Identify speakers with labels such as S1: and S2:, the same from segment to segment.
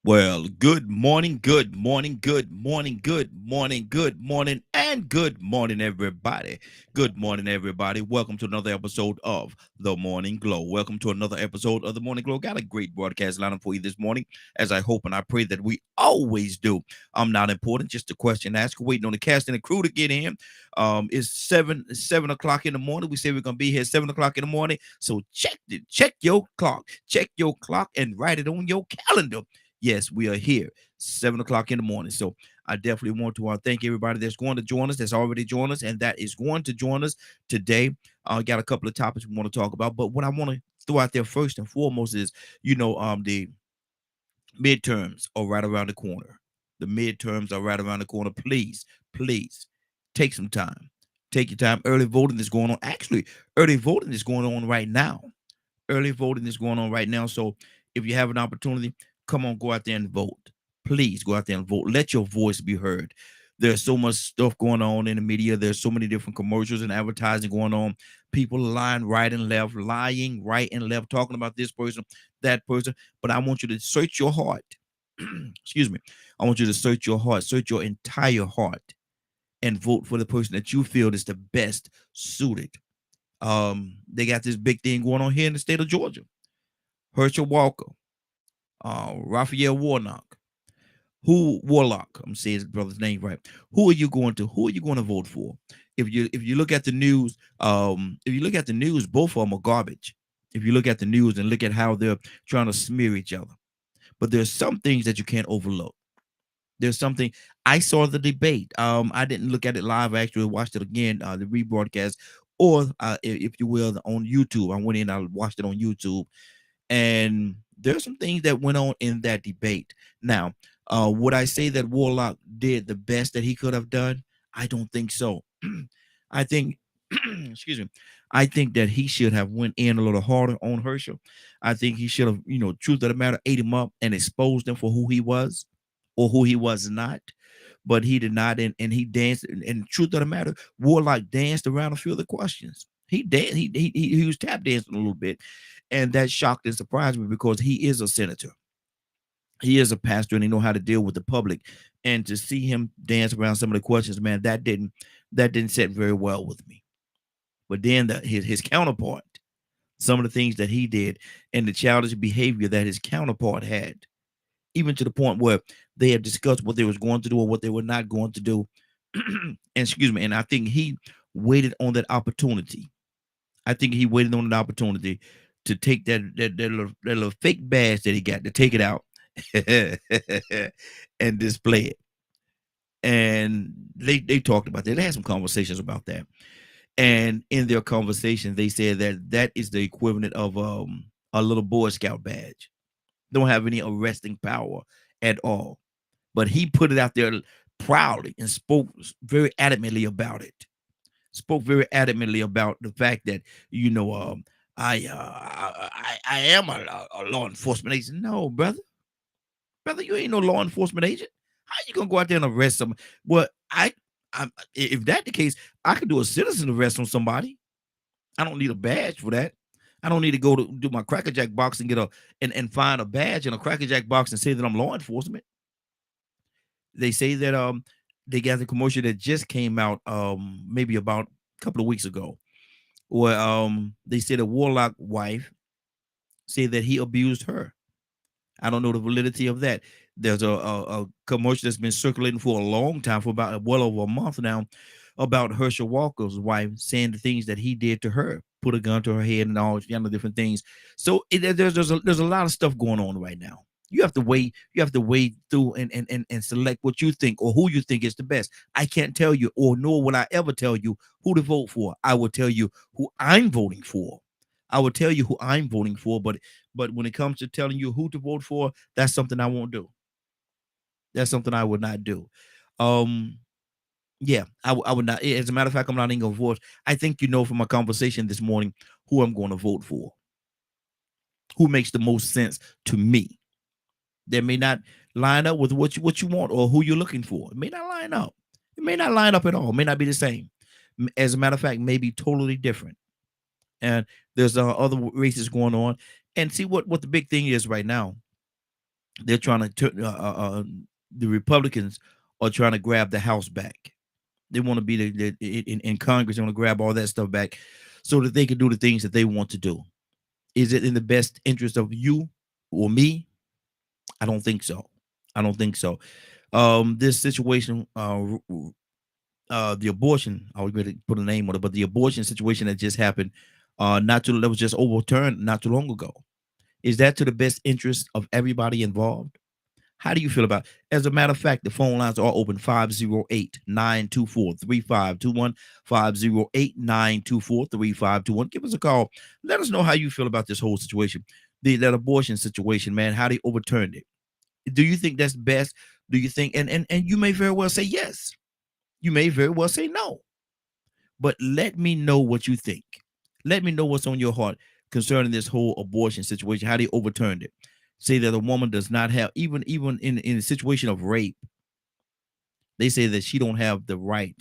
S1: Well, good morning, good morning, good morning, good morning, good morning, and good morning, everybody. Good morning, everybody. Welcome to another episode of The Morning Glow. Welcome to another episode of The Morning Glow. Got a great broadcast lineup for you this morning, as I hope and I pray that we always do. I'm not important, just a question asked. Waiting on the cast and the crew to get in. It's 7 o'clock in the morning. We say we're gonna be here 7 o'clock in the morning. So check your clock, and write it on your calendar. Yes, we are here 7 o'clock in the morning. So I definitely want to thank everybody that's going to join us, that's already joined us, and that is going to join us today. Got a couple of topics we want to talk about, but what I want to throw out there first and foremost is, the midterms are right around the corner. The midterms are right around the corner. Please take some time. Take your time. Early voting is going on. Actually, early voting is going on right now. Early voting is going on right now. So if you have an opportunity, come on, go out there and vote. Please go out there and vote. Let your voice be heard. There's so much stuff going on in the media. There's so many different commercials and advertising going on. People lying right and left, talking about this person, that person. But I want you to search your heart. Excuse me. I want you to search your heart, search your entire heart, and vote for the person that you feel is the best suited. They got this big thing going on here in the state of Georgia. Herschel Walker, Raphael Warnock, who Warlock. I'm saying his brother's name right. Who are you going to vote for? If you look at the news, if you look at the news, both of them are garbage. If you look at the news and look at how they're trying to smear each other, but there's some things that you can't overlook. There's something I saw the debate. I didn't look at it live. I actually watched it again, the rebroadcast, or if you will, on YouTube. I went in, I watched it on YouTube, and there's some things that went on in that debate. Now, would I say that Warlock did the best that he could have done? I don't think so. I think, excuse me, I think that he should have went in a little harder on Herschel. I think he should have, truth of the matter, ate him up and exposed him for who he was or who he was not. But he did not, and he danced. And truth of the matter, Warlock danced around a few of the questions. He danced. He was tap dancing a little bit, and that shocked and surprised me because he is a senator, he is a pastor, and he know how to deal with the public. And to see him dance around some of the questions, man, that didn't sit very well with me. But then his counterpart, some of the things that he did, and the childish behavior that his counterpart had, even to the point where they had discussed what they was going to do or what they were not going to do. And excuse me, and I think he waited on that opportunity. I think he waited on an opportunity to take that little fake badge that he got, to take it out and display it. And they talked about that. They had some conversations about that. And in their conversation, they said that that is the equivalent of a little Boy Scout badge. Don't have any arresting power at all. But he put it out there proudly and spoke very adamantly about it. Spoke very adamantly about the fact that, you know, I am a law enforcement agent. No, brother, you ain't no law enforcement agent. How you gonna go out there and arrest someone? Well, if that the case, I could do a citizen arrest on somebody. I don't need a badge for that. I don't need to go to do my Cracker Jack box and get and find a badge in a Cracker Jack box and say that I'm law enforcement. They say that they got the commercial that just came out maybe about a couple of weeks ago, where they said a Warlock wife said that he abused her. I don't know the validity of that. There's a commercial that's been circulating for a long time, for about well over a month now, about Herschel Walker's wife saying the things that he did to her, put a gun to her head and all kind of different things. So there's a lot of stuff going on right now. You have to wait through and select what you think or who you think is the best. I can't tell you, or nor will I ever tell you who to vote for. I will tell you who I'm voting for. I will tell you who I'm voting for, but when it comes to telling you who to vote for, that's something I won't do. That's something I would not do. Um, yeah, I would not. As a matter of fact, I'm not even gonna vote. I think you know from my conversation this morning who I'm going to vote for, who makes the most sense to me. That may not line up with what you want or who you're looking for. It may not line up. It may not line up at all. It may not be the same. As a matter of fact, may be totally different. And there's other races going on. And see what the big thing is right now. They're trying to the Republicans are trying to grab the House back. They want to be in Congress. They want to grab all that stuff back so that they can do the things that they want to do. Is it in the best interest of you or me? I don't think so. I don't think so. This situation, the abortion, I was going to put a name on it, but the abortion situation that just happened, that was just overturned not too long ago. Is that to the best interest of everybody involved? How do you feel about it? As a matter of fact, the phone lines are open 508-924-3521, 508-924-3521. Give us a call. Let us know how you feel about this whole situation. That abortion situation, man, how they overturned it. Do you think that's best? Do you think and you may very well say yes. You may very well say no. But let me know what you think. Let me know what's on your heart concerning this whole abortion situation, how they overturned it. Say that a woman does not have, even in a situation of rape, they say that she don't have the right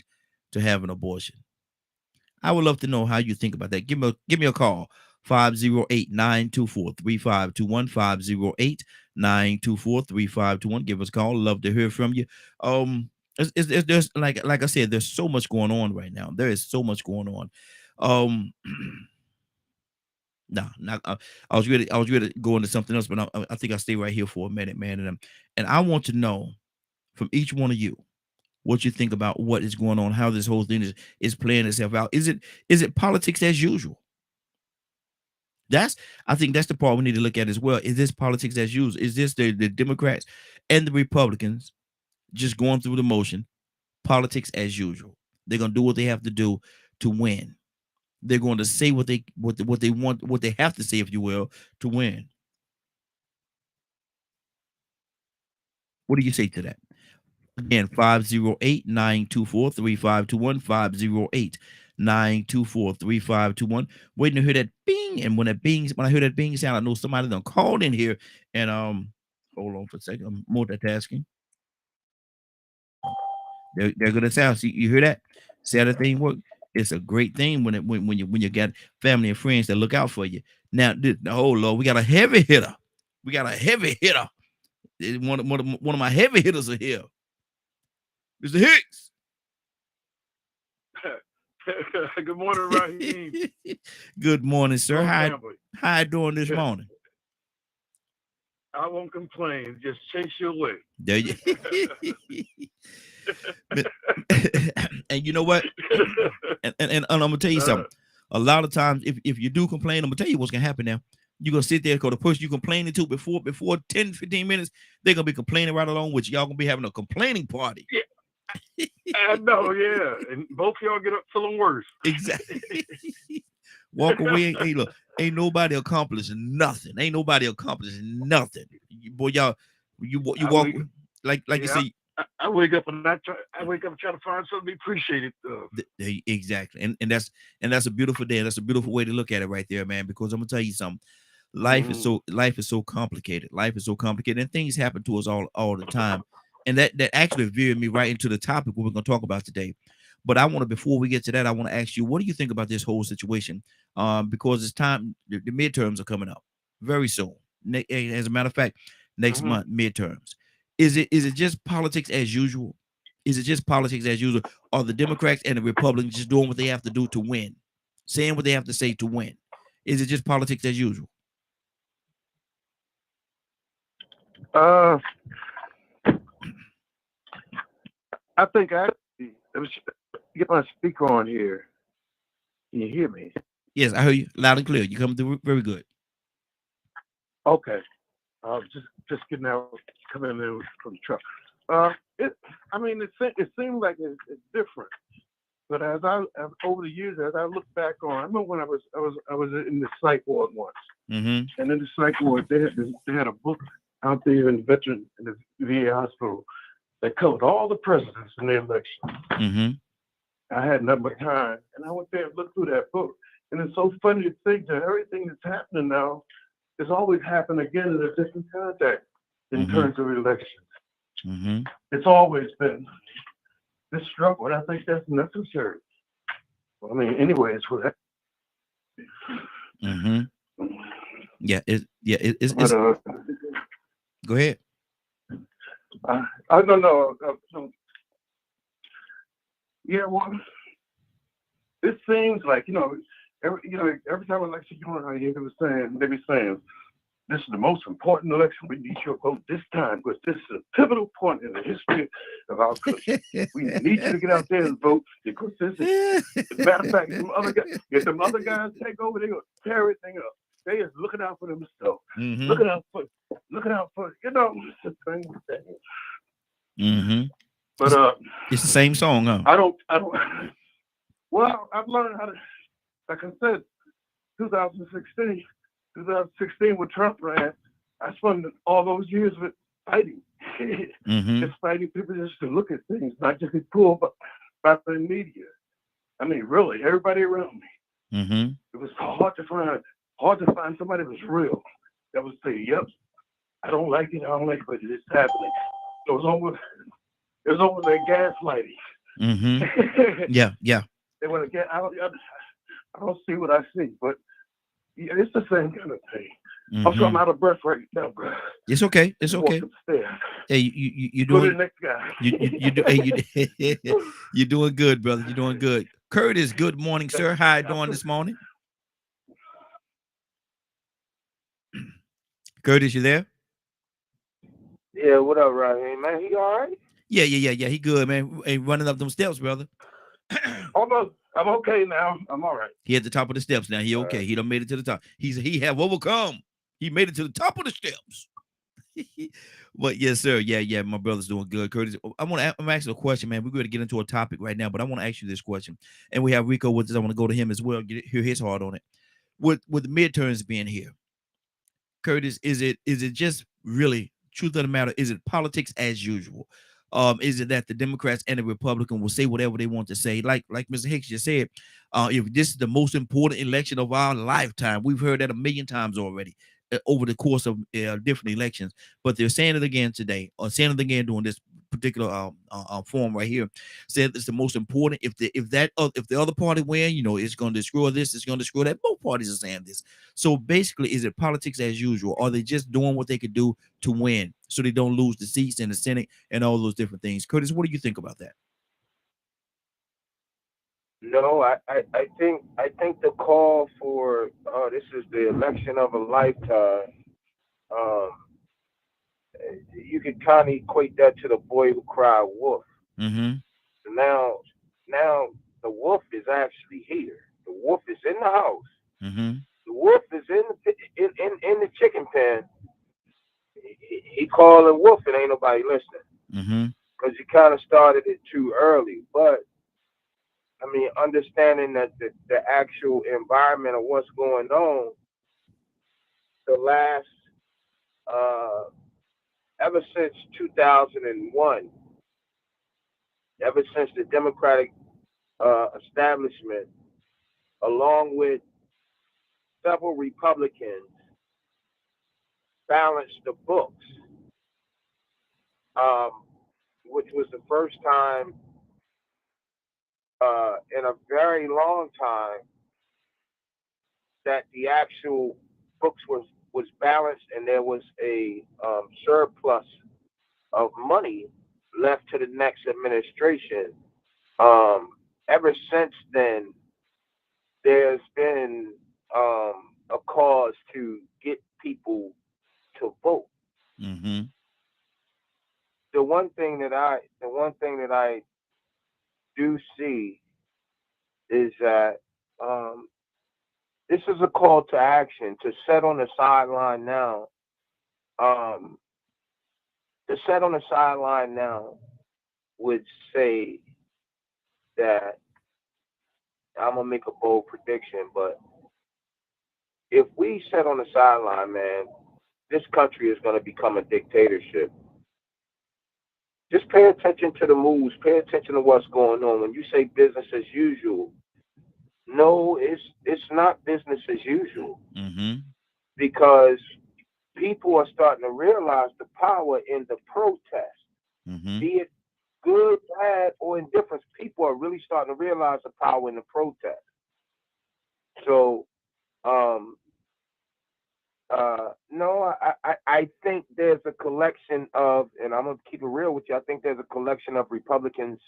S1: to have an abortion. I would love to know how you think about that. Give me a call. 508-924-3521, 508-924-3521. Give us a call. Love to hear from you. There's like I said, there's so much going on right now. There is so much going on. Um, nah, not, I was ready to go into something else, but I think I'll stay right here for a minute, man. And I want to know from each one of you what you think about what is going on, how this whole thing is playing itself out. Is it politics as usual? That's I think that's the part we need to look at as well. Is this politics as usual? Is this the Democrats and the Republicans just going through the motion? Politics as usual. They're gonna do what they have to do to win. They're going to say what they want, what they have to say, if you will, to win. What do you say to that? Again, 508-924-3521, 508-924-3521. Waiting to hear that bing. And when I hear that bing sound, I know somebody done called in here. And hold on for a second. I'm multitasking. They're gonna sound. See, you hear that? See how the thing work? It's a great thing when you got family and friends that look out for you. Now, oh Lord, we got a heavy hitter. We got a heavy hitter. One of my heavy hitters are here. Mr. Hicks.
S2: Good morning, Raheem.
S1: Good morning, sir. How you doing this morning?
S2: I won't complain. Just chase your way.
S1: There you. And you know what? And I'm gonna tell you something. A lot of times, if you do complain, I'm gonna tell you what's gonna happen now. You're gonna sit there, go to push you complaining to before 10, 15 minutes, they're gonna be complaining right along with you. Y'all gonna be having a complaining party.
S2: Yeah. I know, yeah. And both y'all get up feeling worse.
S1: Exactly. Walk away. Hey, look, ain't nobody accomplishing nothing. Ain't nobody accomplishing nothing. Boy, y'all, you walk like you say.
S2: I wake up and I wake up and try to find something to be appreciated.
S1: Exactly, and that's a beautiful day. That's a beautiful way to look at it right there, man. Because I'm gonna tell you something. Life is so complicated. Life is so complicated, and things happen to us all the time. And that actually veered me right into the topic we're going to talk about today. But I want to, before we get to that, I want to ask you, what do you think about this whole situation? Because it's time, the midterms are coming up very soon. As a matter of fact, next month, midterms. Is it just politics as usual? Is it just politics as usual? Are the Democrats and the Republicans just doing what they have to do to win, saying what they have to say to win? Is it just politics as usual?
S2: I think let me get my speaker on here. Can you hear me?
S1: Yes, I hear you loud and clear. You come through very good.
S2: Okay. Just getting out, coming in from the truck. It seemed like it's different. But over the years, as I look back on, I remember when I was in the psych ward once, and in the psych ward they had a book out there in the VA hospital that covered all the presidents in the election. I had nothing but time, and I went there and looked through that book, and it's so funny to think that everything that's happening now has always happened again in a different context in terms of elections. It's always been this struggle, and I think that's necessary. I mean, anyway, it's for that.
S1: Yeah, it's Go ahead.
S2: I don't know. Yeah, well, it seems like every time election going on, they be saying this is the most important election. We need your vote this time because this is a pivotal point in the history of our country. We need you to get out there and vote because this is. As a matter of fact, if some other guys take over, they're gonna tear everything up. They is looking out for themselves,
S1: Mm-hmm.
S2: looking out for it's the thing.
S1: Mm-hmm.
S2: But
S1: It's the same song, huh?
S2: I don't. Well, I've learned how to, like I said, 2016, 2016 when Trump ran, I spent all those years with fighting,
S1: Mm-hmm.
S2: just fighting people just to look at things, not just be pulled by the media. I mean, really, everybody around me.
S1: Mm-hmm.
S2: It was hard to find somebody that was real, that would say, "Yep, I don't like it, but it's happening." It was over. It was over their gaslighting.
S1: Mm-hmm. Yeah, yeah.
S2: They want to get out. I don't see what I see, but yeah, it's the same kind of thing. I'm
S1: Mm-hmm.
S2: talking out of breath right now, bro.
S1: It's okay. It's
S2: Just walk
S1: okay.
S2: upstairs.
S1: Hey, you
S2: Go to the
S1: doing
S2: next guy.
S1: you do hey, you're doing good, brother. You're doing good. Curtis, good morning, sir. How you doing this morning? Curtis, you there?
S3: Yeah, what up, Raheem? Man, he all right?
S1: Yeah. He good, man. Hey, running up them steps, brother.
S2: Almost. I'm okay now. I'm all right.
S1: He at the top of the steps now. He okay. He done made it to the top. He have overcome. He made it to the top of the steps. But yes, sir. Yeah. My brother's doing good. Curtis, I'm asking a question, man. We're going to get into a topic right now, but I want to ask you this question. And we have Rico with us. I want to go to him as well, hear his heart on it. With the midterms being here, Curtis, is it just really truth of the matter? Is it politics as usual? Is it that the Democrats and the Republican will say whatever they want to say? Like Mr. Hicks just said, if this is the most important election of our lifetime, we've heard that a million times already over the course of different elections. But they're saying it again today, or saying it again during this particular forum right here. Said it's the most important. If the other party win, it's going to destroy this, it's going to destroy that. Both parties are saying this. So basically, is it politics as usual? Are they just doing what they could do to win so they don't lose the seats in the Senate and all those different things? Curtis, what do you think about that?
S3: No, I think the call for this is the election of a lifetime. Um, you could kind of equate that to the boy who cried wolf.
S1: Mm-hmm.
S3: Now the wolf is actually here. The wolf is in the house.
S1: Mm-hmm.
S3: The wolf is in the chicken pen. He calling wolf and ain't nobody listening
S1: Mm-hmm.
S3: because he kind of started it too early. But I mean, understanding that the actual environment of what's going on, the last, uh, ever since 2001, ever since the Democratic establishment, along with several Republicans, balanced the books, um, which was the first time in a very long time that the actual books was balanced and there was a surplus of money left to the next administration. Ever since then, there's been a cause to get people to vote.
S1: Mm-hmm.
S3: The one thing that I do see is that this is a call to action to set on the sideline now. Um, to set on the sideline now would say that I'm gonna make a bold prediction, but if we sit on the sideline, man, this country is gonna become a dictatorship. Just pay attention to the moves, pay attention to what's going on. When you say business as usual, no, it's not business as usual
S1: Mm-hmm.
S3: because people are starting to realize the power in the protest,
S1: Mm-hmm.
S3: be it good, bad, or indifference. People are really starting to realize the power in the protest. So, um, No, I think there's a collection of, and I'm gonna keep it real with you. I think there's a collection of Republicans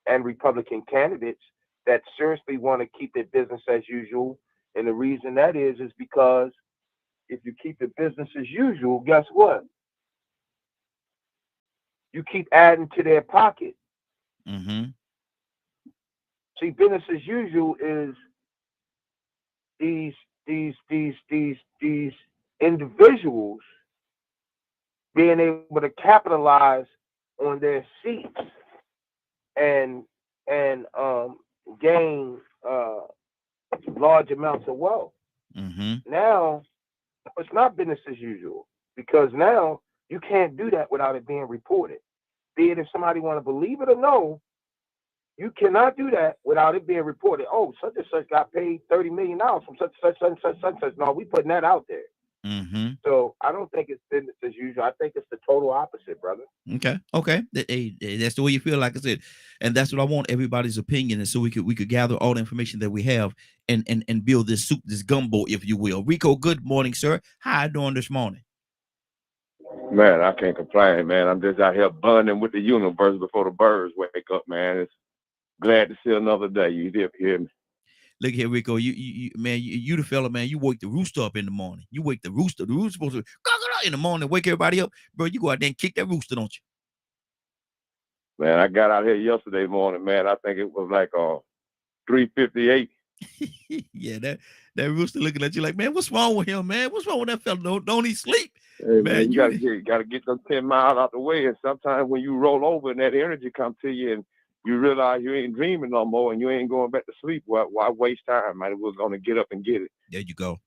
S3: and Republican candidates that seriously want to keep it business as usual. And the reason that is because if you keep it business as usual, guess what? You keep adding to their pocket.
S1: Mm-hmm.
S3: See, business as usual is these individuals being able to capitalize on their seats and gain large amounts of wealth.
S1: Mm-hmm.
S3: Now it's not business as usual because now you can't do that without it being reported. Be it if somebody want to believe it or no, you cannot do that without it being reported. Oh, such and such got paid $30 million from such and such and such and such. No, we putting that out there.
S1: Mm-hmm.
S3: So I don't think it's business as usual. I think it's the total opposite, brother.
S1: Okay. That's the way you feel, like I said, and that's what I want everybody's opinion, and so we could gather all the information that we have and build this soup, this gumbo, if you will. Rico, good morning, sir. How you doing this morning?
S4: Man, I can't complain, man. I'm just out here burning with the universe before the birds wake up, man. It's glad to see another day. You did hear me.
S1: Look here, Rico. You the fella, man. You wake the rooster up in the morning. You wake the rooster. The rooster's supposed to in the morning, wake everybody up, bro. You go out there and kick that rooster, don't you?
S4: Man, I got out here yesterday morning, man. I think it was like 3:58.
S1: Yeah, that rooster looking at you like, man, what's wrong with him, man? What's wrong with that fella? Don't he sleep?
S4: Hey,
S1: Man,
S4: you gotta get them 10 miles out the way. And sometimes when you roll over and that energy comes to you and you realize you ain't dreaming no more and you ain't going back to sleep, why waste time? Man, we're gonna get up and get it.
S1: There you go.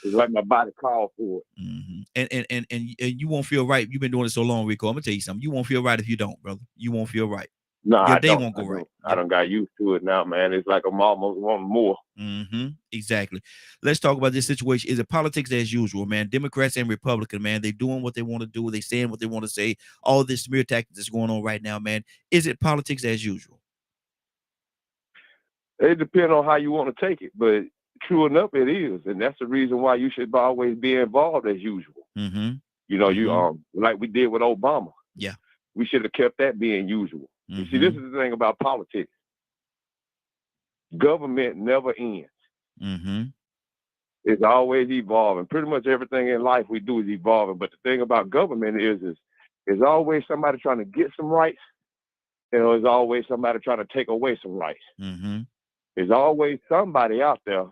S4: It's like my body called for it.
S1: Mm-hmm. And you won't feel right. You've been doing it so long, Rico. I'm gonna tell you something. You won't feel right if you don't, brother. You won't feel right.
S4: No,
S1: Your
S4: I
S1: day
S4: don't.
S1: won't go right.
S4: I done got used to it now, man. It's like I'm almost wanting more.
S1: Mm-hmm. Exactly. Let's talk about this situation. Is it politics as usual, man? Democrats and Republicans, man, they doing what they want to do. They saying what they want to say. All this smear tactics that's going on right now, man. Is it politics as usual?
S4: It depends on how you want to take it, but true enough, it is, and that's the reason why you should always be involved as usual.
S1: Mm-hmm.
S4: You know, you like we did with Obama.
S1: Yeah,
S4: we should have kept that being usual.
S1: Mm-hmm.
S4: You see, this is the thing about politics. Government never ends.
S1: Mm-hmm.
S4: It's always evolving. Pretty much everything in life we do is evolving. But the thing about government is always somebody trying to get some rights, and there's always somebody trying to take away some rights.
S1: Mm-hmm.
S4: There's always somebody out there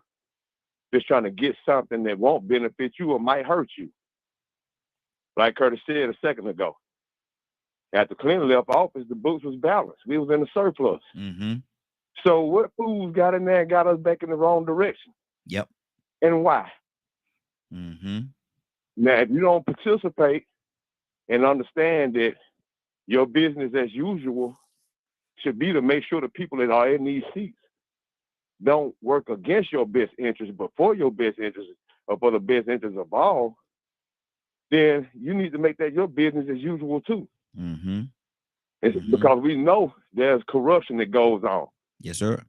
S4: just trying to get something that won't benefit you or might hurt you. Like Curtis said a second ago. After Clinton left office, the books was balanced. We was in the surplus.
S1: Mm-hmm.
S4: So what fools got in there and got us back in the wrong direction?
S1: Yep.
S4: And why?
S1: Mm-hmm.
S4: Now, if you don't participate and understand that your business as usual should be to make sure the people that are in these seats don't work against your best interest, but for your best interest or for the best interest of all, then you need to make that your business as usual too.
S1: Mm-hmm.
S4: Because we know there's corruption that goes on.
S1: Yes, sir.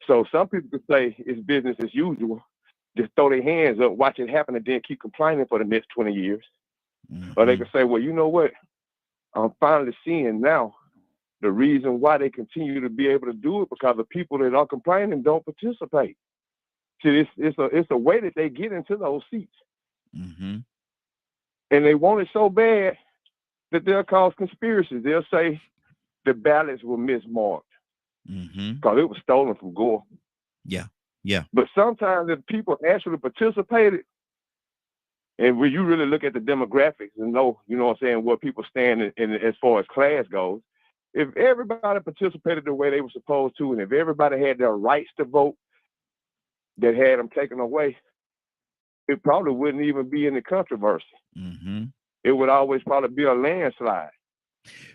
S4: So some people could say it's business as usual, just throw their hands up, watch it happen, and then keep complaining for the next 20 years. Mm-hmm. Or they could say, well, you know what? I'm finally seeing now the reason why they continue to be able to do it, because the people that are complaining don't participate. See, it's a way that they get into those seats.
S1: Mm-hmm.
S4: And they want it so bad that they'll cause conspiracies. They'll say the ballots were mismarked because it was stolen from Gore.
S1: Yeah.
S4: But sometimes if people actually participated, and when you really look at the demographics and know, you know what I'm saying, where people stand in as far as class goes, if everybody participated the way they were supposed to, and if everybody had their rights to vote that had them taken away, it probably wouldn't even be any controversy.
S1: Mm-hmm.
S4: It would always probably be a landslide.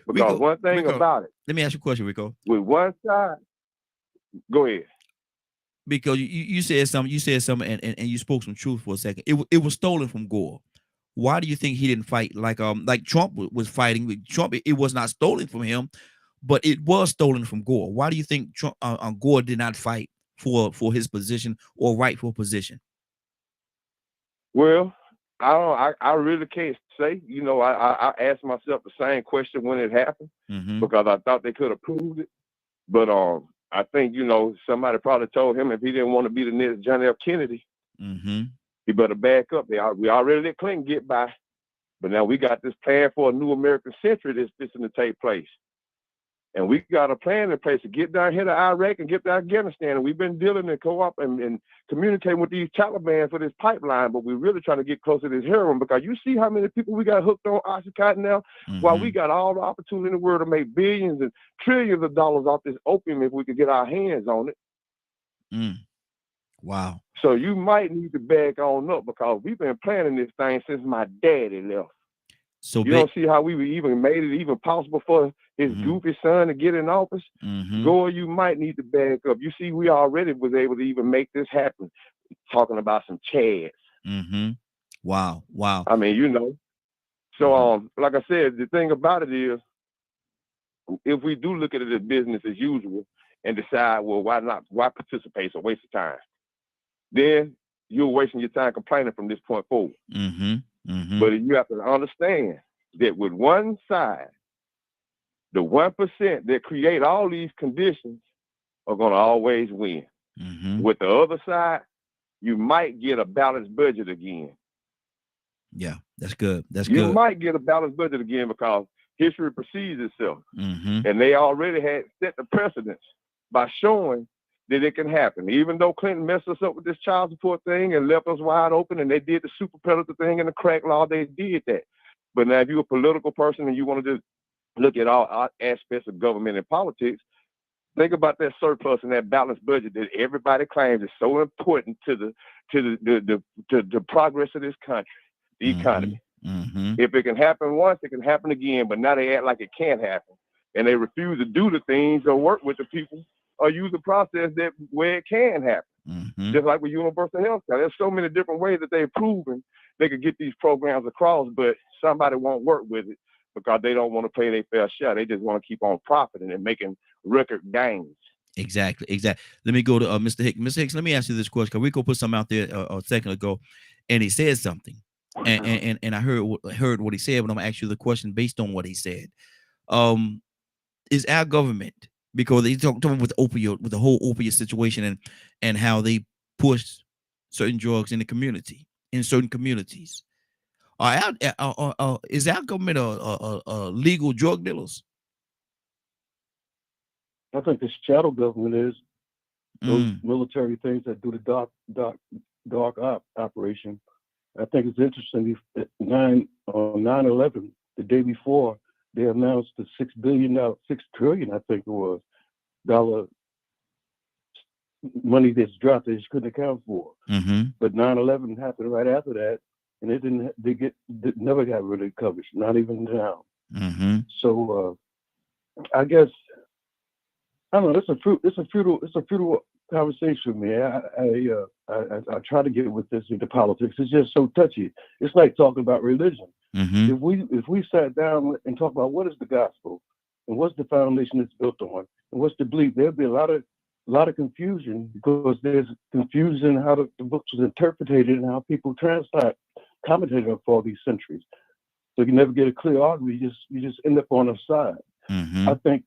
S4: Because
S1: Rico,
S4: one thing about it.
S1: Let me ask you a question, Rico.
S4: With one side, go ahead.
S1: Because you said something, and you spoke some truth for a second. It was stolen from Gore. Why do you think he didn't fight like Trump was fighting with Trump? It was not stolen from him, but it was stolen from Gore. Why do you think Trump, Gore did not fight for his position or rightful position?
S4: Well, I really can't say. You know, I asked myself the same question when it happened because I thought they could have proved it. But I think, you know, somebody probably told him if he didn't want to be the next John F. Kennedy, he better back up. We already let Clinton get by, but now we got this plan for a new American century that's fixing to take place. And we got a plan in place to get down here to Iraq and get to Afghanistan. And we've been dealing and co-op and communicating with these Taliban for this pipeline, but we're really trying to get closer to this heroin because you see how many people we got hooked on Oxycontin now, while we got all the opportunity in the world to make billions and trillions of dollars off this opium if we could get our hands on it.
S1: Wow.
S4: So you might need to back on up because we've been planning this thing since my daddy left. So you don't see how we even made it even possible for his goofy son to get in office. Gore, you might need to back up. You see, we already was able to even make this happen. Talking about some Chads.
S1: Wow.
S4: I mean, you know. So like I said, the thing about it is, if we do look at it as business as usual and decide, well, why participate? It's a waste of time. Then you're wasting your time complaining from this point forward. But you have to understand that with one side, the 1% that create all these conditions are going to always win. With the other side, you might get a balanced budget again.
S1: Yeah, that's good.
S4: You might get a balanced budget again because history precedes itself. And they already had set the precedence by showing that it can happen. Even though Clinton messed us up with this child support thing and left us wide open, and they did the super predator thing and the crack law, they did that. But now if you're a political person and you want to just look at all aspects of government and politics, think about that surplus and that balanced budget that everybody claims is so important to the progress of this country, the economy. If it can happen once, it can happen again. But now they act like it can't happen, and they refuse to do the things or work with the people or use the process that where it can happen. Just like with universal health care, there's so many different ways that they've proven they could get these programs across, but somebody won't work with it because they don't want to pay their fair share. They just want to keep on profiting and making record gains.
S1: Exactly. Let me go to Mr. Hicks. Mr. Hicks, let me ask you this question because Rico put something out there a second ago, and he said something, and I heard what he said, but I'm gonna ask you the question based on what he said. Is our government, because they talking with the whole opioid situation and how they push certain drugs in the community, in certain communities, is our government a legal drug dealers?
S2: I think the shadow government is those military things that do the dark operation. I think it's interesting. 9/11, the day before, they announced the $6 trillion, I think it was, dollar money that's dropped that you couldn't account for. But 9/11 happened right after that, and they never got really covered, not even now. So I guess I don't know. It's a futile conversation, man. I try to get with this into politics. It's just so touchy. It's like talking about religion. If we sat down and talk about what is the gospel and what's the foundation it's built on and what's the belief, there'd be a lot of confusion because there's confusion in how the books was interpreted and how people commentated on for all these centuries. So you never get a clear argument. You just end up on a side. I think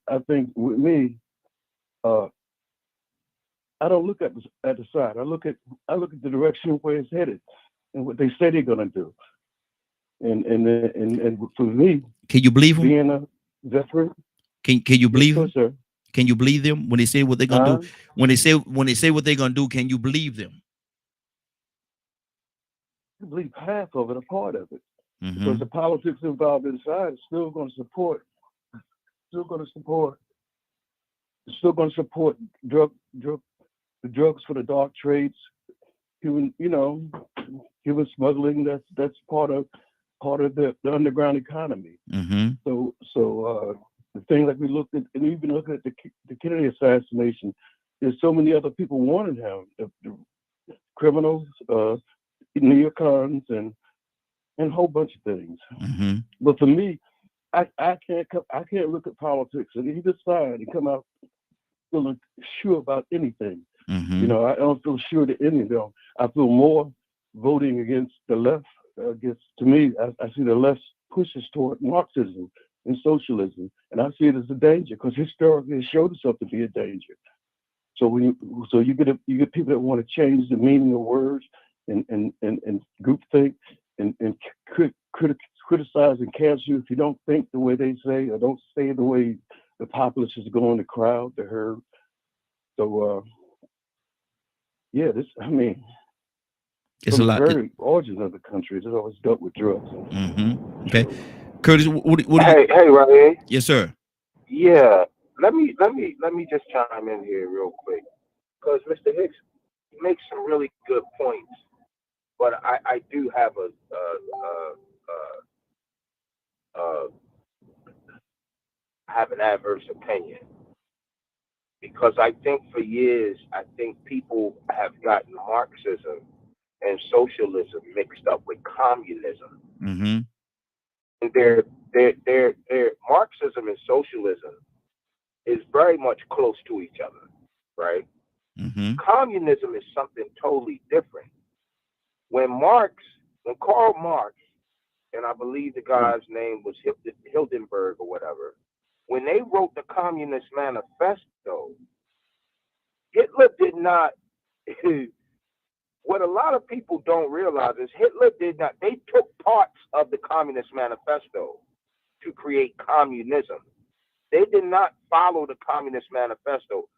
S2: with me, I don't look at the side. I look at the direction where it's headed and what they say they're gonna do. And for me,
S1: can you believe them?
S2: Being a veteran,
S1: can you believe them?
S2: Sir.
S1: Can you believe them when they say what they're gonna do? When they say what they're gonna do, can you believe them?
S2: I believe half of it, a part of it, because the politics involved inside is still going to support the drugs for the dark trades, human smuggling. That's part of the underground economy. So the thing like we looked at, and even looking at the Kennedy assassination, there's so many other people wanted him, the criminals, neocons, and a whole bunch of things. But for me, I can't look at politics on either side and come out feeling sure about anything. I don't feel sure to any of them. I feel more voting against the left I guess to me, I see the left pushes toward Marxism and socialism, and I see it as a danger because historically it showed itself to be a danger. So you get people that want to change the meaning of words and groupthink and criticize and cancel you if you don't think the way they say or don't say the way the populace is going, the crowd, the herd. So yeah,
S1: It's
S2: from
S1: a
S2: the
S1: lot.
S2: very origins of the country, it's always dealt with drugs.
S1: Okay, Curtis, what do you?
S3: Hey, Ray.
S1: Yes, sir.
S3: Yeah, let me just chime in here real quick because Mr. Hicks makes some really good points, but I do have have an adverse opinion because I think for years people have gotten Marxism and socialism mixed up with communism.
S1: Mm-hmm.
S3: And their Marxism and socialism is very much close to each other, right?
S1: Mm-hmm.
S3: Communism is something totally different. When Karl Marx, and I believe the guy's name was Hildenberg or whatever, when they wrote the Communist Manifesto, Hitler did not. What a lot of people don't realize is Hitler did not. They took parts of the Communist Manifesto to create communism. They did not follow the Communist Manifesto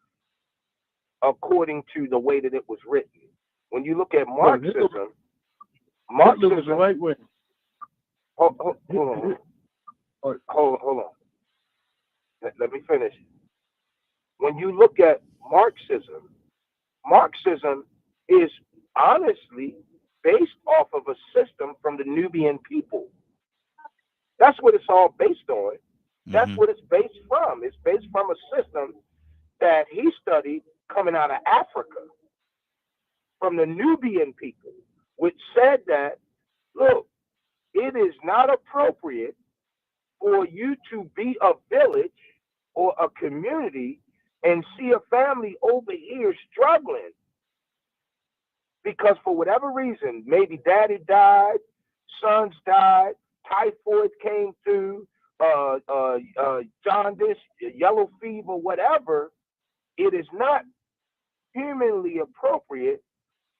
S3: according to the way that it was written. When you look at Marxism
S2: was the right way.
S3: Hold on. Let me finish. When you look at Marxism is honestly based off of a system from the Nubian people. That's what it's all based on. That's what it's based from. It's based from a system that he studied coming out of Africa from the Nubian people, which said that, look, it is not appropriate for you to be a village or a community and see a family over here struggling because for whatever reason, maybe daddy died, sons died, typhoid came through, jaundice, yellow fever, whatever. It is not humanly appropriate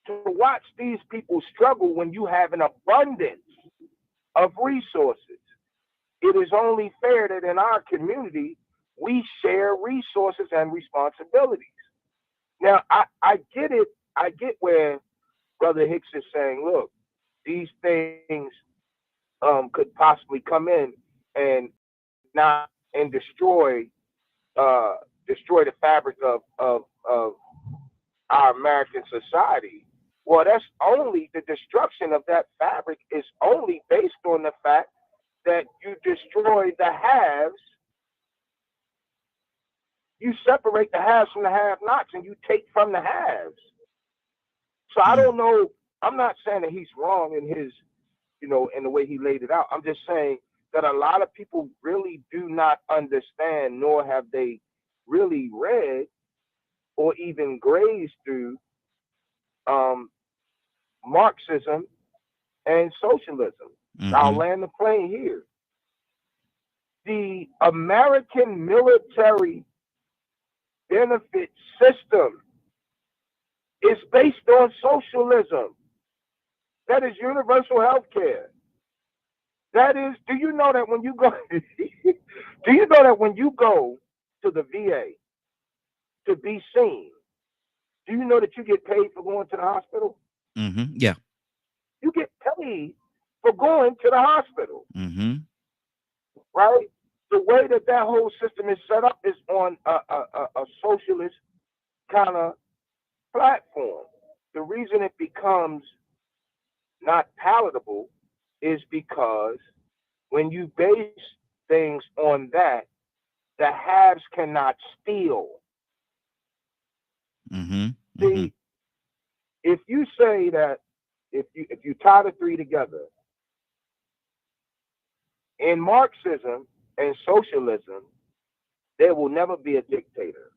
S3: to watch these people struggle when you have an abundance of resources. It is only fair that in our community, we share resources and responsibilities. Now, I get it. I get where Brother Hicks is saying, look, these things could possibly come in and not and destroy the fabric of our American society. Well, that's only the destruction of that fabric is only based on the fact that you destroy the haves. You separate the haves from the have-nots, and you take from the haves. So I don't know. I'm not saying that he's wrong in his, in the way he laid it out. I'm just saying that a lot of people really do not understand, nor have they really read or even grazed through Marxism and socialism. I'll land the plane here. The American military benefit system is based on socialism. That is universal health care. That is, do you know that when you go to the VA to be seen, do you know that you get paid for going to the hospital?
S1: Yeah.
S3: You get paid for going to the hospital. Right? The way that whole system is set up is on a socialist kind of platform. The reason it becomes not palatable is because when you base things on that, the haves cannot steal. See, if you say that, if you tie the three together, in Marxism and socialism, there will never be a dictator.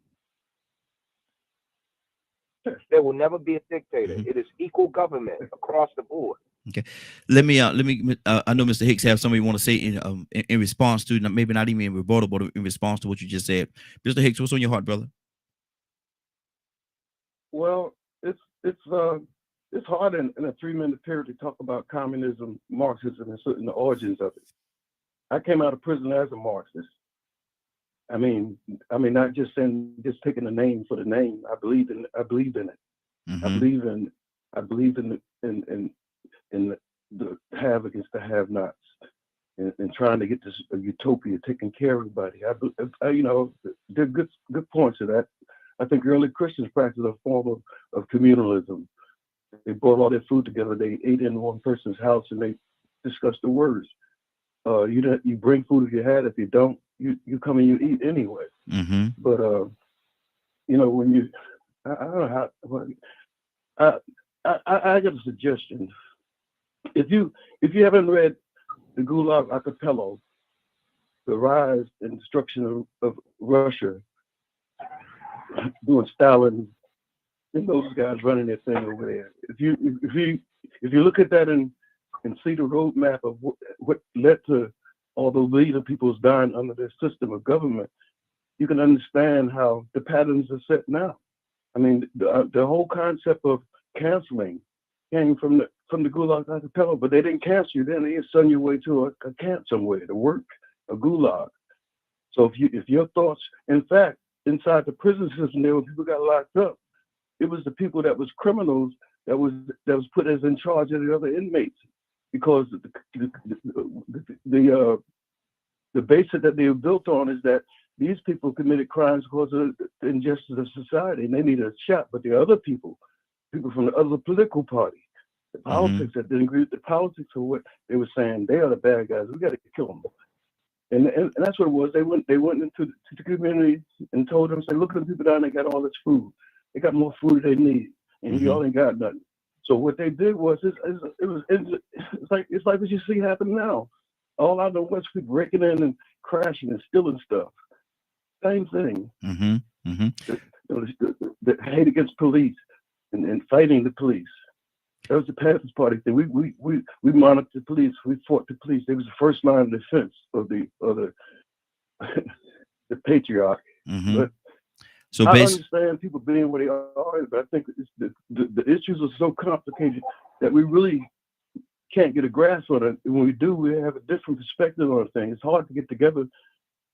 S3: There will never be a dictator. It is equal government across the board.
S1: Okay. Let me I know Mr. Hicks have something you want to say in response to, maybe not even in rebuttal, but in response to what you just said. Mr. Hicks, what's on your heart, brother?
S2: Well, it's hard in a 3-minute period to talk about communism, Marxism, and the origins of it. I came out of prison as a Marxist. I mean, not just picking a name for the name. I believe in it.
S1: Mm-hmm.
S2: I believe in the have against the have-nots, and trying to get this utopia, taking care of everybody. There are good points to that. I think early Christians practiced a form of communalism. They brought all their food together. They ate in one person's house and they discussed the words. You bring food if you had. If you don't, you come and you eat anyway.
S1: Mm-hmm.
S2: But when you, I don't know how. I got a suggestion. If you haven't read the Gulag Archipelago, the rise and destruction of Russia, doing Stalin and those guys running their thing over there. If you look at that and see the roadmap of what led to all those leading peoples dying under their system of government, you can understand how the patterns are set now. I mean, the whole concept of canceling came from the Gulag Archipelago, but they didn't cancel you then. They just send you away to a camp somewhere to work, a gulag. So if your thoughts, in fact, inside the prison system, there were people got locked up. It was the people that was criminals that was put as in charge of the other inmates, because the basis that they were built on is that these people committed crimes because of the injustice of society, and they needed a shot. But the other people from the other political party, the politics that didn't agree with the politics of what they were saying, they are the bad guys. We got to kill them. And that's what it was. They went into the community and told them, say, look at the people down there, got all this food. They got more food than they need, and y'all ain't got nothing. So what they did was, it's like what you see happen now. All out of the West, people breaking in and crashing and stealing stuff. Same thing.
S1: Mm-hmm. Mm-hmm.
S2: The hate against police and fighting the police. That was the Panthers Party thing. We monitored the police. We fought the police. They was the first line of defense of the the patriarch.
S1: Mm-hmm.
S2: But
S1: so
S2: I understand people being where they are, but I think the issues are so complicated that we really can't get a grasp on it. And when we do, we have a different perspective on things. It's hard to get together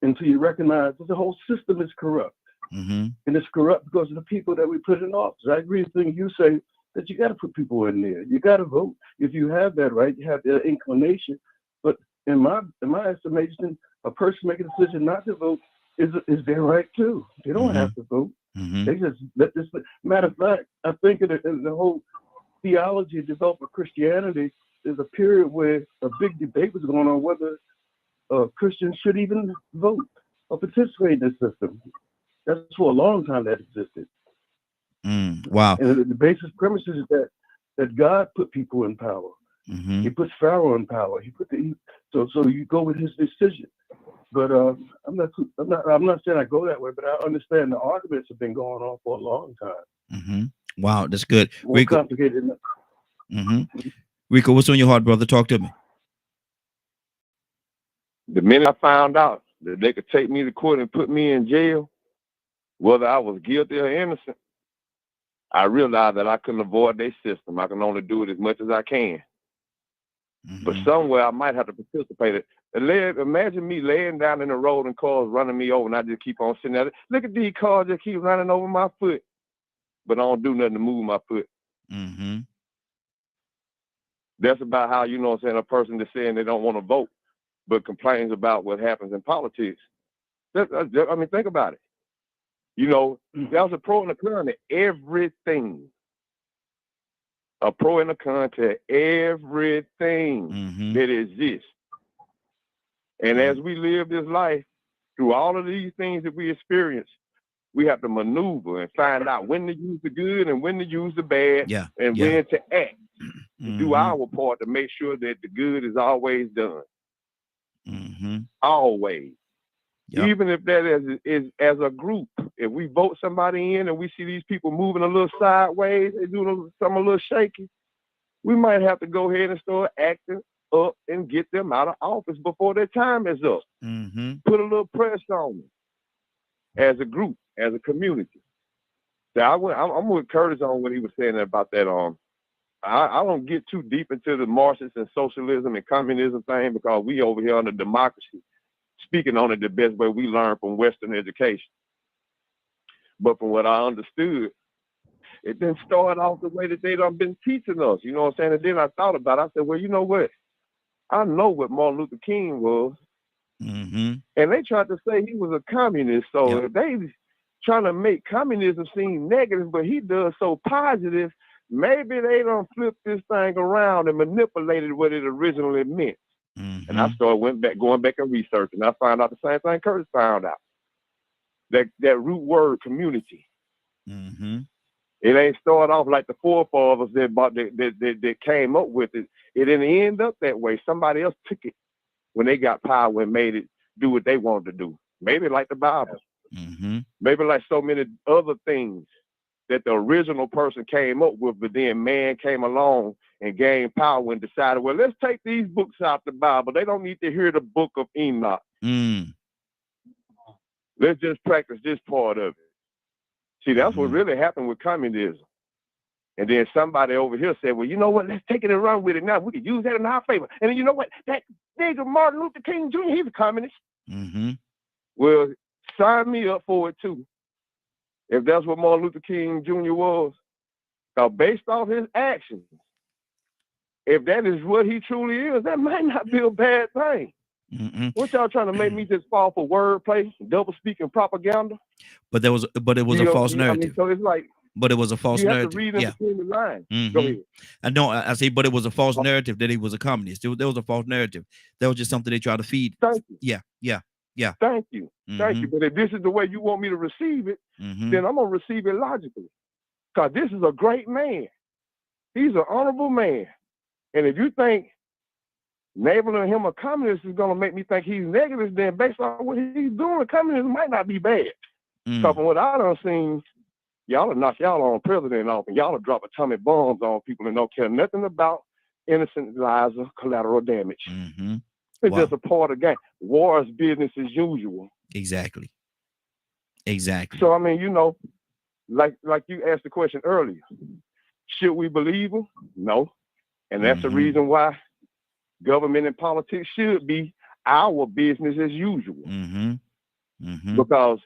S2: until you recognize that the whole system is corrupt.
S1: Mm-hmm.
S2: And it's corrupt because of the people that we put in office. I agree with things you say, that you got to put people in there. You got to vote. If you have that right, you have the inclination. But in my estimation, a person making a decision not to vote is their right too. They don't have to vote.
S1: Mm-hmm.
S2: They just let this. Matter of fact, I think in the whole theology developed of Christianity, there's a period where a big debate was going on whether Christians should even vote or participate in the system. That's for a long time that existed.
S1: Wow.
S2: And the basic premise is that God put people in power.
S1: Mm-hmm.
S2: He put Pharaoh in power. So you go with his decision. But I'm not saying I go that way, but I understand the arguments have been going on for a long time.
S1: Mm-hmm. Wow, that's good.
S2: More
S1: Rico.
S2: Complicated.
S1: Mm-hmm. Rico, what's on your heart, brother? Talk to me.
S4: The minute I found out that they could take me to court and put me in jail, whether I was guilty or innocent, I realized that I couldn't avoid their system. I can only do it as much as I can. Mm-hmm. But somewhere I might have to participate. Imagine me laying down in the road and cars running me over, and I just keep on sitting there. Look at these cars that keep running over my foot, but I don't do nothing to move my foot.
S1: Mm-hmm.
S4: That's about how, you know what I'm saying, a person that's saying they don't want to vote, but complains about what happens in politics. I mean, think about it. You know, there's a pro and a con to everything. A pro and a con to everything that exists. And as we live this life, through all of these things that we experience, we have to maneuver and find out when to use the good and when to use the bad, and when to act. To do our part to make sure that the good is always done. Always. Yep. Even if that is as a group, if we vote somebody in and we see these people moving a little sideways, they do something a little shaky, we might have to go ahead and start acting up and get them out of office before their time is up.
S1: Mm-hmm.
S4: Put a little pressure on them as a group, as a community. So I'm with Curtis on what he was saying about that. I don't get too deep into the Marxist and socialism and communism thing because we over here under democracy, speaking on it the best way we learn from Western education. But from what I understood, it didn't start off the way that they done been teaching us. You know what I'm saying? And then I thought about it. I said, well, you know what? I know what Martin Luther King was.
S1: Mm-hmm.
S4: And they tried to say he was a communist. So if they trying to make communism seem negative, but he does so positive, maybe they don't flip this thing around and manipulated what it originally meant.
S1: Mm-hmm.
S4: And I started going back and researching. I found out the same thing Curtis found out. That root word community.
S1: Mm-hmm.
S4: It ain't started off like the forefathers that came up with it. It didn't end up that way. Somebody else took it when they got power and made it do what they wanted to do. Maybe like the Bible.
S1: Mm-hmm.
S4: Maybe like so many other things that the original person came up with, but then man came along and gained power and decided, well, let's take these books out the Bible. They don't need to hear the book of Enoch.
S1: Mm.
S4: Let's just practice this part of it. See, that's what really happened with communism. And then somebody over here said, well, you know what? Let's take it and run with it now. We can use that in our favor. And then you know what? That nigga Martin Luther King Jr., he's a communist.
S1: Mm-hmm.
S4: Well, sign me up for it too. If that's what Martin Luther King Jr. was. Now, based off his actions, if that is what he truly is, that might not be a bad thing.
S1: Mm-hmm.
S4: What y'all trying to make me just fall for wordplay, double speaking propaganda?
S1: But it was a false narrative.
S4: So it's like,
S1: but it was a false narrative.
S4: You have to read in between the lines.
S1: Mm-hmm.
S4: Go ahead.
S1: I know. I say, but it was a false narrative that he was a communist. There was a false narrative. That was just something they tried to feed.
S4: Thank you.
S1: Yeah.
S4: Thank you.
S1: Mm-hmm.
S4: Thank you. But if this is the way you want me to receive it,
S1: mm-hmm.
S4: then I'm gonna receive it logically. Because this is a great man. He's an honorable man. And if you think labeling him a communist is gonna make me think he's negative, then based on what he's doing, communism might not be bad. Because from what I done seen, y'all will knock y'all on president off and y'all will drop atomic bombs on people and don't care nothing about innocent lives or collateral damage.
S1: Mm-hmm.
S4: It's just a part of the game. War is business as usual.
S1: Exactly.
S4: So I mean, you know, like you asked the question earlier, should we believe them? No. And that's the reason why government and politics should be our business as usual.
S1: Mm-hmm. Mm-hmm.
S4: Because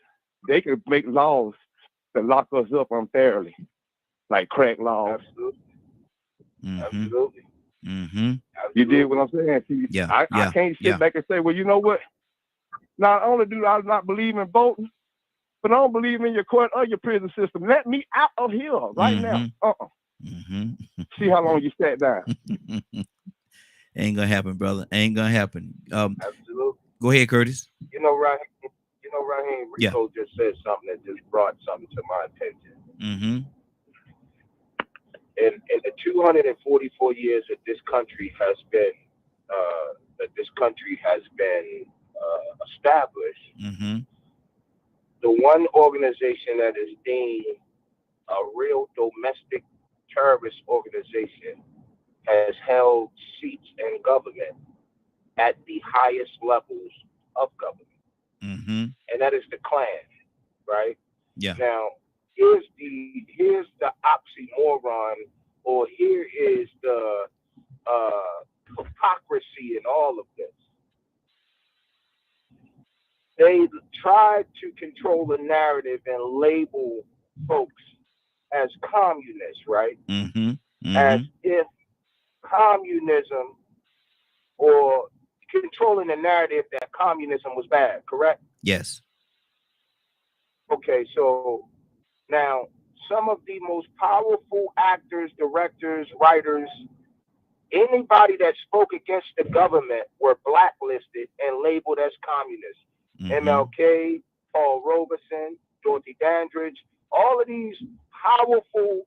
S4: they could make laws that lock us up unfairly, like crack laws.
S3: Absolutely.
S1: Mm-hmm.
S3: Absolutely.
S1: Mm-hmm.
S4: You did what I'm saying. See, I can't sit back and say, well, you know what? Not only do I not believe in voting, but I don't believe in your court or your prison system. Let me out of here right now.
S1: Mm-hmm.
S4: See how long you sat down.
S1: Ain't gonna happen, brother. Ain't gonna happen.
S3: Absolutely.
S1: Go ahead, Curtis.
S3: You know, Raheem, Rico just said something that just brought something to my attention.
S1: Mm-hmm.
S3: In the 244 years that this country has been established,
S1: mm-hmm.
S3: the one organization that is deemed a real domestic terrorist organization has held seats in government at the highest levels of government.
S1: Mm-hmm.
S3: And that is the Klan, right?
S1: Yeah.
S3: Now, here's the oxymoron, or here is the hypocrisy in all of this. They tried to control the narrative and label folks as communists, right?
S1: Mm-hmm. Mm-hmm.
S3: As if communism, or controlling the narrative that communism was bad, correct?
S1: Yes.
S3: Okay, so now some of the most powerful actors, directors, writers, anybody that spoke against the government were blacklisted and labeled as communists.
S1: Mm-hmm.
S3: MLK, Paul Robeson, Dorothy Dandridge, all of these powerful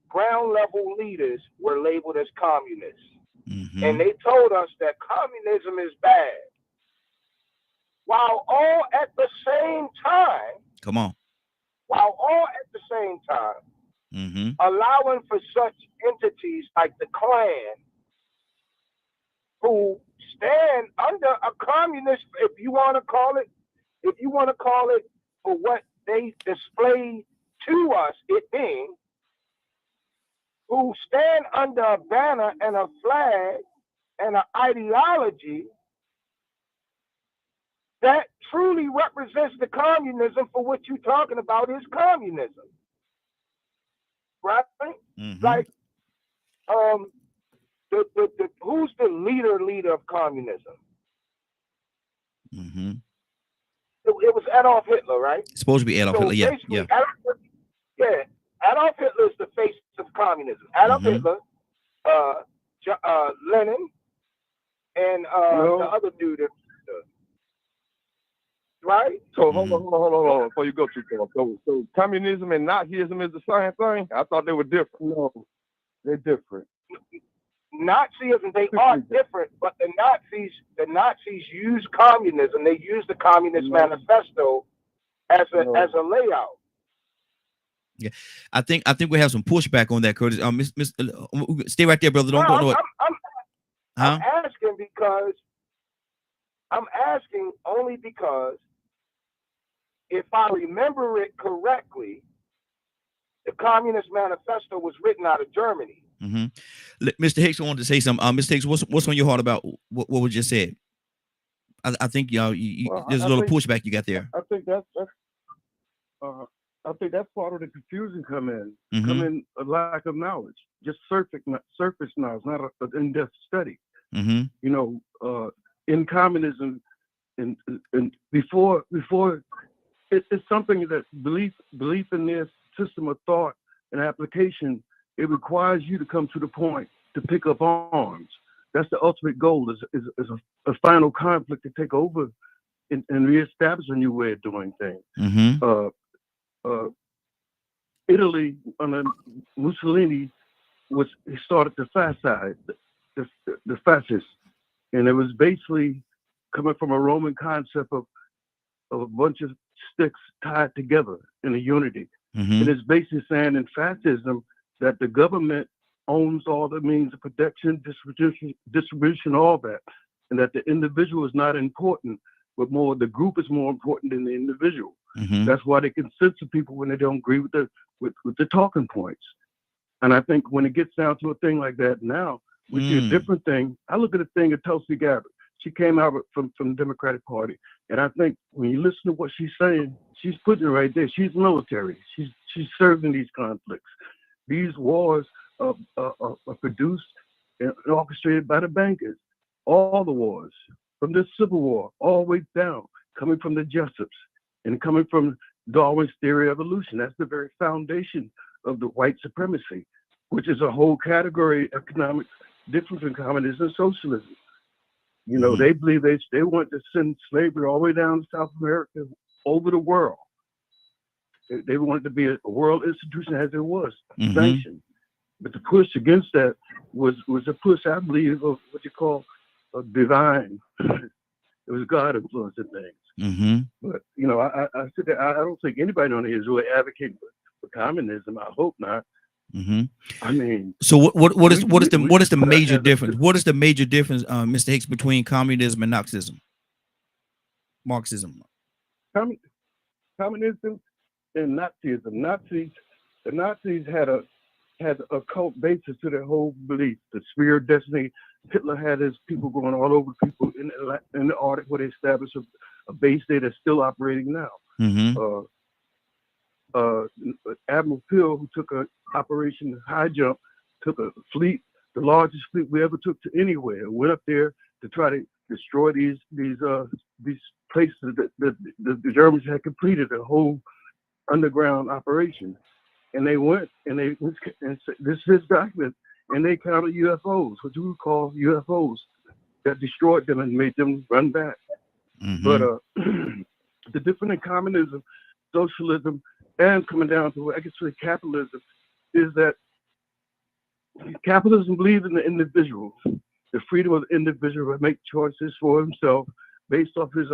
S3: ground level leaders were labeled as communists.
S1: Mm-hmm.
S3: And they told us that communism is bad. While all at the same time, allowing for such entities like the Klan, who stand under a communist, if you want to call it for what they display to us, it being, who stand under a banner and a flag and an ideology that truly represents the communism for what you're talking about is communism. Right? Like, who's the leader of communism? It was Adolf Hitler, right?
S1: It's supposed to be Adolf Hitler, yeah.
S3: Adolf Hitler is the face of communism. Adolf Hitler, Lenin, and the other dude. Right?
S4: So hold on, before you go too far. So communism and Nazism is the same thing? I thought they were different.
S2: No, they're different.
S3: Nazism, they are different, but the Nazis use communism. They use the Communist Manifesto as a layout.
S1: Yeah, I think we have some pushback on that, Curtis. Stay right there, brother. Don't go nowhere.
S3: I'm asking only because if I remember it correctly, the Communist Manifesto was written out of Germany.
S1: Mr. Hicks wanted to say something. Mr. Hicks, what's on your heart about what was just said? I think there's a little pushback you got there.
S2: I think that's part of the confusion come in a lack of knowledge, just surface knowledge, not an in-depth study. You know, in communism, and before it's something that belief in this system of thought and application, it requires you to come to the point to pick up arms. That's the ultimate goal, is a final conflict to take over and reestablish a new way of doing things. Italy under Mussolini he started the fascist, the fascists, and it was basically coming from a Roman concept of a bunch of sticks tied together in a unity. And it's basically saying in fascism that the government owns all the means of production, distribution, all that, and that the individual is not important, but more the group is more important than the individual. That's why they can censor people when they don't agree with the talking points. And I think when it gets down to a thing like that now, we see a different thing. I look at the thing of Tulsi Gabbard. She came out from the Democratic Party, and I think when you listen to what she's saying, she's putting it right there. She's military. She's serving these conflicts. These wars are produced and orchestrated by the bankers. All the wars, from the Civil War all the way down, coming from the Jessups and coming from Darwin's theory of evolution. That's the very foundation of the white supremacy, which is a whole category of economic difference from communism and socialism. You know, they believe they want to send slavery all the way down to South America, over the world. They wanted to be a world institution as it was, sanctioned. But the push against that was a push, I believe, of what you call a divine. It was God influencing things. But, you know, I don't think anybody on here is really advocating for communism. I hope not. I mean,
S1: so what is the major difference? What is the major difference, Mr. Hicks, between communism and Marxism?
S2: Communism and Nazism. The Nazis had a cult basis to their whole belief. The sphere of destiny. Hitler had his people going all over people in the Arctic, where they established a base there that's still operating now. Admiral Peel, who took an Operation High Jump, took a fleet, the largest fleet we ever took to anywhere, went up there to try to destroy these places that the Germans had completed a whole underground operation. And they went and this is document, and they counted UFOs, what you would call UFOs, that destroyed them and made them run back. But the difference in communism, socialism, and coming down to, I guess, capitalism, is that capitalism believes in the individual, the freedom of the individual to make choices for himself, based off his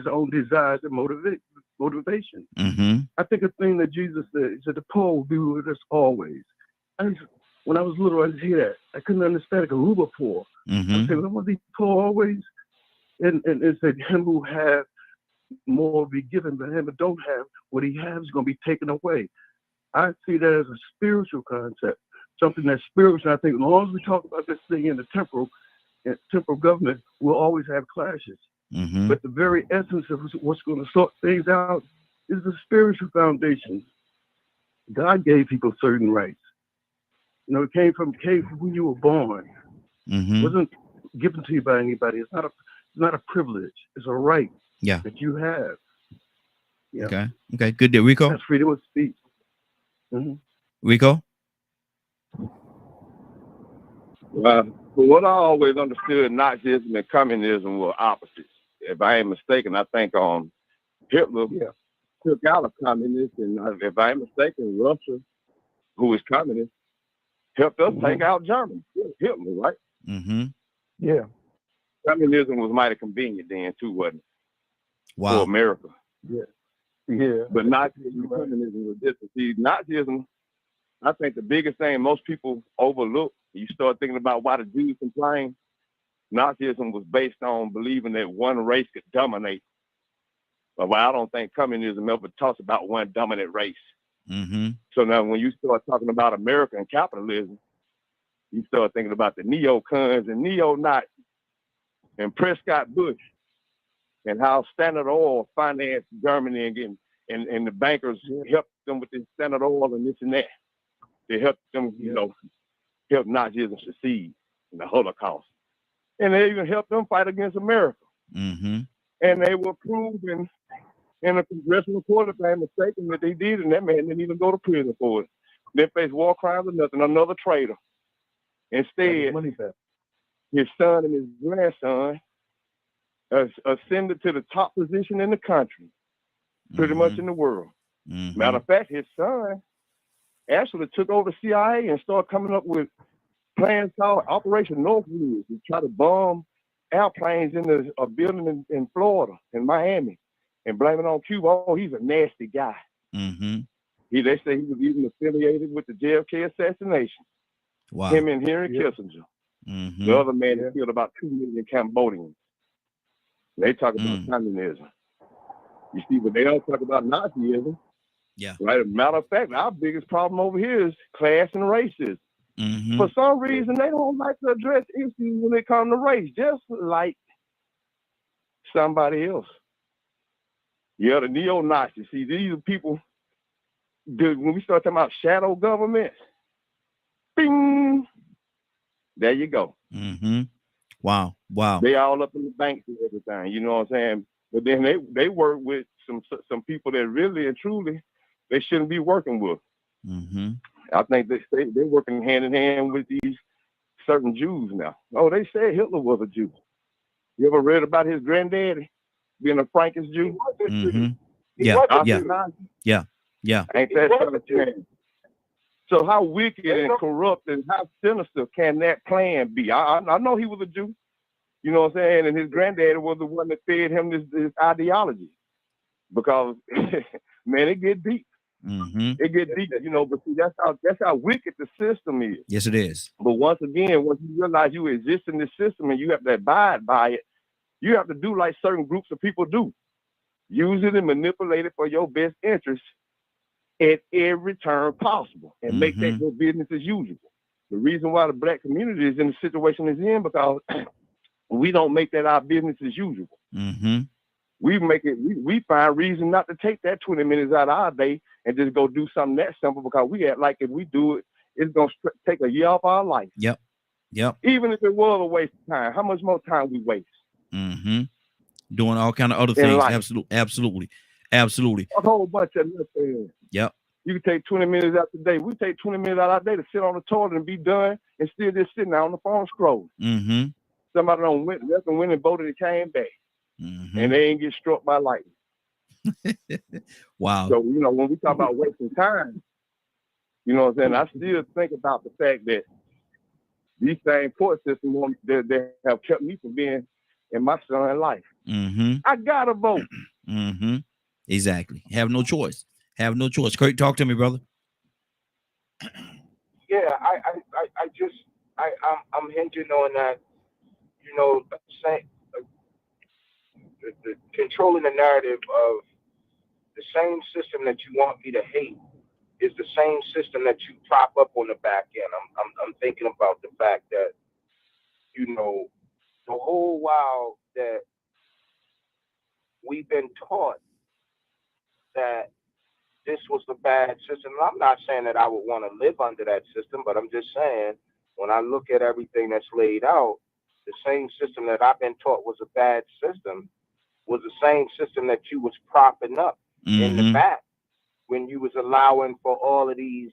S2: own desires and motivation.
S1: Mm-hmm.
S2: I think a thing that Jesus said, he said, the poor will be with us always. And when I was little, I didn't hear that. I couldn't understand it because we were poor.
S1: Mm-hmm.
S2: I said, well, will be poor always? And it said, him who have more will be given, but him who don't have, what he has is going to be taken away. I see that as a spiritual concept, something that's spiritual. I think as long as we talk about this thing in the temporal government, we'll always have clashes.
S1: Mm-hmm.
S2: But the very essence of what's going to sort things out is the spiritual foundation. God gave people certain rights. You know, it came from when you were born.
S1: Mm-hmm.
S2: It wasn't given to you by anybody. It's not a privilege. It's a right that you have. Yeah.
S1: Okay. Good deal. Rico?
S2: That's freedom of speech. Mm-hmm.
S1: Rico?
S4: Well, from what I always understood, Nazism and communism were opposites. If I ain't mistaken, I think Hitler took out a communist, and if I ain't mistaken, Russia, who was communist, helped us take out Germany. Hitler, right?
S1: Mm-hmm.
S2: Yeah.
S4: Communism was mighty convenient then too, wasn't it?
S1: Wow.
S4: For America.
S2: Yeah. Yeah.
S4: But Nazism and communism was different. See, Nazism, I think the biggest thing most people overlook, you start thinking about why the Jews complain, Nazism was based on believing that one race could dominate. But I don't think communism ever talks about one dominant race.
S1: Mm-hmm.
S4: So now when you start talking about American capitalism, you start thinking about the neocons and neo-Nazis and Prescott Bush and how Standard Oil financed Germany and the bankers helped them with this Standard Oil and this and that. They helped them, help Nazism succeed in the Holocaust. And they even helped them fight against America.
S1: Mm-hmm.
S4: And they were proven in a congressional court, if I'm mistaken, that they did, and that man didn't even go to prison for it. They faced war crimes or nothing, another traitor. Instead, his son and his grandson ascended to the top position in the country, pretty much in the world.
S1: Mm-hmm.
S4: Matter of fact, his son actually took over the CIA and started coming up with plans called Operation Northwood to try to bomb airplanes in a building in Florida, in Miami, and blame it on Cuba. Oh, he's a nasty guy.
S1: Mm-hmm.
S4: They say he was even affiliated with the JFK assassination.
S1: Wow.
S4: Him and Henry Kissinger.
S1: Mm-hmm.
S4: The other man that killed about 2 million Cambodians. They talk about communism. You see, but they don't talk about Nazism.
S1: Yeah.
S4: Right. Matter of fact, our biggest problem over here is class and racism.
S1: Mm-hmm.
S4: For some reason, they don't like to address issues when it comes to race, just like somebody else. Yeah, the neo-Nazis. See, these are people, when we start talking about shadow government, bing, there you go.
S1: Mm-hmm. Wow.
S4: They all up in the banks and everything, you know what I'm saying? But then they work with some people that really and truly they shouldn't be working with.
S1: Mm-hmm.
S4: I think they're working hand in hand with these certain Jews now. Oh, they said Hitler was a Jew. You ever read about his granddaddy being a Frankish Jew?
S1: Mm-hmm.
S4: Yeah. Ain't that something? So how wicked and corrupt and how sinister can that plan be? I know he was a Jew, you know what I'm saying, and his granddaddy was the one that fed him this ideology. Because man, it get deep.
S1: Mm-hmm.
S4: It get deep, you know. But see, that's how wicked the system is.
S1: Yes, it is.
S4: But once again, once you realize you exist in this system and you have to abide by it, you have to do like certain groups of people do. Use it and manipulate it for your best interest at every turn possible and make that your business as usual. The reason why the black community is in the situation it's in because we don't make that our business as usual.
S1: Mm-hmm.
S4: We find reason not to take that 20 minutes out of our day and just go do something that simple because we act like if we do it, it's going to take a year off our life.
S1: Yep.
S4: Even if it was a waste of time, how much more time we waste?
S1: Mm-hmm. Doing all kind of other things. Absolutely. A
S4: whole bunch of nothing.
S1: Yep.
S4: You can take 20 minutes out the day. We take 20 minutes out of our day to sit on the toilet and be done and still just sitting there on the phone scrolling.
S1: Mm-hmm.
S4: Somebody left and went and voted and came back.
S1: Mm-hmm.
S4: And they ain't get struck by lightning.
S1: Wow.
S4: So, you know, when we talk about wasting time, you know what I'm saying? I still think about the fact that these same court systems that have kept me from being in my son's life.
S1: Mm-hmm.
S4: I gotta vote.
S1: Mm-hmm. Exactly. Have no choice. Have no choice. Kurt, talk to me, brother.
S3: Yeah, I'm hinging on that. Saying controlling the narrative of the same system that you want me to hate is the same system that you prop up on the back end. I'm thinking about the fact that the whole while that we've been taught that this was a bad system. I'm not saying that I would want to live under that system, but I'm just saying when I look at everything that's laid out, the same system that I've been taught was a bad system was the same system that you was propping up in the
S1: Mm-hmm.
S3: back when you was allowing for all of these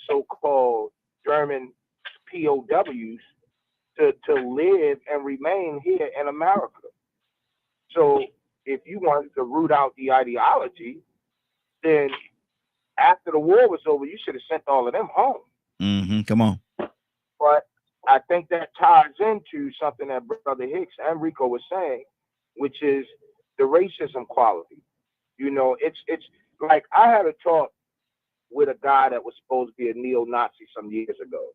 S3: so-called German POWs to live and remain here in America. So if you wanted to root out the ideology, then after the war was over, you should have sent all of them home.
S1: Mm-hmm. Come on.
S3: But I think that ties into something that Brother Hicks and Rico was saying, which is the racism quality. It's like I had a talk with a guy that was supposed to be a neo-Nazi some years ago.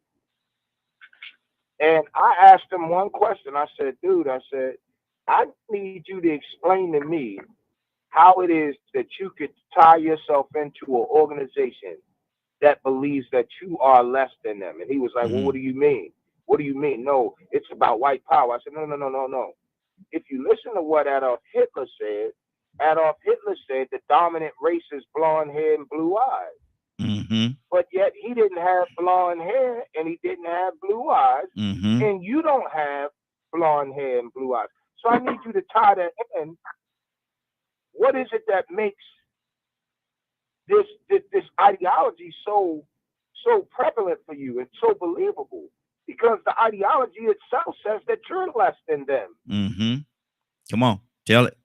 S3: And I asked him one question. I said, dude, I need you to explain to me how it is that you could tie yourself into an organization that believes that you are less than them. And he was like, well, what do you mean? What do you mean? No, it's about white power. I said, no. If you listen to what Adolf Hitler said the dominant race is blonde hair and blue eyes.
S1: Mm-hmm.
S3: But yet he didn't have blonde hair and he didn't have blue eyes.
S1: Mm-hmm.
S3: And you don't have blonde hair and blue eyes. So I need you to tie that in. What is it that makes this ideology so prevalent for you and so believable? Because the ideology itself says that you're less than them.
S1: Mm-hmm. Come on, tell it.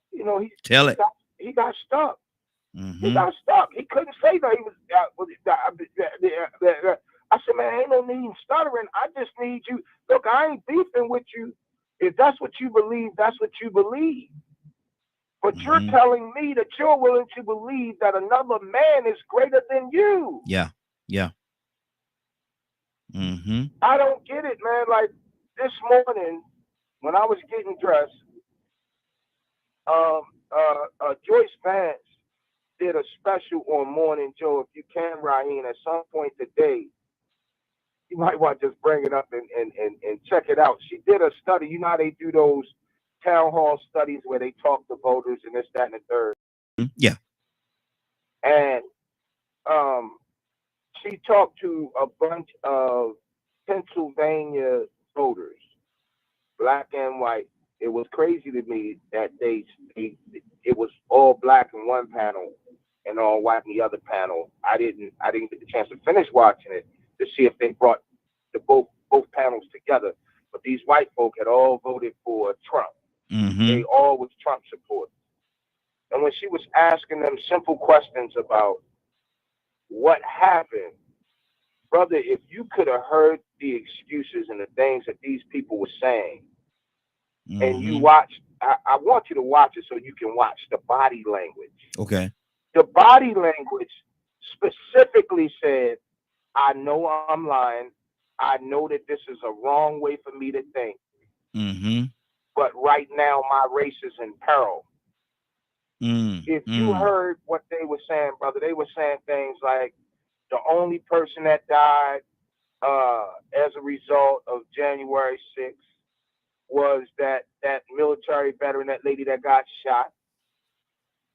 S3: Tell
S1: it.
S3: He got stuck.
S1: Mm-hmm.
S3: He got stuck. He couldn't say that he was. I said, man, ain't no need in stuttering. I just need you. Look, I ain't beefing with you. If that's what you believe, that's what you believe. But you're telling me that you're willing to believe that another man is greater than you.
S1: Yeah. Mm-hmm.
S3: I don't get it, man. Like this morning, when I was getting dressed, Joyce Vance did a special on Morning Joe. If you can, Raheem, at some point today, you might want to just bring it up and check it out. She did a study. You know how they do those town hall studies where they talk to voters and this, that, and the third.
S1: Yeah.
S3: And she talked to a bunch of Pennsylvania voters, black and white. It was crazy to me that it was all black in one panel and all white in the other panel. I didn't get the chance to finish watching it to see if they brought the both panels together. But these white folk had all voted for Trump.
S1: Mm-hmm.
S3: They all was Trump supporters. And when she was asking them simple questions about what happened, brother, if you could have heard the excuses and the things that these people were saying, and you watched, I want you to watch it so you can watch the body language.
S1: Okay.
S3: The body language specifically said, I know I'm lying. I know that this is a wrong way for me to think.
S1: Mm-hmm.
S3: But right now, my race is in peril. If you heard what they were saying, brother, they were saying things like the only person that died as a result of January 6th was that military veteran, that lady that got shot.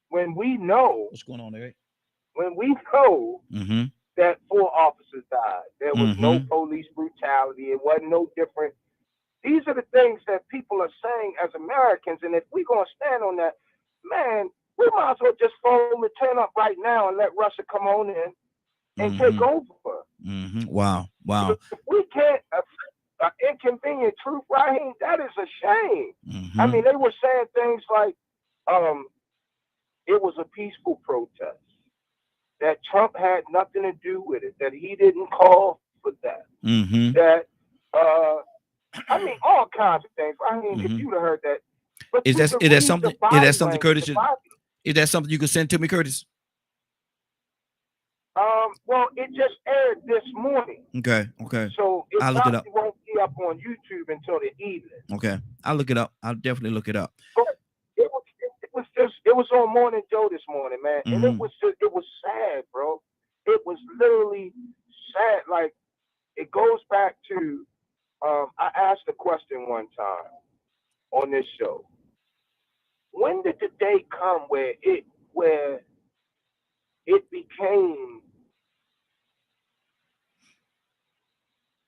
S3: When we know,
S1: what's going on, Eric?
S3: When we know that 4 officers died, there was no police brutality. It wasn't no different. These are the things that people are saying as Americans, and if we're gonna stand on that, man, we might as well just follow the turn up right now and let Russia come on in and take over.
S1: Wow.
S3: If we can't inconvenient truth, Raheem, that is a shame. I mean, they were saying things like, it was a peaceful protest, that Trump had nothing to do with it, that he didn't call for that, that, I I mean, all kinds of things. I mean, if you'd have heard that, but
S1: Is
S3: you
S1: that
S3: could
S1: is that
S3: read
S1: something?
S3: the
S1: Is
S3: body
S1: that something,
S3: language,
S1: Curtis?
S3: the body.
S1: Is that something you can send to me, Curtis?
S3: Well, it just aired this morning,
S1: Okay, okay.
S3: so it
S1: I'll look it up.
S3: probably won't be up on YouTube until the evening.
S1: Okay, I'll look it up. I'll definitely look it up.
S3: But it was on Morning Joe this morning, man, and it
S1: Mhm.
S3: was sad, bro. It was literally sad. Like, it goes back to I asked a question one time on this show. When did the day come where it became?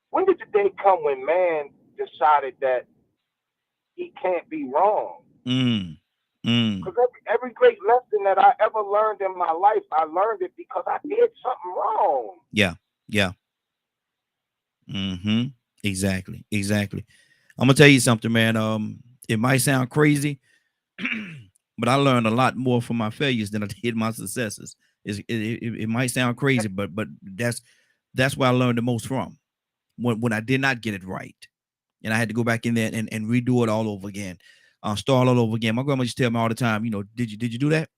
S3: When did the day come when man decided that he can't be wrong?
S1: Mm. Mm.
S3: Because every great lesson that I ever learned in my life, I learned it because I did something wrong.
S1: Yeah. Yeah. Mm-hmm. Exactly. Exactly. I'm gonna tell you something, man. It might sound crazy, but I learned a lot more from my failures than I did my successes. It might sound crazy, but that's where I learned the most from. When I did not get it right, and I had to go back in there and redo it all over again, start all over again. My grandma used to tell me all the time, did you do that?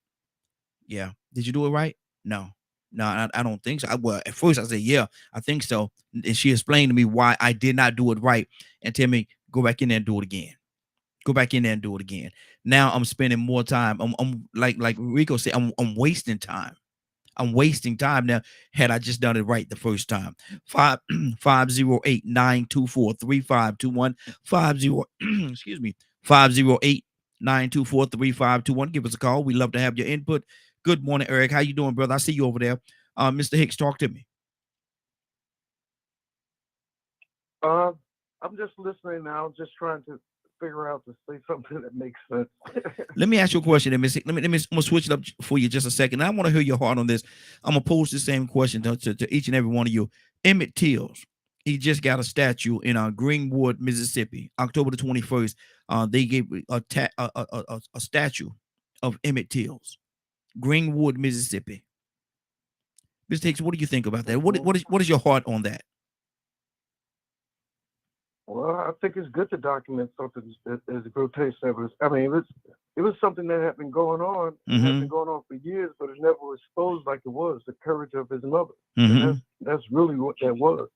S1: Yeah. Did you do it right? No. No, I don't think so. Well, at first I said, yeah, I think so. And she explained to me why I did not do it right and tell me, go back in there and do it again. Go back in there and do it again. Now I'm spending more time. I'm like Rico said, I'm wasting time. I'm wasting time now. Had I just done it right the first time. 508-924-3521. 50 excuse me. 508-924-3521. Give us a call. We love to have your input. Good morning, Eric. How you doing, brother? I see you over there. Mr. Hicks, talk to me.
S2: I'm just listening now, just trying to figure out to say something that makes sense.
S1: Let me ask you a question. Let me I'm gonna switch it up for you just a second. I want to hear your heart on this. I'm gonna pose the same question to each and every one of you. Emmett Tills, he just got a statue in Greenwood, Mississippi, October the 21st. They gave a statue of Emmett Tills, Greenwood, Mississippi. Mr. Hicks, what do you think about that? What is your heart on that?
S2: Well, I think it's good to document something as grotesque as I mean, it was something that had been going on, had been going on for years, but it never was exposed like it was. The courage of his mother, and that's really what that was.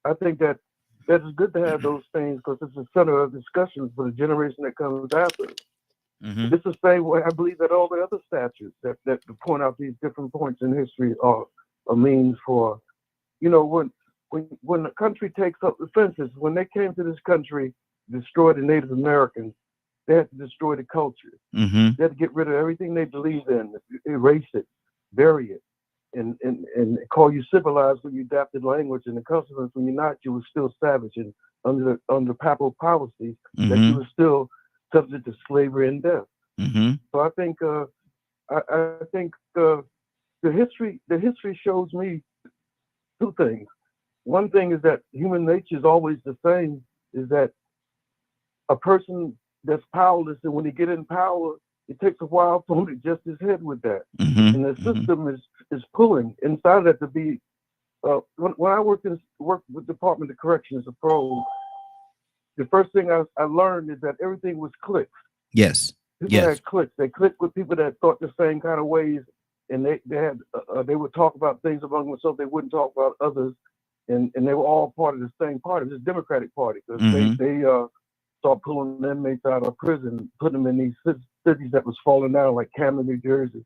S2: I think that it's good to have those things because it's the center of discussions for the generation that comes after. It's the same way I believe that all the other statues that point out these different points in history are a means for, when the country takes up the fences, when they came to this country, destroy the Native Americans, they had to destroy the culture. They had to get rid of everything they believed in, erase it, bury it, and call you civilized when you adapted language, and the consequence when you're not, you were still savage, and under papal policies that you were still subject to slavery and death. So I think the history shows me two things. One thing is that human nature is always the same, is that a person that's powerless, and when they get in power, it takes a while for him to adjust his head with that. And the system is pulling inside of that to be, when I worked with Department of Corrections, a pro, the first thing I learned is that everything was clicks.
S1: Yes.
S2: People had clicks. They clicked with people that thought the same kind of ways, and they would talk about things among themselves. They wouldn't talk about others. And they were all part of the same party, the Democratic Party, because they started pulling inmates out of prison, putting them in these cities that was falling down, like Camden, New Jersey.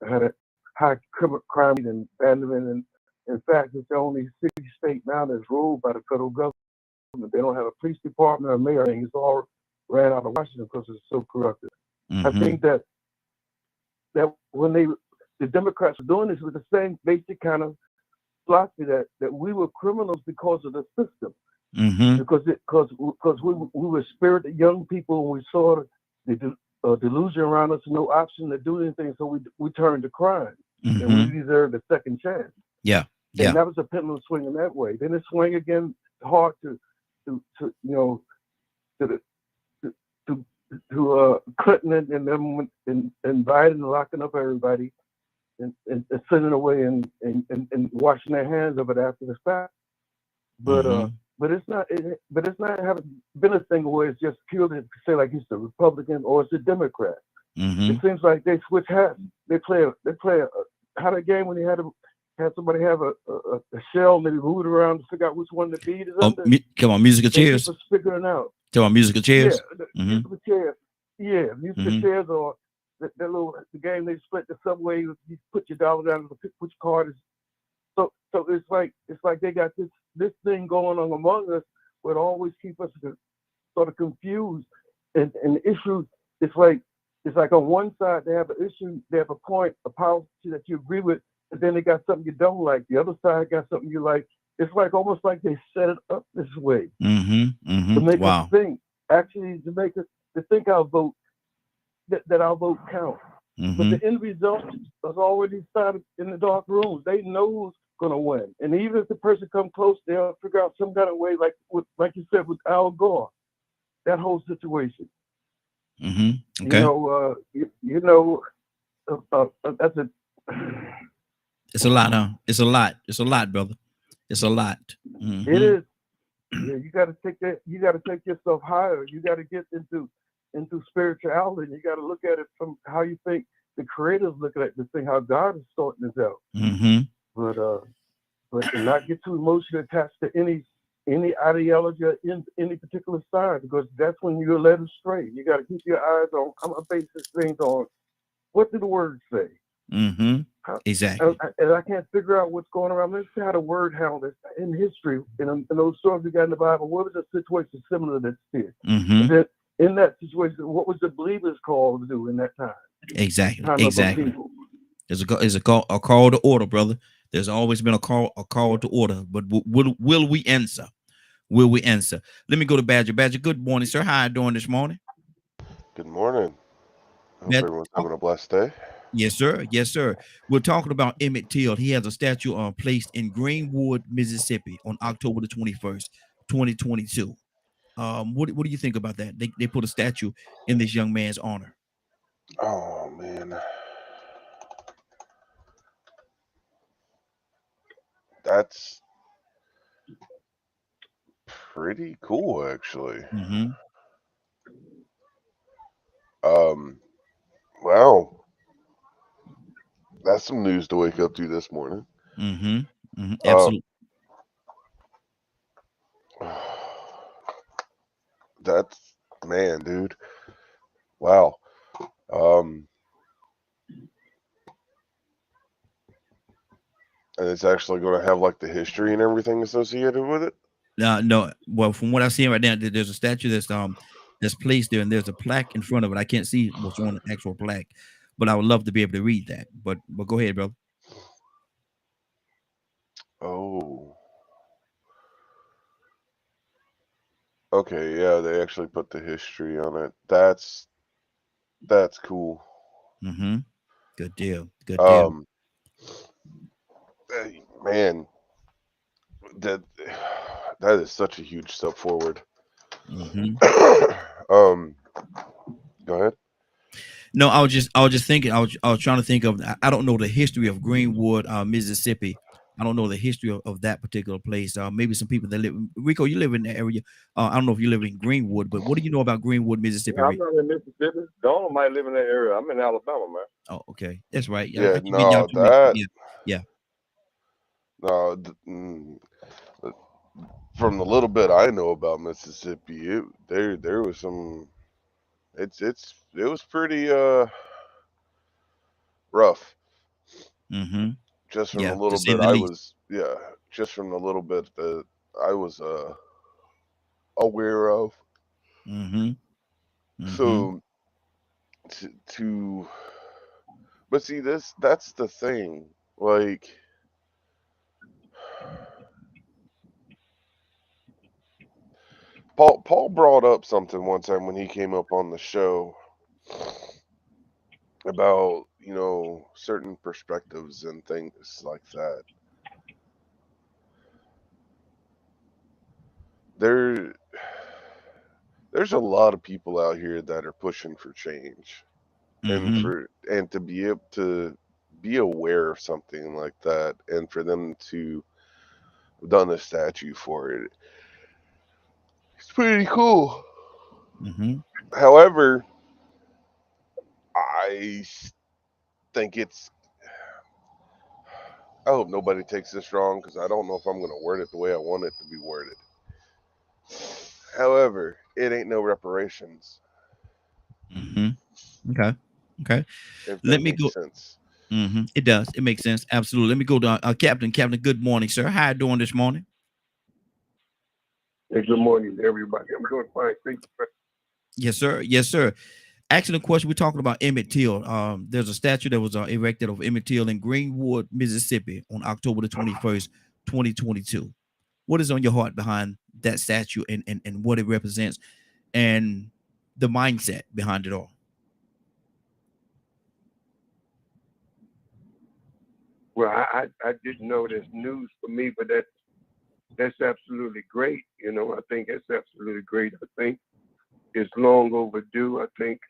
S2: It had a high crime rate and abandonment, and in fact, it's the only city state now that's ruled by the federal government. They don't have a police department or a mayor. It's all ran out of Washington because it's so corrupted. I think that when the Democrats were doing this with the same basic kind of philosophy that we were criminals because of the system, because we were spirited young people, and we saw the delusion around us, no option to do anything, so we turned to crime, and we deserved a second chance. And that was a pendulum swinging that way. Then it swung again hard to Clinton and them and Biden and locking up everybody. And sending away and washing their hands of it after the fact. But but it's not. But it's not having been a thing where it's just purely to say like he's a Republican or it's a Democrat.
S1: Mm-hmm.
S2: It seems like they switch hats. They play how that game when they had somebody have a shell and they moved around to figure out which one the beat is
S1: Oh,
S2: under.
S1: come on, musical
S2: They keep
S1: chairs.
S2: us figuring out.
S1: Come on, musical
S2: Yeah,
S1: chairs.
S2: the
S1: Mm-hmm.
S2: musical chairs. Yeah, musical
S1: Mm-hmm.
S2: chairs or the game they split the subway. You put your dollar down and pick which card is. So it's like they got this thing going on among us, would always keep us sort of confused. And the issue, it's like on one side they have an issue, they have a point, a policy that you agree with, and then they got something you don't like. The other side got something you like. It's like almost like they set it up this way
S1: Mm-hmm.
S2: to
S1: Mm-hmm.
S2: make us
S1: Wow.
S2: think. Actually, to make us to think our vote that our vote counts. But
S1: Mm-hmm.
S2: the end result is already started in the dark rooms. They know who's going to win, and even if the person come close, they'll figure out some kind of way, like you said with Al Gore, that whole situation.
S1: Mm-hmm.
S2: You
S1: Okay.
S2: know, you know, that's a.
S1: It's a lot, huh? It's a lot. It's a lot, brother. It's a lot.
S2: It
S1: Mm-hmm.
S2: is. Yeah, you got to take that. You got to take yourself higher. You got to get into spirituality. You got to look at it from how you think the Creator's looking at this thing, how God is sorting this out.
S1: Mm-hmm.
S2: But to not get too emotionally attached to any ideology or in any particular side, because that's when you're led astray. You got to keep your eyes on. I'm gonna base these things on what did the word say.
S1: Mm-hmm.
S2: How,
S1: Exactly.
S2: and I can't figure out what's going around. Let's see how the word handled it in history. In those stories we got in the Bible, what was the situation similar that's here?
S1: Mm-hmm.
S2: And then in that situation, what was the believers called to do in that
S1: Exactly.
S2: time of
S1: Exactly.
S2: upheaval?
S1: There's a call to order, brother. There's always been a call to order. But will we answer? Will we answer? Let me go to Badger. Badger, good morning, sir. How you doing this morning?
S5: Good morning. Hope
S1: Badger,
S5: everyone's having a blessed day.
S1: yes, sir. Yes, sir. We're talking about Emmett Till. He has a statue placed in Greenwood, Mississippi on October the 21st, 2022. What do you think about that? They put a statue in this young man's honor.
S5: Oh man, that's pretty cool actually.
S1: Mm-hmm.
S5: Um, wow, that's some news to wake up to this morning.
S1: Mm-hmm. Mm-hmm.
S5: Um,
S1: Absolutely.
S5: that's man, dude. Wow. Um, and it's actually going to have like the history and everything associated with it.
S1: No. Well, from what I'm seeing right now, there's a statue that's placed there, and there's a plaque in front of it. I can't see what's on the actual plaque, but I would love to be able to read that. But go ahead, brother.
S5: Oh, okay. Yeah, they actually put the history on it. That's cool.
S1: Mm-hmm. Good deal. Good deal.
S5: Um, man, that that is such a huge step forward.
S1: Mm-hmm.
S5: um, go ahead.
S1: No, I was just thinking. I was trying to think of. I don't know the history of Greenwood, Mississippi. I don't know the history of that particular place. Maybe some people that live. Rico, you live in that area. I don't know if you live in Greenwood, but what do you know about Greenwood, Mississippi?
S4: Yeah, I'm not in Mississippi. Donald might live in that area. I'm in Alabama, man.
S1: Oh, okay, that's right. Yeah, I
S5: Yeah,
S1: keep getting y'all
S5: no,
S1: too mixed up.
S5: that
S1: Yeah, yeah.
S5: no. Uh, From the little bit I know about Mississippi, there was some. It was pretty rough.
S1: Mm-hmm.
S5: Just from the
S1: Yeah, to
S5: little
S1: say
S5: bit
S1: the
S5: I
S1: least.
S5: was, yeah, just from the little bit that I was aware of.
S1: Mm-hmm. Mm-hmm.
S5: So to but see that's the thing. Like Paul brought up something one time when he came up on the show about, certain perspectives and things like that. There there's a lot of people out here that are pushing for change
S1: Mm-hmm.
S5: and to be able to be aware of something like that and for them to have done a statue for it. It's pretty cool.
S1: Mm-hmm.
S5: However, I think it's. I hope nobody takes this wrong because I don't know if I'm going to word it the way I want it to be worded. However, it ain't no reparations.
S1: Mm-hmm. Okay. Okay.
S5: If
S1: Let
S5: that
S1: me go.
S5: makes sense.
S1: Mm-hmm. It does. It makes sense. Absolutely. Let me go to Captain. Captain, good morning, sir. How you doing this morning?
S2: Hey, good morning, everybody. I'm doing fine. Thank you.
S1: Yes, sir. Yes, sir. Asking a question, we're talking about Emmett Till. There's a statue that was erected of Emmett Till in Greenwood, Mississippi on October the 21st, 2022. What is on your heart behind that statue and what it represents and the mindset behind it all?
S2: Well, I didn't know that's news for me, but that's absolutely great. You know, I think that's absolutely great. I think it's long overdue. I think,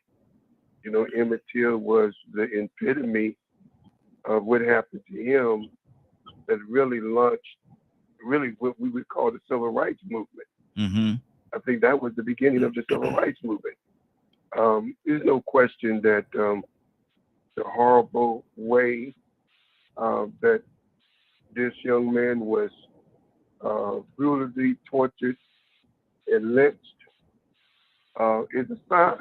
S2: you know, Emmett Till was the epitome of what happened to him that really launched really what we would call the civil rights movement.
S1: Mm-hmm.
S2: I think that was the beginning of the civil rights movement. There's no question that the horrible way that this young man was brutally tortured and lynched is a sign.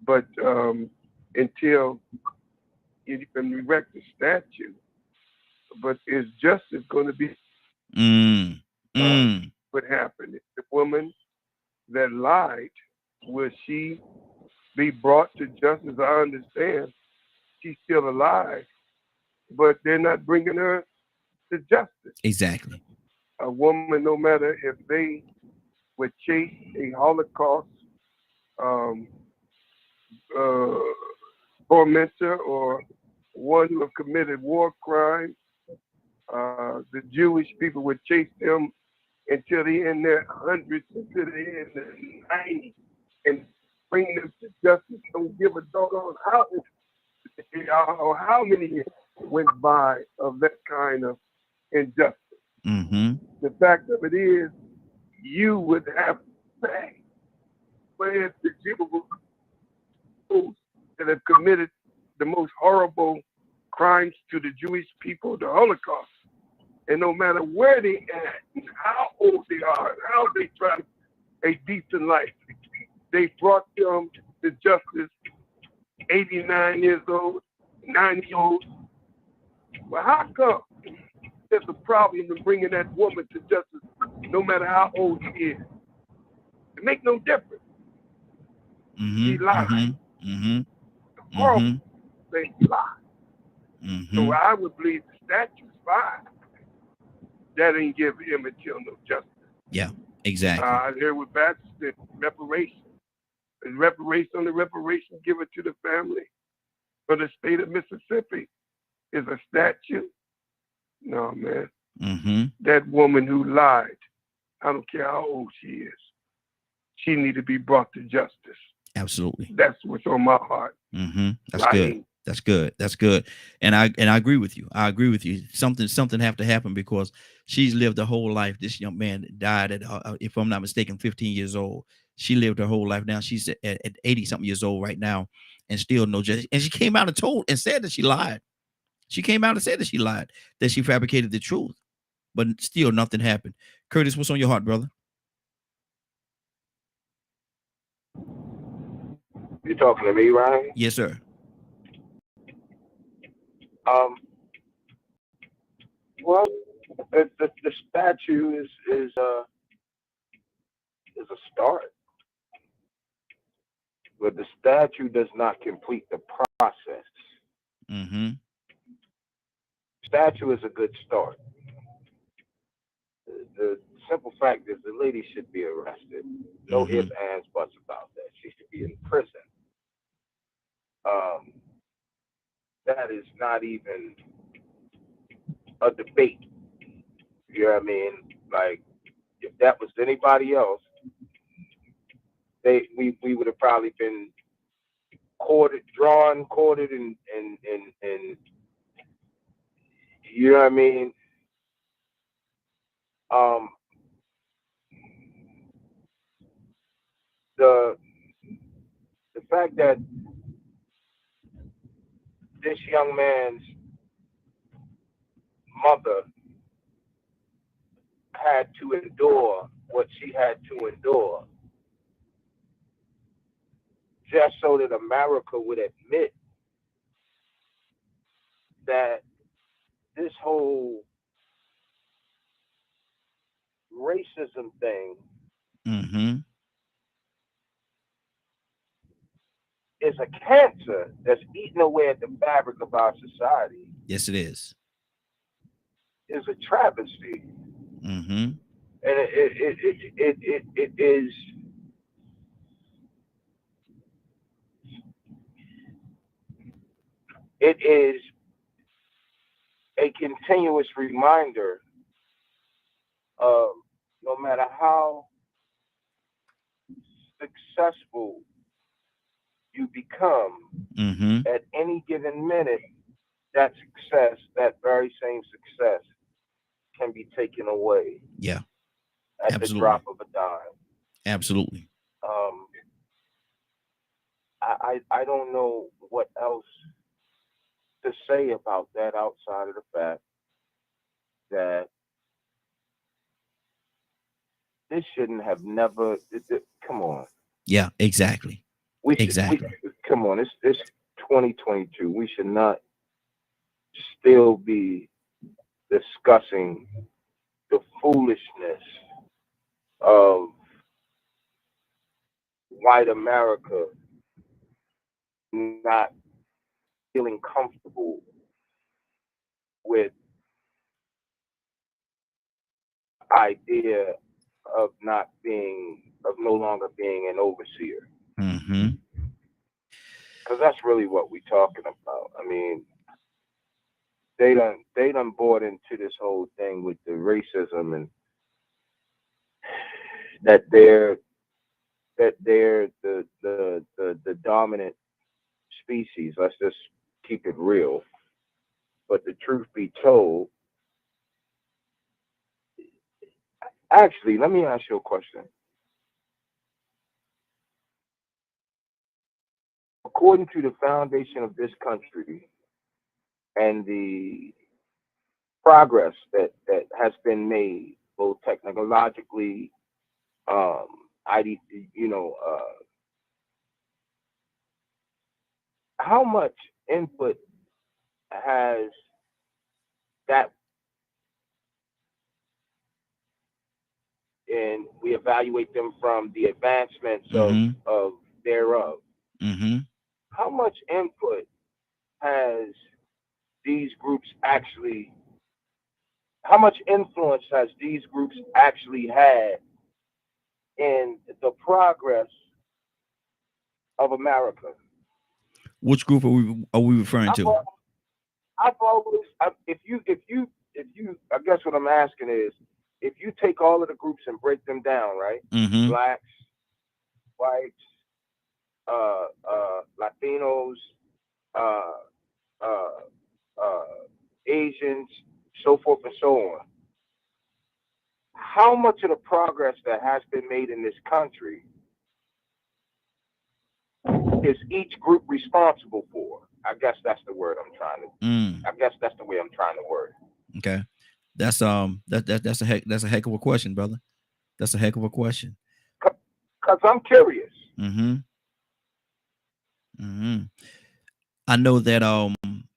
S2: But until you can erect a statue, but is justice going to be
S1: Mm. Mm.
S2: what happened? The woman that lied, will she be brought to justice? I understand she's still alive, but they're not bringing her to justice.
S1: Exactly.
S2: A woman, no matter if they would chase a Holocaust um, uh, tormentor or one who have committed war crimes, the Jewish people would chase them until they're in their hundreds, until they're in their 90s, and bring them to justice. Don't give a doggone how many years went by of that kind of injustice.
S1: Mm-hmm.
S2: The fact of it is, you would have to pay for the Jews that have committed the most horrible crimes to the Jewish people, the Holocaust. And no matter where they at, how old they are, how they try a decent life, they brought them to justice 89 years old, 90 old. Well, how come there's a problem in bringing that woman to justice no matter how old she is? It makes no difference.
S1: Mm-hmm.
S2: She lied.
S1: Mm-hmm. Mm-hmm.
S2: Horrible
S1: Mm-hmm.
S2: thing, she lied.
S1: Mm-hmm.
S2: So I would believe the statue's fine. That ain't give Emmett Till no justice.
S1: Yeah, exactly.
S2: There with Baxter, reparations. And reparation on the reparation given to the family for the state of Mississippi is a statue. No, man.
S1: Mm-hmm.
S2: That woman who lied, I don't care how old she is, she need to be brought to justice.
S1: Absolutely.
S2: That's what's on my heart.
S1: Mm-hmm. That's
S2: Lying.
S1: good. That's good. That's good. And I agree with you. I agree with you. Something have to happen because she's lived her whole life. This young man died at, if I'm not mistaken, 15 years old. She lived her whole life. Now she's at 80 something years old right now, and still no justice. And she came out and told and said that she lied. She came out and said that she lied, that she fabricated the truth, but still nothing happened. Curtis, what's on your heart, brother?
S3: You talking to me, Ryan?
S1: Yes, sir.
S3: Well, the statue is a start, but the statue does not complete the process.
S1: Mm-hmm.
S3: Statue is a good start. The simple fact is the lady should be arrested. No
S1: Mm-hmm.
S3: ifs, ands, buts about that. She should be in prison. That is not even a debate. You know what I mean? Like, if that was anybody else, we would have probably been courted, and you know what I mean? the fact that this young man's mother had to endure what she had to endure just so that America would admit that this whole racism thing
S1: Mm-hmm.
S3: is a cancer that's eating away at the fabric of our society
S1: Yes, it is.
S3: is a travesty.
S1: Mm-hmm.
S3: And it is a continuous reminder of no matter how successful you become
S1: Mm-hmm.
S3: at any given minute, that success, that very same success, can be taken away
S1: Yeah,
S3: at the
S1: absolutely.
S3: drop of a dime.
S1: Absolutely.
S3: I don't know what else to say about that outside of the fact that this shouldn't have never. Come on,
S1: Yeah, exactly.
S3: we
S1: Exactly.
S3: come on. It's 2022. We should not still be discussing the foolishness of white America not feeling comfortable with idea of no longer being an overseer,
S1: Mm-hmm.
S3: because that's really what we're talking about. I mean, they done bought into this whole thing with the racism and that they're the dominant species. Let's just keep it real. But the truth be told, actually, let me ask you a question. According to the foundation of this country and the progress that has been made, both technologically, ID, how much input has that, and we evaluate them from the advancements
S1: Mm-hmm.
S3: of thereof.
S1: Mm-hmm.
S3: How much input has these groups actually? How much influence has these groups actually had in the progress of America?
S1: Which group are we referring to?
S3: I've always, if you, I guess what I'm asking is, if you take all of the groups and break them down, right?
S1: Mm-hmm.
S3: Blacks, whites, Latinos, Asians, so forth and so on. How much of the progress that has been made in this country is each group responsible for? I guess that's the word I'm trying to. I guess that's the way I'm trying to word it.
S1: Okay, that's that's a heck of a question, brother. That's a heck of a question.
S3: Cause I'm curious.
S1: Mm-hmm. Mm-hmm. I know that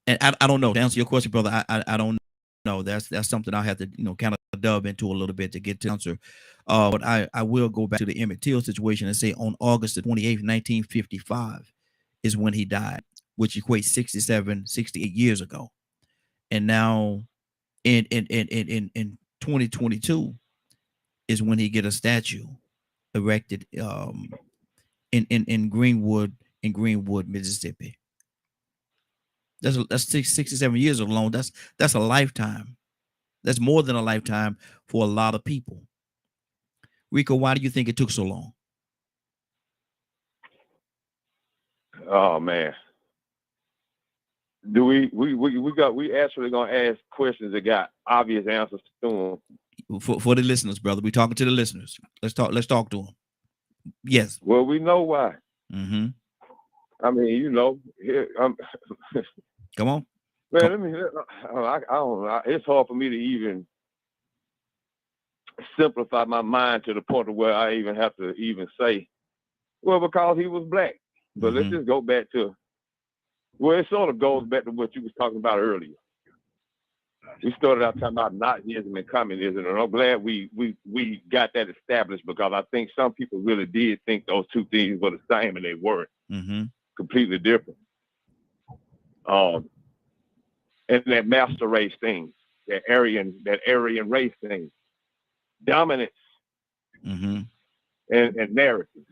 S1: and I don't know, to answer your question, brother. I don't know. That's something I have to kind of delve into a little bit to get to answer. But I will go back to the Emmett Till situation and say on August the 28th, 1955 is when he died, which equates 68 years ago. And now in 2022 is when he get a statue erected in Greenwood, Mississippi. That's 67 years alone. That's a lifetime. That's more than a lifetime for a lot of people. Rico, why do you think it took so long?
S4: Oh man. Do we actually gonna ask questions that got obvious answers to them?
S1: For the listeners, brother. We're talking to the listeners. Let's talk to them. Yes.
S4: Well, we know why.
S1: Mm-hmm.
S4: I mean, you know, here,
S1: Come on.
S4: man, I don't know. It's hard for me to even simplify my mind to the point of where I even have to even say, well, because he was black. But let's
S1: Mm-hmm.
S4: just go back to, well, it sort of goes back to what you was talking about earlier. We started out talking about Nazism and communism, and I'm glad we got that established, because I think some people really did think those two things were the same, and they weren't.
S1: Mm-hmm.
S4: Completely different. And that master race thing, that Aryan race thing, dominance
S1: Mm-hmm.
S4: and narrative.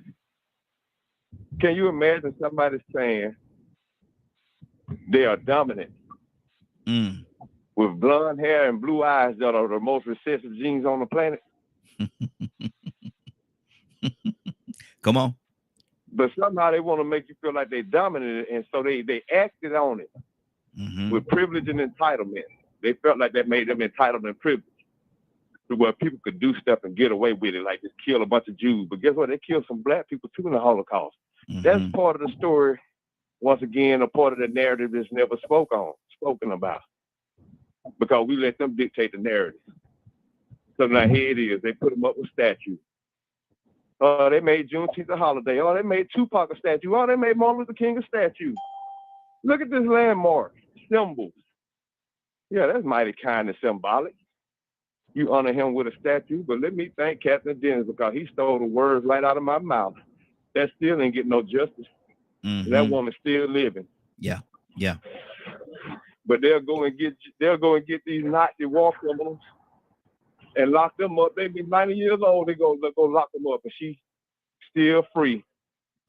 S4: Can you imagine somebody saying they are dominant
S1: Mm.
S4: with blonde hair and blue eyes that are the most recessive genes on the planet?
S1: Come on.
S4: But somehow they want to make you feel like they're dominant, and so they acted on it
S1: Mm-hmm.
S4: with privilege and entitlement. They felt like that made them entitled and privileged to where people could do stuff and get away with it, like just kill a bunch of Jews. But guess what? They killed some black people too in the Holocaust.
S1: Mm-hmm.
S4: That's part of the story. Once again, a part of the narrative that's never spoken about, because we let them dictate the narrative. So now here it is. They put them up with statues. Oh, they made Juneteenth a holiday. Oh, they made Tupac a statue. Oh, they made Martin Luther King a statue. Look at this landmark, symbols. Yeah, that's mighty kind and symbolic. You honor him with a statue, but let me thank Captain Dennis, because he stole the words right out of my mouth. That still ain't getting no justice.
S1: Mm-hmm.
S4: That woman's still living.
S1: Yeah.
S4: But they'll go and get these Nazi war criminals and lock them up. They be 90 years old. They go lock them up, and she's still free.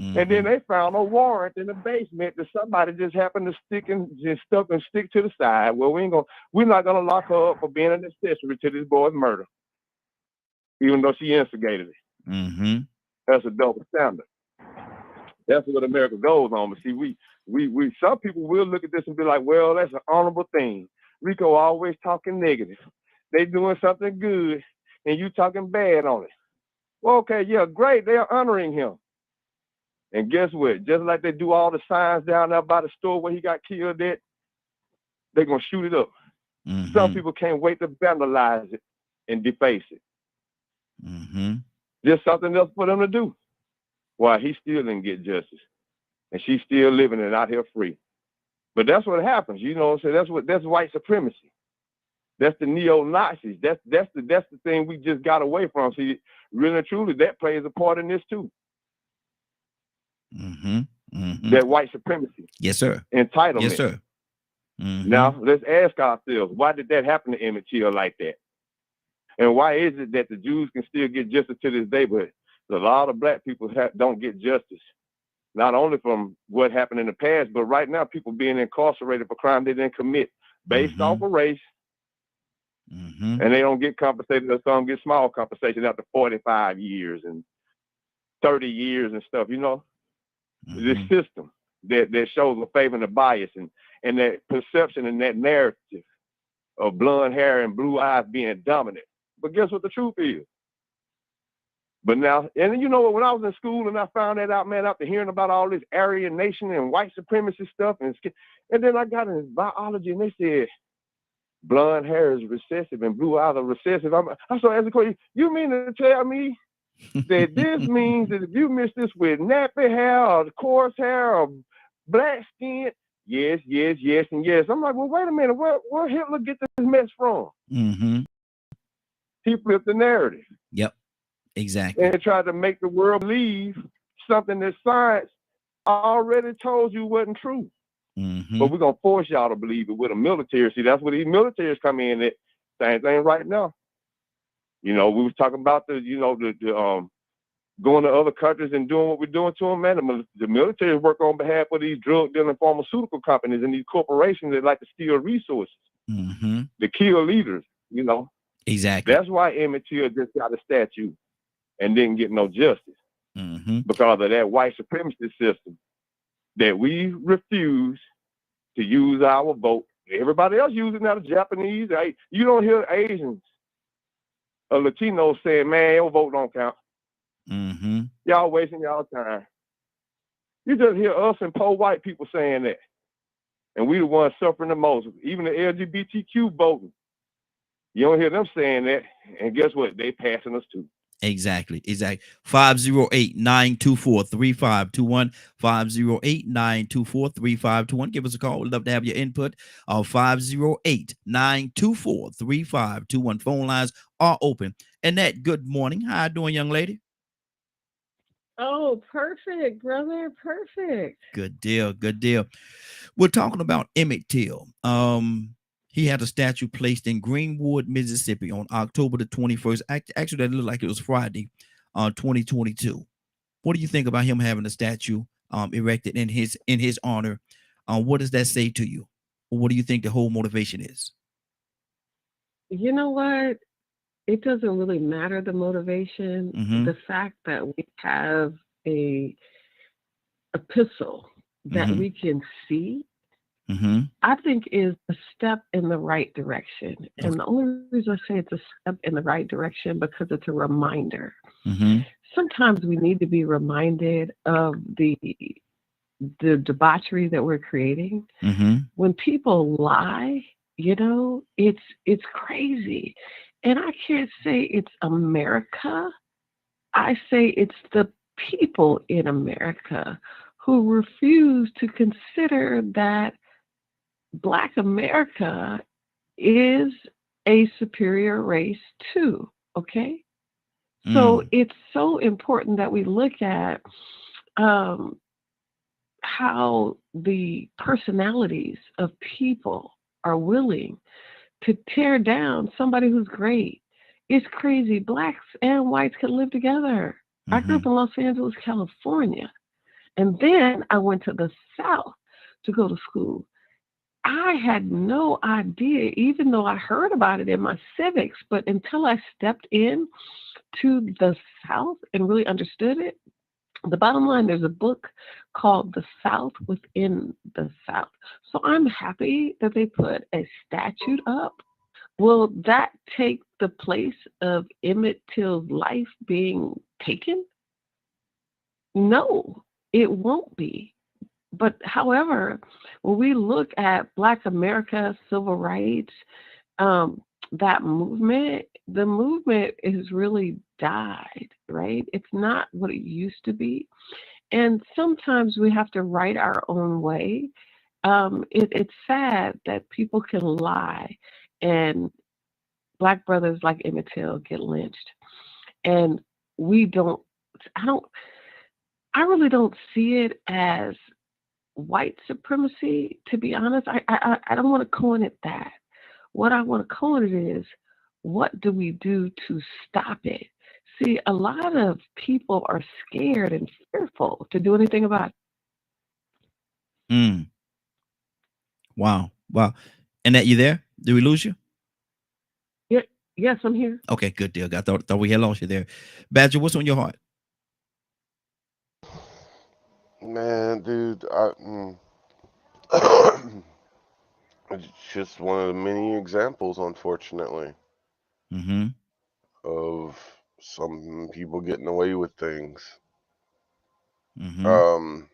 S1: Mm-hmm.
S4: And then they found a warrant in the basement that somebody just happened to stick to the side. Well, we're not gonna lock her up for being an accessory to this boy's murder, even though she instigated it.
S1: Mm-hmm.
S4: That's a double standard. That's what America goes on. But see, we some people will look at this and be like, well, that's an honorable thing. Rico always talking negative. They doing something good, and you talking bad on it. Well, okay, yeah, great. They are honoring him. And guess what? Just like they do all the signs down there by the store where he got killed at, they're going to shoot it up.
S1: Mm-hmm.
S4: Some people can't wait to vandalize it and deface it.
S1: Mm-hmm.
S4: Just something else for them to do. Why he still didn't get justice. And she's still living and out here free. But that's what happens, you know. So that's white supremacy. That's the neo-Nazis. That's the thing we just got away from. See, really and truly, that plays a part in this too.
S1: Mm-hmm. Mm-hmm.
S4: That white supremacy.
S1: Yes, sir.
S4: Entitlement.
S1: Yes, sir. Mm-hmm.
S4: Now, let's ask ourselves, why did that happen to Emmett Till like that? And why is it that the Jews can still get justice to this day, but a lot of black people don't get justice? Not only from what happened in the past, but right now, people being incarcerated for crime they didn't commit based off of race.
S1: Mm-hmm.
S4: And they don't get compensated, or some get small compensation after 45 years and 30 years and stuff, you know?
S1: Mm-hmm.
S4: This system that shows a favor and a bias, and that perception and that narrative of blonde hair and blue eyes being dominant. But guess what the truth is? But now, and you know what, when I was in school and I found that out, man, after hearing about all this Aryan nation and white supremacy stuff, and then I got into biology and they said, blonde hair is recessive and blue eyes are recessive. I started asking the question, you mean to tell me that this means that if you mix this with nappy hair or coarse hair or black skin, yes, and yes. I'm like, well, wait a minute, where Hitler get this mess from?
S1: Mm-hmm.
S4: He flipped the narrative.
S1: Yep, exactly.
S4: And tried to make the world believe something that science already told you wasn't true.
S1: Mm-hmm.
S4: But we're going to force y'all to believe it with a military. See, that's where these militaries come in at. Same thing right now. You know, we was talking about the going to other countries and doing what we're doing to them, man. The military work on behalf of these drug dealing pharmaceutical companies and these corporations that like to steal resources,
S1: Mm-hmm.
S4: to kill leaders, you know.
S1: Exactly.
S4: That's why Emmett Till just got a statue and didn't get no justice,
S1: Mm-hmm.
S4: because of that white supremacy system that we refuse to use our vote. Everybody else using now, the Japanese. You don't hear Asians or Latinos saying, man, your vote don't count.
S1: Mm-hmm.
S4: Y'all wasting y'all time. You just hear us and poor white people saying that. And we the ones suffering the most. Even the LGBTQ voting. You don't hear them saying that. And guess what? They passing us too.
S1: Exactly. 508-924-3521. 508-924-3521. Give us a call. We'd love to have your input. 508-924-3521. Phone lines are open. Annette, good morning. How you doing, young lady?
S6: Oh, perfect, brother. Perfect.
S1: Good deal. Good deal. We're talking about Emmett Till. He had a statue placed in Greenwood, Mississippi on October the 21st. Actually, that looked like it was Friday, 2022. What do you think about him having a statue erected in his honor? What does that say to you? What do you think the whole motivation is?
S6: You know what? It doesn't really matter the motivation.
S1: Mm-hmm.
S6: The fact that we have a epistle that
S1: Mm-hmm.
S6: we can see,
S1: Mm-hmm.
S6: I think is a step in the right direction.
S1: Okay.
S6: And the only reason I say it's a step in the right direction because it's a reminder.
S1: Mm-hmm.
S6: Sometimes we need to be reminded of the debauchery that we're creating.
S1: Mm-hmm.
S6: When people lie, it's crazy. And I can't say it's America. I say it's the people in America who refuse to consider that Black America is a superior race too. Okay? So it's so important that we look at how the personalities of people are willing to tear down somebody who's great. It's crazy. Blacks and whites can live together. I grew up in Los Angeles, California. And then I went to the South to go to school. I had no idea, even though I heard about it in my civics, but until I stepped in to the South and really understood it, the bottom line, there's a book called The South Within the South. So I'm happy that they put a statue up. Will that take the place of Emmett Till's life being taken? No, it won't be. But however, when we look at Black America, civil rights, that movement, the movement has really died, right? It's not what it used to be. And sometimes we have to write our own way. It's sad that people can lie and Black brothers like Emmett Till get lynched. And we don't, I really don't see it as white supremacy, to be honest. I don't want to coin it that. What I want to coin it is, what do we do to stop it? See, a lot of people are scared and fearful to do anything about it.
S1: Wow. Annette, you there? Did we lose you?
S6: Yes, I'm here.
S1: Okay, good deal. I thought we had lost you there. Badger, what's on your heart?
S5: Man, dude, it's just one of the many examples, unfortunately, of some people getting away with things. To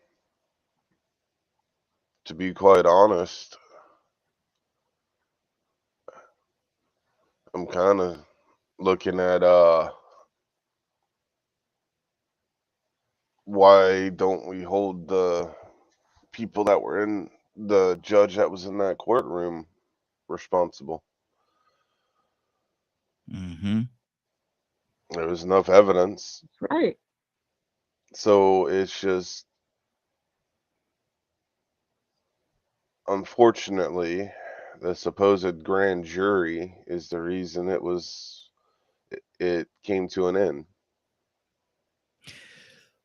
S5: be quite honest, I'm kind of looking at why don't we hold the people that were in, the judge that was in that courtroom, responsible? There was enough evidence.
S6: Right.
S5: So it's just, unfortunately, the supposed grand jury is the reason it came to an end.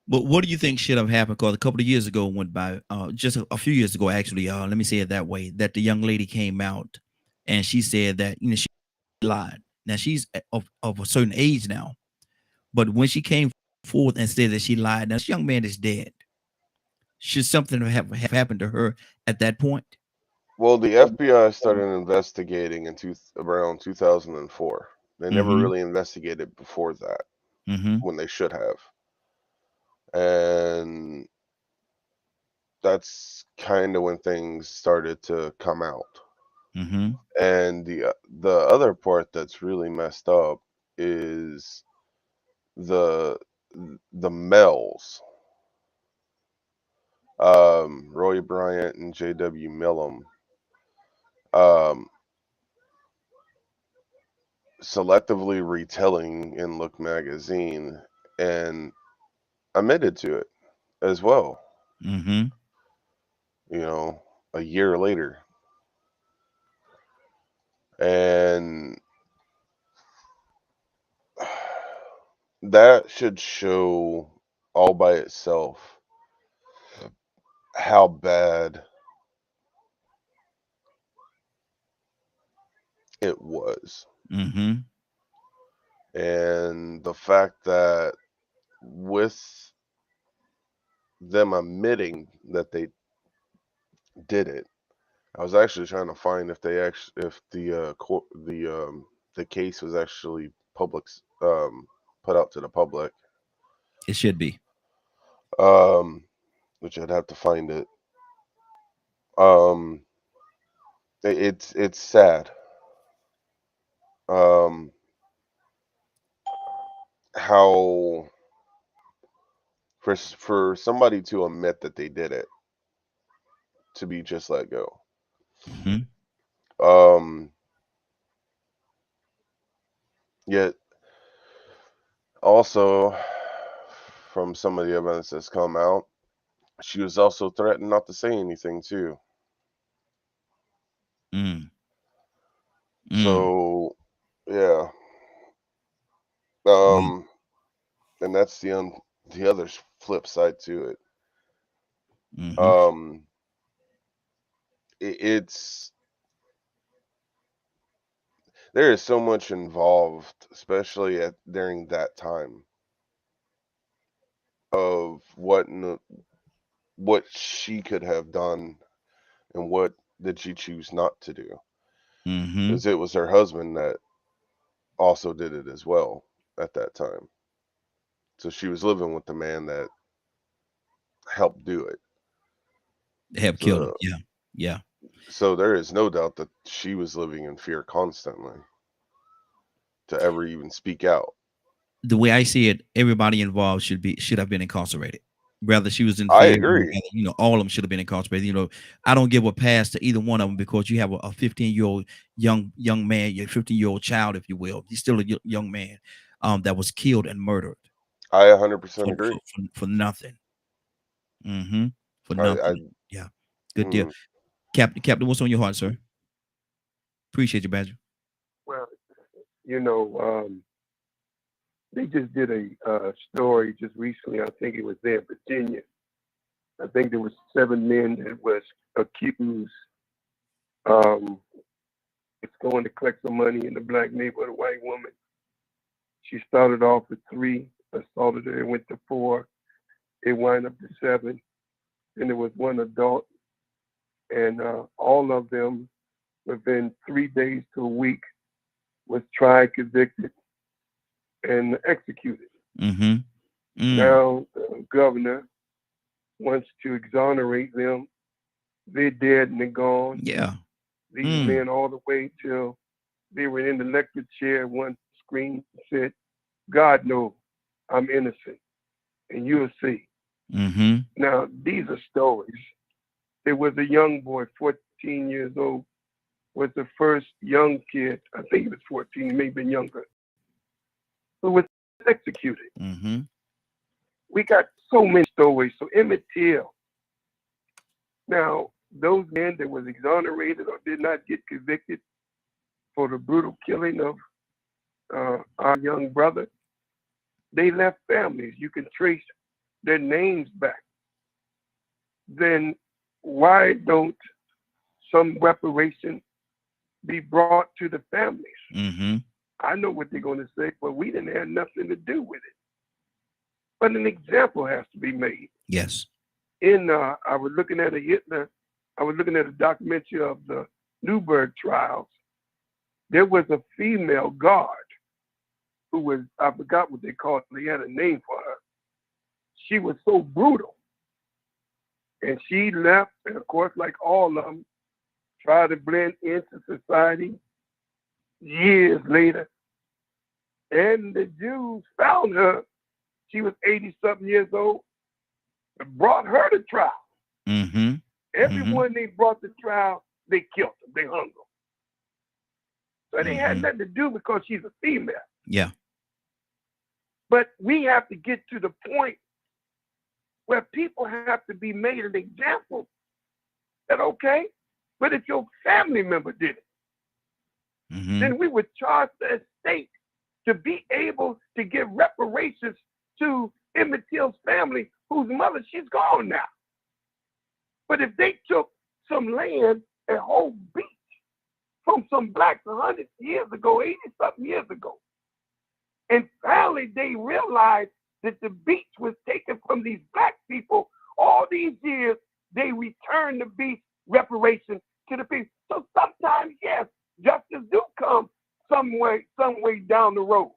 S1: But what do you think should have happened? Because a couple of years ago went by, just a few years ago, actually, let me say it that way, that the young lady came out and she said that, she lied. Now she's of a certain age now, but when she came forth and said that she lied, now this young man is dead. Should something have happened to her at that point?
S5: Well, the FBI started investigating in around 2004. They never really investigated before that, when they should have. and that's kind of when things started to come out.
S1: Mm-hmm.
S5: And the other part that's really messed up is the the males, Roy Bryant and J.W. Millum, um, selectively retelling in Look magazine and admitted to it as well.
S1: Mm-hmm.
S5: You know, a year later, and that should show all by itself how bad it was.
S1: Mm-hmm.
S5: And the fact that with them admitting that they did it, I was actually trying to find if they actually if the case was actually put out to the public,
S1: It should be.
S5: um, which I'd have to find it. Um, it's sad. Um, how for somebody to admit that they did it to be just let go.
S1: Mm-hmm.
S5: Um, Yet also from some of the evidence that's come out, she was also threatened not to say anything too.
S1: Mm. Mm.
S5: So yeah,
S1: Wow.
S5: um, and that's the other flip side to it.
S1: Mm-hmm.
S5: Um, it's there is so much involved, especially during that time of what she could have done and what did she choose not to do,
S1: Mm-hmm.
S5: because it was her husband that also did it as well at that time. So she was living with the man that helped do it.
S1: They have killed him.
S5: So
S1: Yeah. Yeah.
S5: so there is no doubt that she was living in fear constantly to ever even speak out.
S1: The way I see it, everybody involved should have been incarcerated. Whether she was in
S5: I
S1: fear, or
S5: agree.
S1: whether, all of them should have been incarcerated. I don't give a pass to either one of them, because you have a 15-year-old young man, your 15-year-old child, if you will. He's still a young man, that was killed and murdered
S5: I 100%
S1: for
S5: agree.
S1: nothing. Mm-hmm. For
S5: I
S1: nothing. Yeah. Good deal.
S5: mm,
S1: Captain, what's on your heart, sir? Appreciate you, Badger.
S2: Well, you know, they just did a story just recently. I think it was there in Virginia. I think there was 7 men that was accused. Um, it's going to collect some money in the black neighborhood, a white woman. She started off with 3, assaulted her, it went to 4, it wound up to 7. Then there was 1 adult, and all of them within 3 days to a week was tried, convicted, and executed.
S1: Mm-hmm. Mm.
S2: Now the governor wants to exonerate them. They're dead and they're gone.
S1: Yeah.
S2: These
S1: Mm.
S2: men all the way till they were in the electric chair. One screamed and said, "God knows I'm innocent, and you'll see."
S1: Mm-hmm.
S2: Now these are stories. There was a young boy, 14 years old, was the first young kid. I think he was 14, maybe younger, who was executed.
S1: Mm-hmm.
S2: We got so many stories. So Emmett Till. Now, those men that was exonerated or did not get convicted for the brutal killing of our young brother, they left families. You can trace their names back. Then why don't some reparation be brought to the families?
S1: Mm-hmm.
S2: I know what they're going to say, but we didn't have nothing to do with it. But an example has to be made.
S1: Yes.
S2: I was looking at a documentary of the Nuremberg trials. There was a female guard who was, I forgot what they called her, they had a name for her. she was so brutal. And she left, and of course, like all of them, tried to blend into society years later. And the Jews found her. She was 80-something years old, and brought her to trial.
S1: Mm-hmm.
S2: Everyone they brought to trial, they killed them. They hung them. So they had nothing to do because she's a female.
S1: Yeah.
S2: But we have to get to the point where people have to be made an example that, okay, but if your family member did it, then we would charge the estate to be able to give reparations to Emmett Till's family, whose mother, she's gone now. But if they took some land, a whole beach, from some blacks 100 years ago, 80-something years ago, and finally they realized that the beach was taken from these black people, all these years, they returned the beach reparation to the people. So sometimes, yes, justice do come some way down the road.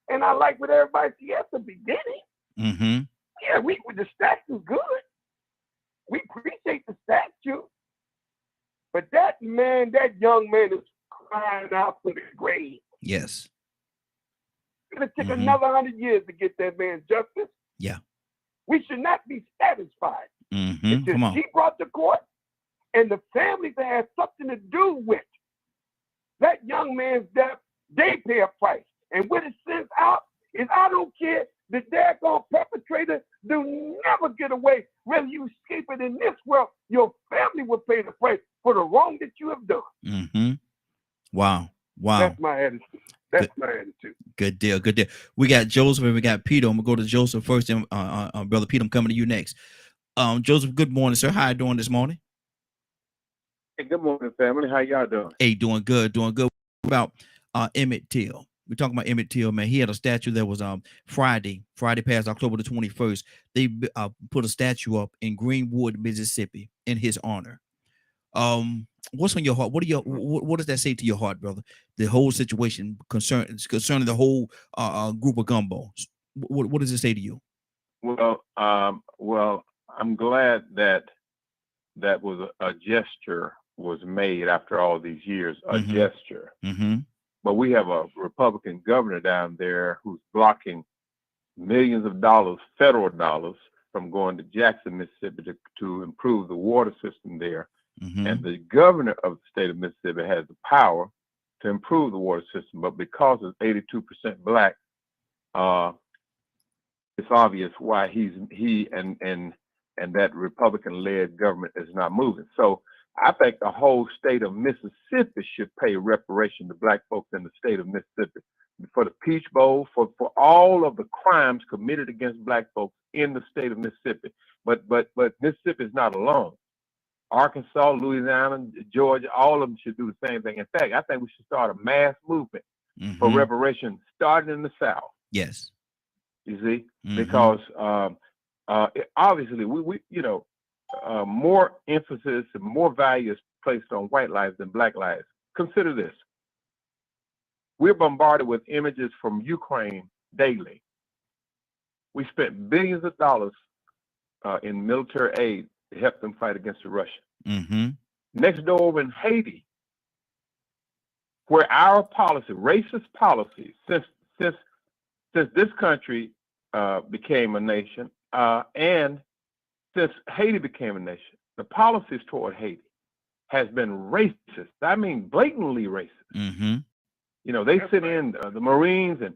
S2: And I like what everybody said at the beginning. Yeah, the statue's good. We appreciate the statue. But that young man is crying out for the grave.
S1: Yes.
S2: It's going to take another 100 years to get that man justice.
S1: Yeah.
S2: We should not be satisfied.
S1: Come on.
S2: She brought to court, and the families that had something to do with that young man's death, they pay a price. And what it sends out is, I don't care, the daggone perpetrator do never get away. Whether you escape it in this world, your family will pay the price for the wrong that you have done.
S1: Wow.
S2: That's my attitude.
S1: Good deal. We got Joseph and we got Peter. I'm gonna go to Joseph first, and Brother Peter, I'm coming to you next. Joseph, good morning, sir. How you doing this morning?
S7: Hey, good morning, family. How y'all doing?
S1: Hey, doing good. About Emmett Till. We're talking about Emmett Till, man. He had a statue that was Friday past October the 21st. They put a statue up in Greenwood, Mississippi, in his honor. What's on your heart? What does that say to your heart, brother? The whole situation concerning the whole group of gumbos. What does it say to you?
S7: Well, I'm glad that was a gesture was made after all these years, a gesture. But we have a Republican governor down there who's blocking millions of dollars, federal dollars, from going to Jackson, Mississippi to improve the water system there. And the governor of the state of Mississippi has the power to improve the water system. But because it's 82% black, it's obvious why he and that Republican-led government is not moving. So I think the whole state of Mississippi should pay reparation to black folks in the state of Mississippi for the Peach Bowl, for all of the crimes committed against black folks in the state of Mississippi. But Mississippi is not alone. Arkansas, Louisiana, Georgia, all of them should do the same thing. In fact, I think we should start a mass movement for reparation, starting in the South.
S1: Yes.
S7: You see, because obviously we more emphasis and more value is placed on white lives than black lives. Consider this. We're bombarded with images from Ukraine daily. We spent billions of dollars in military aid to help them fight against the Russians. Next door over in Haiti, where our policy, racist policies, since this country became a nation, and since Haiti became a nation, the policies toward Haiti has been racist. I mean, blatantly racist. They send in the Marines and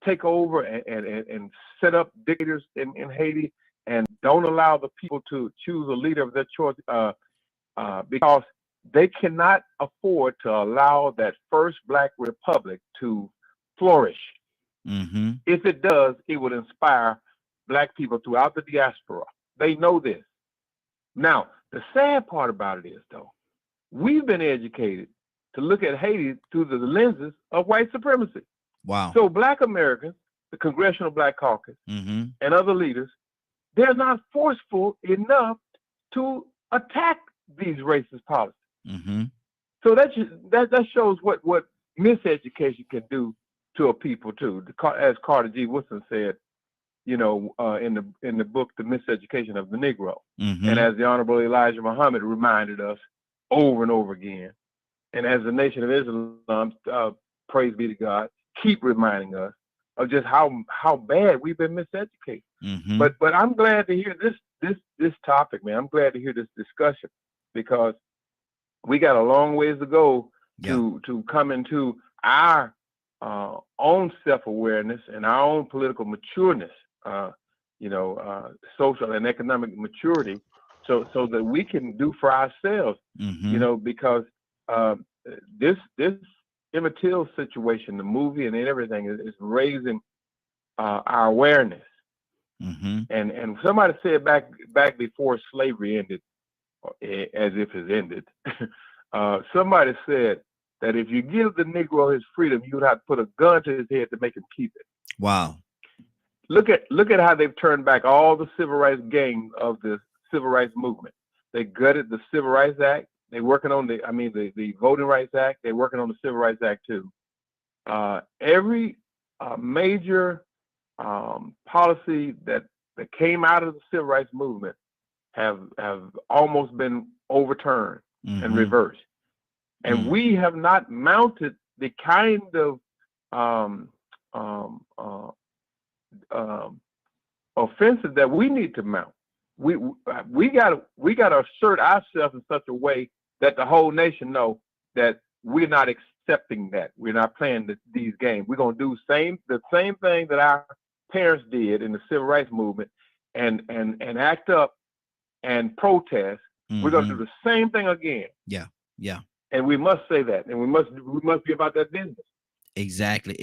S7: take over and set up dictators in Haiti and don't allow the people to choose a leader of their choice because they cannot afford to allow that first black republic to flourish. If it does, it would inspire black people throughout the diaspora. They know this. Now, the sad part about it is, though, we've been educated to look at Haiti through the lenses of white supremacy.
S1: Wow.
S7: So black Americans, the Congressional Black Caucus, and other leaders, they're not forceful enough to attack these racist policies. So that shows what miseducation can do to a people too. As Carter G. Woodson said, in the book, The Miseducation of the Negro.
S1: Mm-hmm.
S7: And as the Honorable Elijah Muhammad reminded us over and over again, and as the Nation of Islam, praise be to God, keep reminding us of just how bad we've been miseducated.
S1: Mm-hmm.
S7: But I'm glad to hear this topic, man. I'm glad to hear this discussion, because we got a long ways to go to come into our own self-awareness and our own political matureness, social and economic maturity, so that we can do for ourselves,
S1: Mm-hmm.
S7: because this Emmett Till situation, the movie and everything, is raising our awareness.
S1: Mm-hmm.
S7: And somebody said back before slavery ended, as if it's ended, somebody said that if you give the Negro his freedom, you would have to put a gun to his head to make him keep it.
S1: Wow.
S7: Look at how they've turned back all the civil rights gains of the civil rights movement. They gutted the Civil Rights Act. They're working on the Voting Rights Act. They're working on the Civil Rights Act too. Every major policy that came out of the civil rights movement have almost been overturned
S1: Mm-hmm.
S7: and reversed. And we have not mounted the kind of offensive that we need to mount. We got to assert ourselves in such a way that the whole nation know that we're not accepting that. We're not playing these games. We're gonna do the same thing that our parents did in the civil rights movement, and act up and protest.
S1: Mm-hmm.
S7: We're gonna do the same thing again.
S1: Yeah.
S7: And we must say that, and we must be about that business.
S1: Exactly.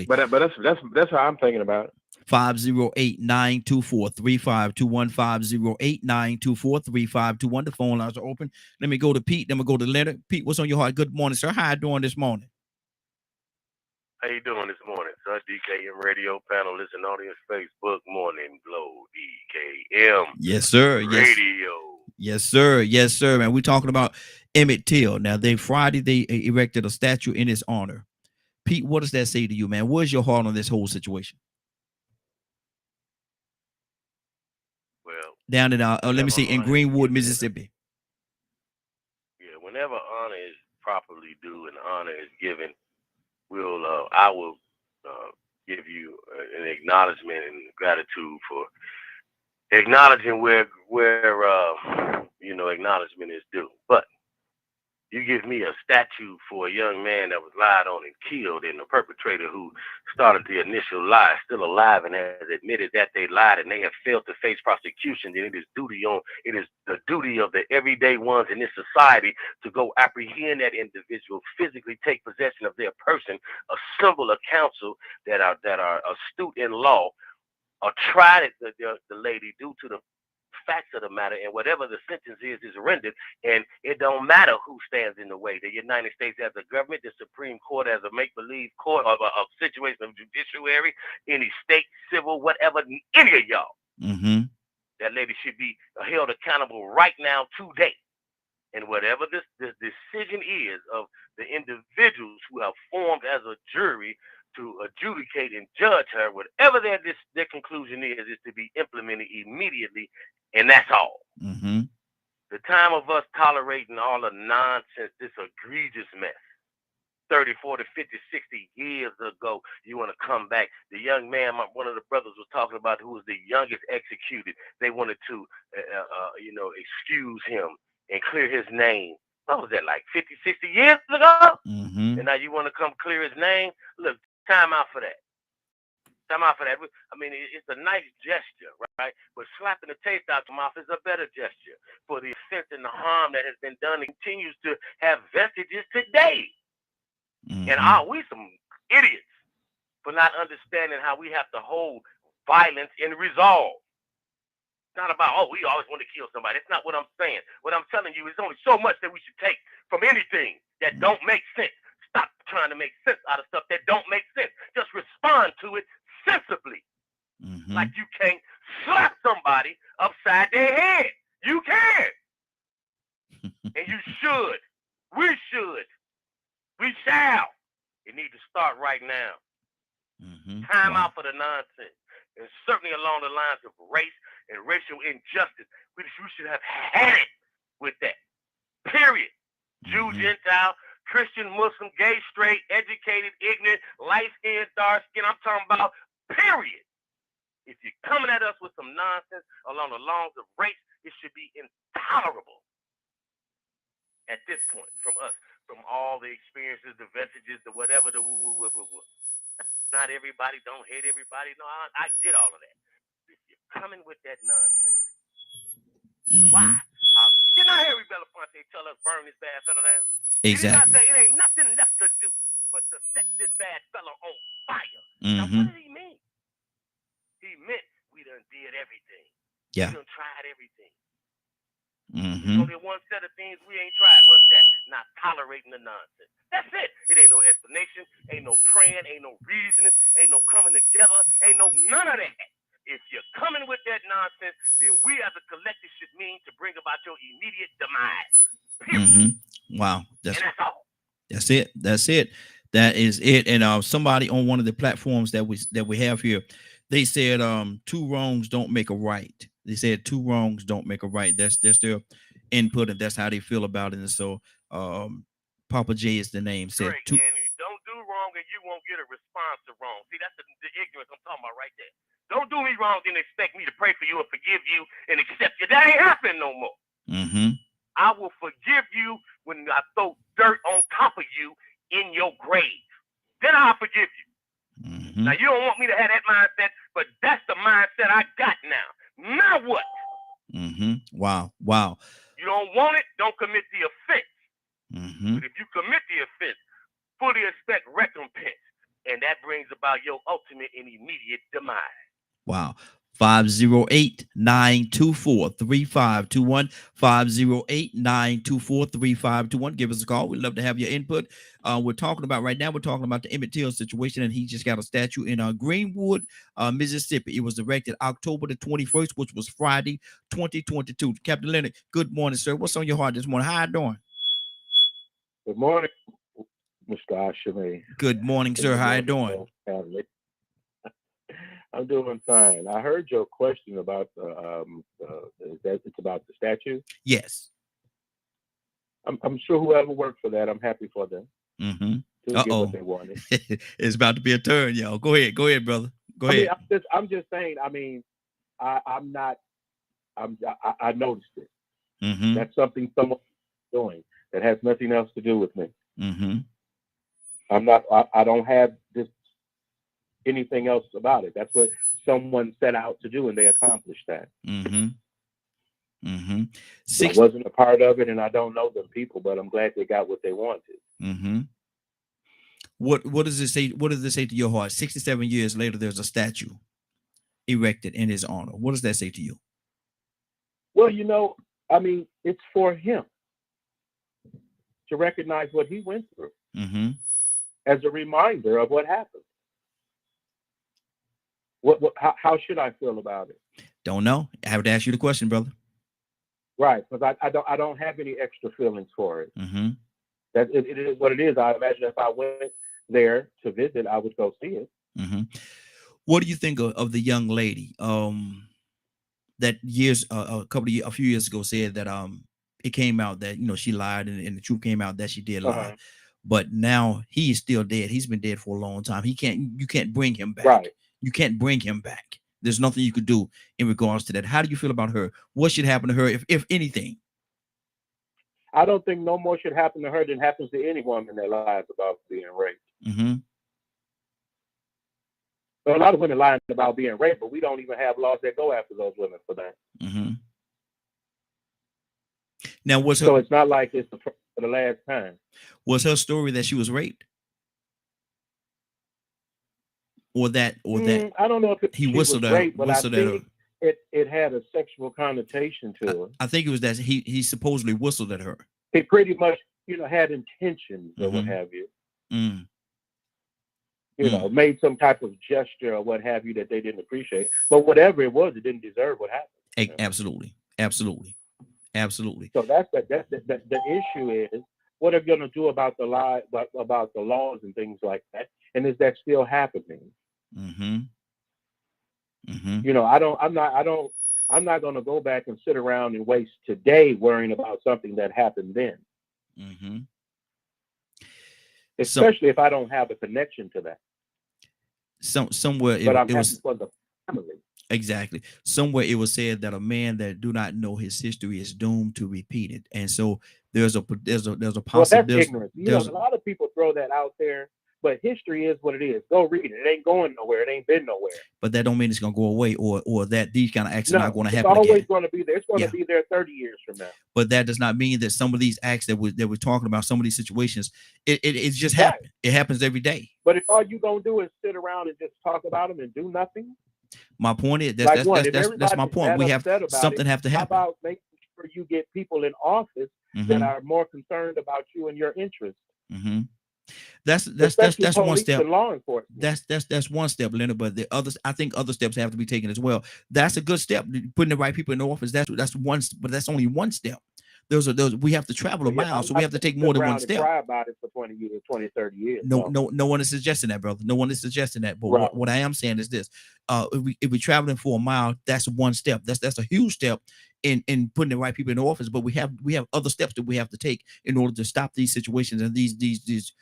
S7: But that's how I'm thinking about it.
S1: 508-924-3521, 508-924-3521. The phone lines are open. Let me go to Pete. Then we'll go to Leonard. Pete, what's on your heart? Good morning, sir. How you doing this morning?
S8: How you doing this morning, sir? DKM radio panelist and audience, Facebook Morning Glow, DKM.
S1: Yes, sir.
S8: Radio.
S1: Yes, sir. Yes, sir. Man, we're talking about Emmett Till. Now, Friday they erected a statue in his honor. Pete, what does that say to you, man? Where's your heart on this whole situation?
S8: Well,
S1: down in in Greenwood, Mississippi.
S8: Yeah, whenever honor is properly due and honor is given, I will give you an acknowledgement and gratitude for acknowledging where acknowledgement is due. But you give me a statue for a young man that was lied on and killed, and the perpetrator who started the initial lie still alive and has admitted that they lied and they have failed to face prosecution, then it is the duty of the everyday ones in this society to go apprehend that individual, physically take possession of their person, assemble a council that are astute in law, or try the lady due to the facts of the matter, and whatever the sentence is rendered, and it don't matter who stands in the way. The United States as a government, the Supreme Court as a make-believe court of a situation of judiciary, any state, civil, whatever, any of y'all.
S1: Mm-hmm.
S8: That lady should be held accountable right now, today. And whatever this decision is of the individuals who have formed as a jury to adjudicate and judge her, whatever their conclusion is to be implemented immediately, and that's all.
S1: Mm-hmm.
S8: The time of us tolerating all the nonsense, this egregious mess, 30, 40, 50, 60 years ago, you want to come back. The young man, one of the brothers was talking about, who was the youngest executed. They wanted to, excuse him and clear his name. What was that, like 50, 60 years ago?
S1: Mm-hmm.
S8: And now you want to come clear his name? Look, time out for that. Time out for that. I mean, it's a nice gesture, right? But slapping the taste out your mouth is a better gesture for the offense and the harm that has been done and continues to have vestiges today.
S1: Mm-hmm.
S8: And are we some idiots for not understanding how we have to hold violence in resolve? It's not about, we always want to kill somebody. It's not what I'm saying. What I'm telling you is only so much that we should take from anything that don't make sense. Stop trying to make sense out of stuff that don't make sense. Just respond to it sensibly.
S1: Mm-hmm.
S8: Like you can't slap somebody upside their head. You can. And you should. We should. We shall. It needs to start right now.
S1: Mm-hmm.
S8: Time out for the nonsense. and certainly along the lines of race and racial injustice. We should have had it with that. Period. Jew, Gentile, Christian, Muslim, gay, straight, educated, ignorant, light-skinned, dark-skinned. I'm talking about period. If you're coming at us with some nonsense along the lines of race, it should be intolerable at this point from us, from all the experiences, the vestiges, the whatever, the woo. Not everybody don't hate everybody. No, I get all of that. If you're coming with that nonsense, why? Didn't I hear Belafonte tell us burn this bad fella down?
S1: Exactly.
S8: Did he not say it ain't nothing left to do but to set this bad fella on fire? Now, what did he mean? He meant we done did everything.
S1: Yeah.
S8: We done tried everything.
S1: Mm-hmm.
S8: There's only one set of things we ain't tried. What's that? Not tolerating the nonsense. That's it. It ain't no explanation, ain't no praying, ain't no reasoning, ain't no coming together, ain't no none of that. If you're coming with that nonsense, then we as a collective should mean to bring about your immediate demise.
S1: Wow.
S8: And that's all.
S1: That's it. That's it. That is it. And somebody on one of the platforms that we have here, they said two wrongs don't make a right. They said two wrongs don't make a right. That's their input, and that's how they feel about it. And so Papa J is the name. Said
S8: great. And don't do wrong and you won't get a response to wrong. See, that's the ignorance I'm talking about right there. Don't do me wrong and expect me to pray for you and forgive you and accept you. That ain't happening no more. I will forgive you when I throw dirt on top of you in your grave. Then I'll forgive you. Now, you don't want me to have that mindset, but that's the mindset I got now. Now what?
S1: Wow.
S8: You don't want it, don't commit the offense. But if you commit the offense, fully expect recompense. And that brings about your ultimate and immediate demise.
S1: Wow. 508-924-3521. 508-924-3521. Give us a call. We'd love to have your input. We're talking about the Emmett Till situation, and he just got a statue in Greenwood, Mississippi. It was erected October the 21st, which was Friday, 2022. Captain Leonard, good morning, sir. What's on your heart this morning? How you doing?
S9: Good morning, Mr. Ashame.
S1: Good morning, sir. How you doing?
S9: I'm doing fine. I heard your question about it's about the statue.
S1: Yes.
S9: I'm sure whoever worked for that, I'm happy for them. To get what they wanted.
S1: It's about to be a turn, y'all. Go ahead, brother. Go ahead.
S9: I'm just saying. I mean, I noticed it. That's something someone's doing that has nothing else to do with me. I'm not. I don't have this anything else about it. That's what someone set out to do, and they accomplished that. I wasn't a part of it, and I don't know them people, but I'm glad they got what they wanted.
S1: What does it say? What does it say to your heart? 67 years later, there's a statue erected in his honor. What does that say to you?
S9: Well, I mean, it's for him to recognize what he went through as a reminder of what happened. How should I feel about it?
S1: Don't know. I have to ask you the question, brother.
S9: Right, because I don't have any extra feelings for it. That it is what it is. I imagine if I went there to visit, I would go see it.
S1: What do you think of the young lady that a few years ago said that it came out that she lied and the truth came out that she did lie, but now he is still dead. He's been dead for a long time. You can't bring him back.
S9: Right.
S1: You can't bring him back. There's nothing you could do in regards to that. How do you feel about her? What should happen to her, if anything?
S9: I don't think no more should happen to her than happens to anyone in their lives about being raped. But a lot of women lie about being raped, but we don't even have laws that go after those women for that.
S1: Now,
S9: so it's not like it's the first or the last time.
S1: Was her story that she was raped? Or that
S9: I don't know if
S1: he whistled at her,
S9: but I think it had a sexual connotation to it.
S1: I think it was that he supposedly whistled at her.
S9: He pretty much, had intentions or what have you. Made some type of gesture or what have you that they didn't appreciate. But whatever it was, it didn't deserve what happened.
S1: Absolutely.
S9: So that's the issue is, what are you going to do about the lie, about the laws and things like that? And is that still happening? You know, I'm not going to go back and sit around and waste today worrying about something that happened then. Especially if I don't have a connection to that.
S1: Somewhere
S9: it was for the family.
S1: Exactly. Somewhere it was said that a man that do not know his history is doomed to repeat it. And so there's a possibility.
S9: Well, that's ignorance. You know, a lot of people throw that out there, but history is what it is. Go read it. It ain't going nowhere. It ain't been nowhere.
S1: But that don't mean it's gonna go away, or that these kind of acts are not going to happen
S9: again. It's always
S1: again.
S9: going to be there. It's going to be there 30 years from now.
S1: But that does not mean that some of these acts that we're talking about, some of these situations, it's just happen. It happens every day.
S9: But if all you gonna do is sit around and just talk about them and do nothing.
S1: My point is that's my point. We have something have to happen.
S9: How about making sure you get people in office that are more concerned about you and your interests?
S1: That's one step. That's one step, Leonard. But the others, I think other steps have to be taken as well. That's a good step. Putting the right people in office. That's one, but that's only one step. We have to travel a mile, so we have to take more than one step.
S9: Cry about it for 20 years, 20, 30 years.
S1: No one is suggesting that, brother. No one is suggesting that. But what I am saying is this: if we're traveling for a mile, that's one step. That's a huge step in putting the right people in office. But we have other steps that we have to take in order to stop these situations and these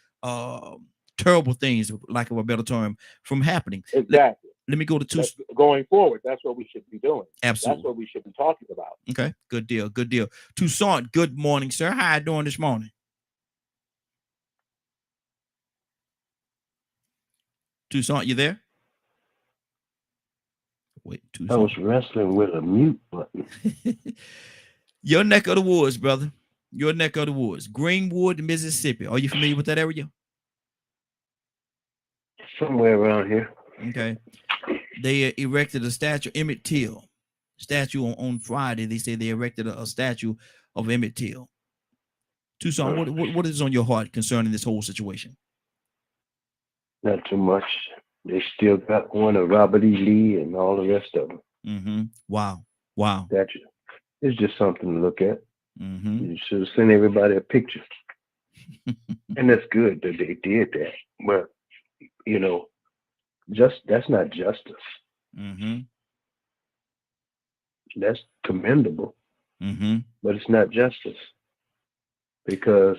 S1: terrible things, lack of a better term, from happening.
S9: Exactly.
S1: Let me go to
S9: going forward. That's what we should be doing.
S1: Absolutely.
S9: That's what we should be talking about.
S1: Okay. Good deal. Good deal. Toussaint, good morning, sir. How you doing this morning? Toussaint, you there? Wait, Toussaint.
S10: I was wrestling with a mute button.
S1: Your neck of the woods, brother. Your neck of the woods. Greenwood, Mississippi. Are you familiar with that area?
S10: Somewhere around here.
S1: Okay. They erected a statue, Emmett Till statue on Friday. They say they erected a statue of Emmett Till. Toussaint, what is on your heart concerning this whole situation?
S10: Not too much. They still got one of Robert E. Lee and all the rest of them.
S1: Wow.
S10: Statue. It's just something to look at. You should send everybody a picture. And that's good that they did that. But, you know, that's not justice. That's commendable. But it's not justice. Because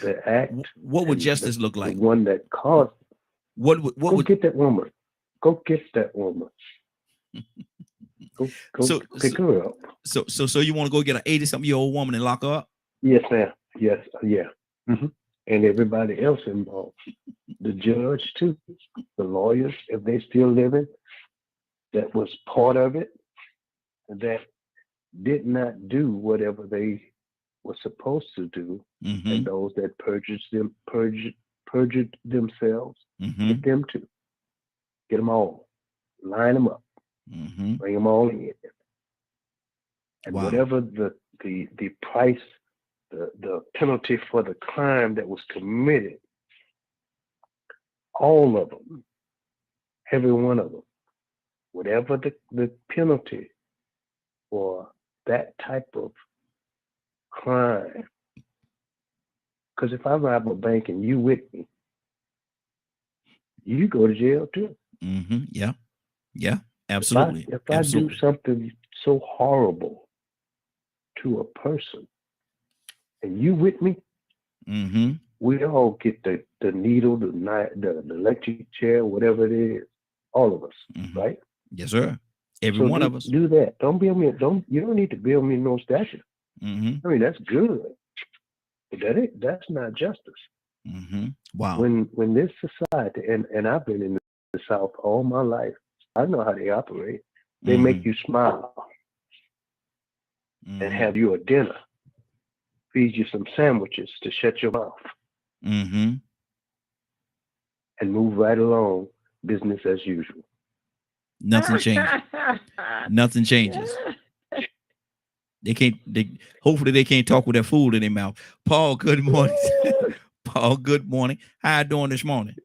S10: the act.
S1: What would justice look like?
S10: The one that caused.
S1: What would
S10: get that woman? Go get that woman. Go pick her up.
S1: So you want to go get an 80-something-year-old woman and lock her up?
S10: Yes, ma'am. Yes, yeah. And everybody else involved. The judge too, the lawyers, if they still living, that was part of it, that did not do whatever they were supposed to do, and those that perjured themselves, get them too. Get them all, line them up, bring them all in, and whatever the price, the penalty for the crime that was committed, all of them, every one of them, whatever the penalty for that type of crime. Because if I rob a bank and you with me, you go to jail too.
S1: Yeah, absolutely.
S10: If I do something so horrible to a person and you with me, we all get the needle, the knife, the electric chair, whatever it is, all of us, right?
S1: Yes, sir. Every one of us.
S10: Do that. Don't build me. You don't need to build me no statue. I mean, that's good, but that's not justice.
S1: Wow.
S10: When this society, and I've been in the South all my life, I know how they operate. They make you smile and have you a dinner, feed you some sandwiches to shut your mouth, and move right along, business as usual.
S1: Nothing changes. Nothing changes. Hopefully they can't talk with their food in their mouth. Paul, good morning. Paul, good morning. How you doing this morning?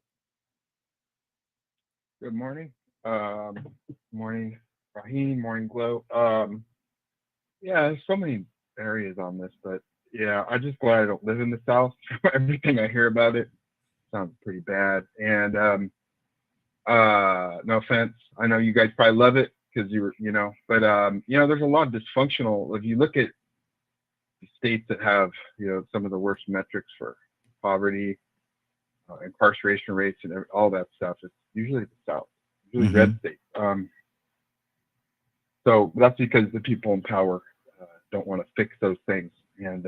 S11: Good morning. Morning, Raheem. Morning, Glow. Yeah, there's so many areas on this, but yeah, I'm just glad I don't live in the South. Everything I hear about it sounds pretty bad. And no offense, I know you guys probably love it because but there's a lot of dysfunctional. If you look at the states that have some of the worst metrics for poverty, incarceration rates, and all that stuff, it's usually the South, usually red states. So that's because the people in power don't want to fix those things. And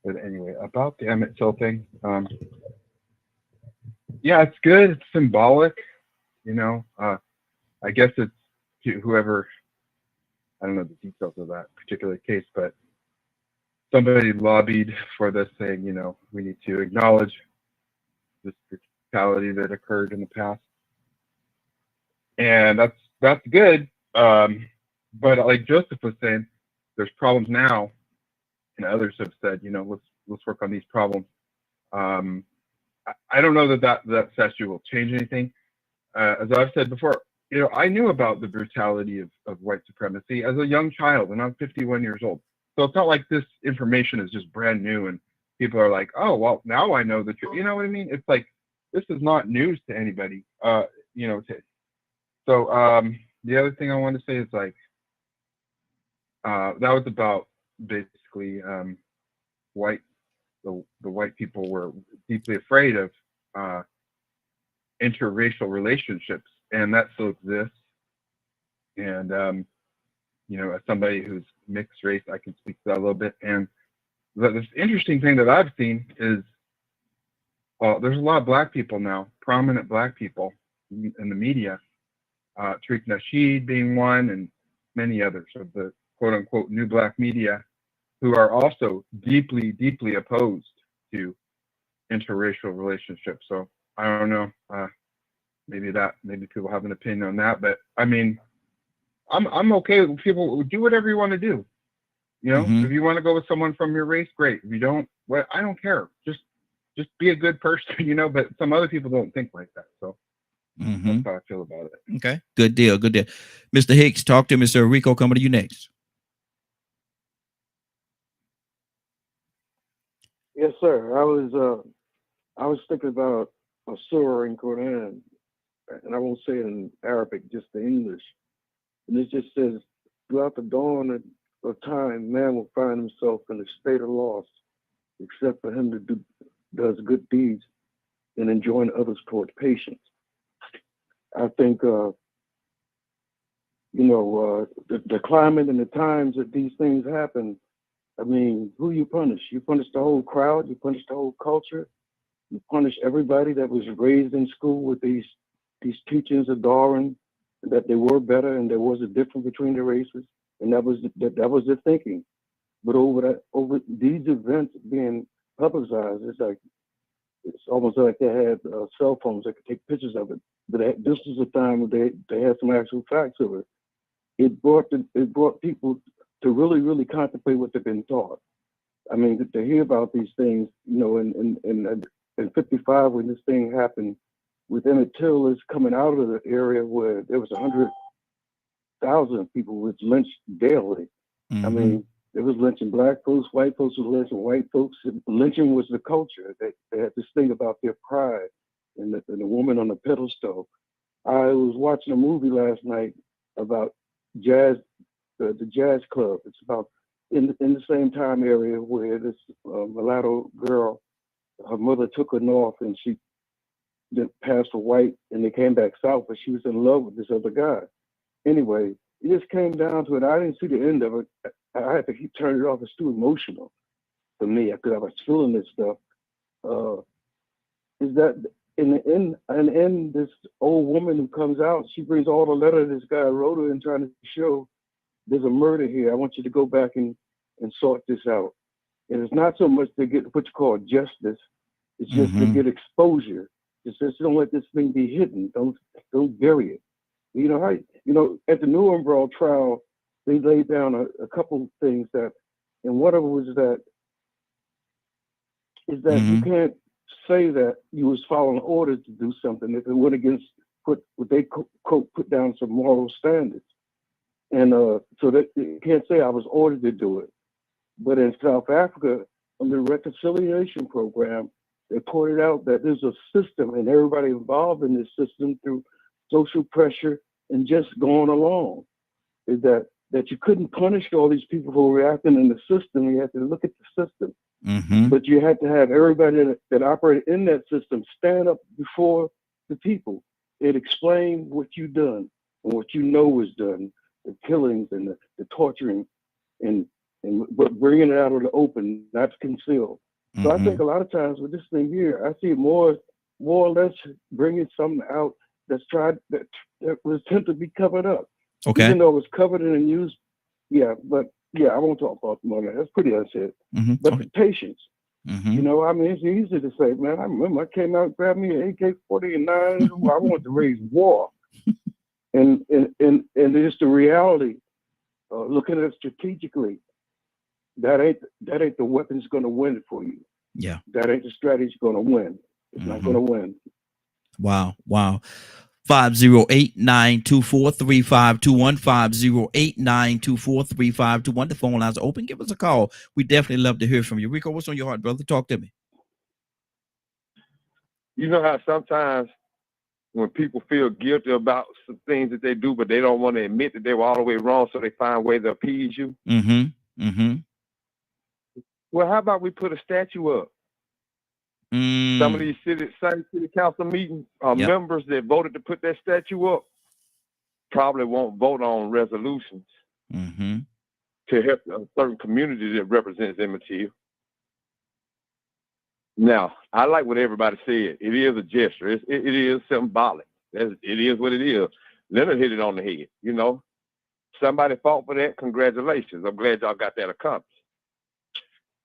S11: but anyway, about the Emmett Till thing, yeah, it's good. It's symbolic, I guess it's to whoever. I don't know the details of that particular case, but somebody lobbied for this, saying, we need to acknowledge this brutality that occurred in the past, and that's good. But like Joseph was saying, there's problems now, and others have said, let's work on these problems. I don't know that statute will change anything. As I've said before, I knew about the brutality of white supremacy as a young child, and I'm 51 years old. So it's not like this information is just brand new and people are like, oh, well, now I know the truth. You know what I mean? It's like, this is not news to anybody, So the other thing I want to say is like, that was about basically the white people were deeply afraid of interracial relationships, and that still exists. And as somebody who's mixed race, I can speak to that a little bit. And this interesting thing that I've seen is, there's a lot of black people now, prominent black people in the media, Tariq Nasheed being one, and many others of the quote unquote new black media, who are also deeply, deeply opposed to interracial relationships. So I don't know, maybe people have an opinion on that, but I mean, I'm okay with people do whatever you want to do. If you want to go with someone from your race, great. If you don't, I don't care. Just be a good person, but some other people don't think like that. So that's how I feel about it.
S1: Okay. Good deal. Mr. Hicks, talk to Mr. Rico. Coming to you next.
S2: Yes, sir. I was thinking about a surah in Quran, and I won't say it in Arabic, just the English. And it just says, throughout the dawn of time, man will find himself in a state of loss, except for him that does good deeds and enjoin others toward patience. I think, the climate and the times that these things happen, I mean, who you punish? You punish the whole crowd, you punish the whole culture, you punish everybody that was raised in school with these teachings of Darwin, that they were better and there was a difference between the races, and that was the thinking. But over these events being publicized, it's almost like they had cell phones that could take pictures of it. But this was a time when they had some actual facts of it. It brought people to really, really contemplate what they've been taught. I mean, to hear about these things, in 55 when this thing happened, with Emmett Till is coming out of the area where there was 100,000 people was lynched daily. I mean, it was lynching black folks, white folks was lynching white folks. Lynching was the culture. They had this thing about their pride and the woman on the pedestal. I was watching a movie last night about jazz, the jazz club. It's about in the same time area where this mulatto girl, her mother took her north and she passed for white, and they came back south, but she was in love with this other guy. Anyway, it just came down to it. I didn't see the end of it. I had to keep turning it off. It's too emotional for me because I was feeling this stuff. Is that in the end, this old woman who comes out, she brings all the letters this guy wrote her and trying to show there's a murder here. I want you to go back and sort this out. And it's not so much to get what you call justice. It's just to get exposure. It's just don't let this thing be hidden. Don't bury it. At the Nuremberg trial, they laid down a couple things that, and one of them was that you can't say that you was following orders to do something if it went against what they put down some moral standards. And so that you can't say I was ordered to do it. But in South Africa, under the reconciliation program,
S10: They pointed out that there's a system and everybody involved in this system through social pressure and just going along. Is that you couldn't punish all these people who were acting in the system. You had to look at the system.
S1: Mm-hmm.
S10: But you had to have everybody that operated in that system stand up before the people and explain what you've done and what you know was done, the killings and the torturing and but bringing it out of the open, not concealed. So I think a lot of times with this thing here, I see more or less bringing something out that was attempted to be covered up.
S1: Okay.
S10: Even though it was covered in the news. Yeah, but yeah, I won't talk about more of that. That's pretty unsaid. But the patience. You know, I mean, it's easy to say, man, I remember I came out and grabbed me an AK-49. I wanted to raise war. And it's the reality, looking at it strategically, that ain't the weapon's going to win it for you.
S1: Yeah.
S10: That ain't the strategy going to win. It's not going to win.
S1: Wow. 508-924-3521, 508-924-3521. The phone lines are open. Give us a call. We definitely love to hear from you. Rico, what's on your heart, brother? Talk to me.
S4: You know how sometimes when people feel guilty about some things that they do, but they don't want to admit that they were all the way wrong, so they find a way to appease you? Well, how about we put a statue up? Some of these same city council meeting members that voted to put that statue up probably won't vote on resolutions to help a certain community that represents Emmett Till. Now, I like what everybody said. It is a gesture. It is symbolic. It is what it is. Leonard hit it on the head. You know, somebody fought for that. Congratulations. I'm glad y'all got that accomplished.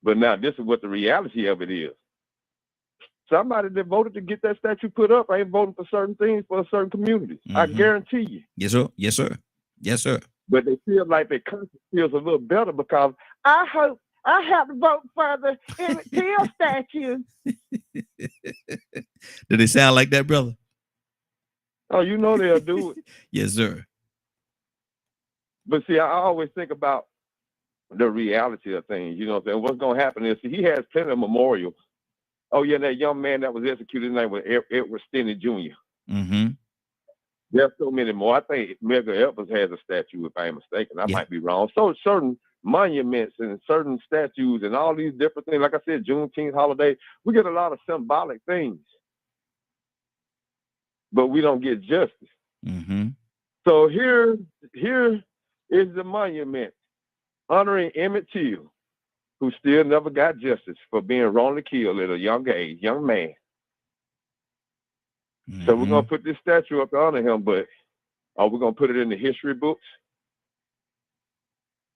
S4: But now this is what the reality of it is. Somebody that voted to get that statue put up ain't voting for certain things for certain communities. I guarantee you.
S1: Yes, sir. Yes, sir. Yes, sir.
S4: But they feel like their conscience feels a little better because I hope I have to vote for the Emmett Till statue.
S1: Do they sound like that, brother?
S4: Oh, you know they'll do it.
S1: Yes, sir.
S4: But see, I always think about the reality of things. You know what I'm saying? What's going to happen is he has plenty of memorials. Oh, yeah, that young man that was executed, his name was Edward Stinney Jr. There's so many more. I think Medgar Evers has a statue, if I am mistaken. I might be wrong. So certain monuments and certain statues and all these different things, like I said, Juneteenth holiday, we get a lot of symbolic things, but we don't get justice. So here is the monument honoring Emmett Till, who still never got justice for being wrongly killed at a young age, young man. So we're going to put this statue up to honor him, but are we going to put it in the history books?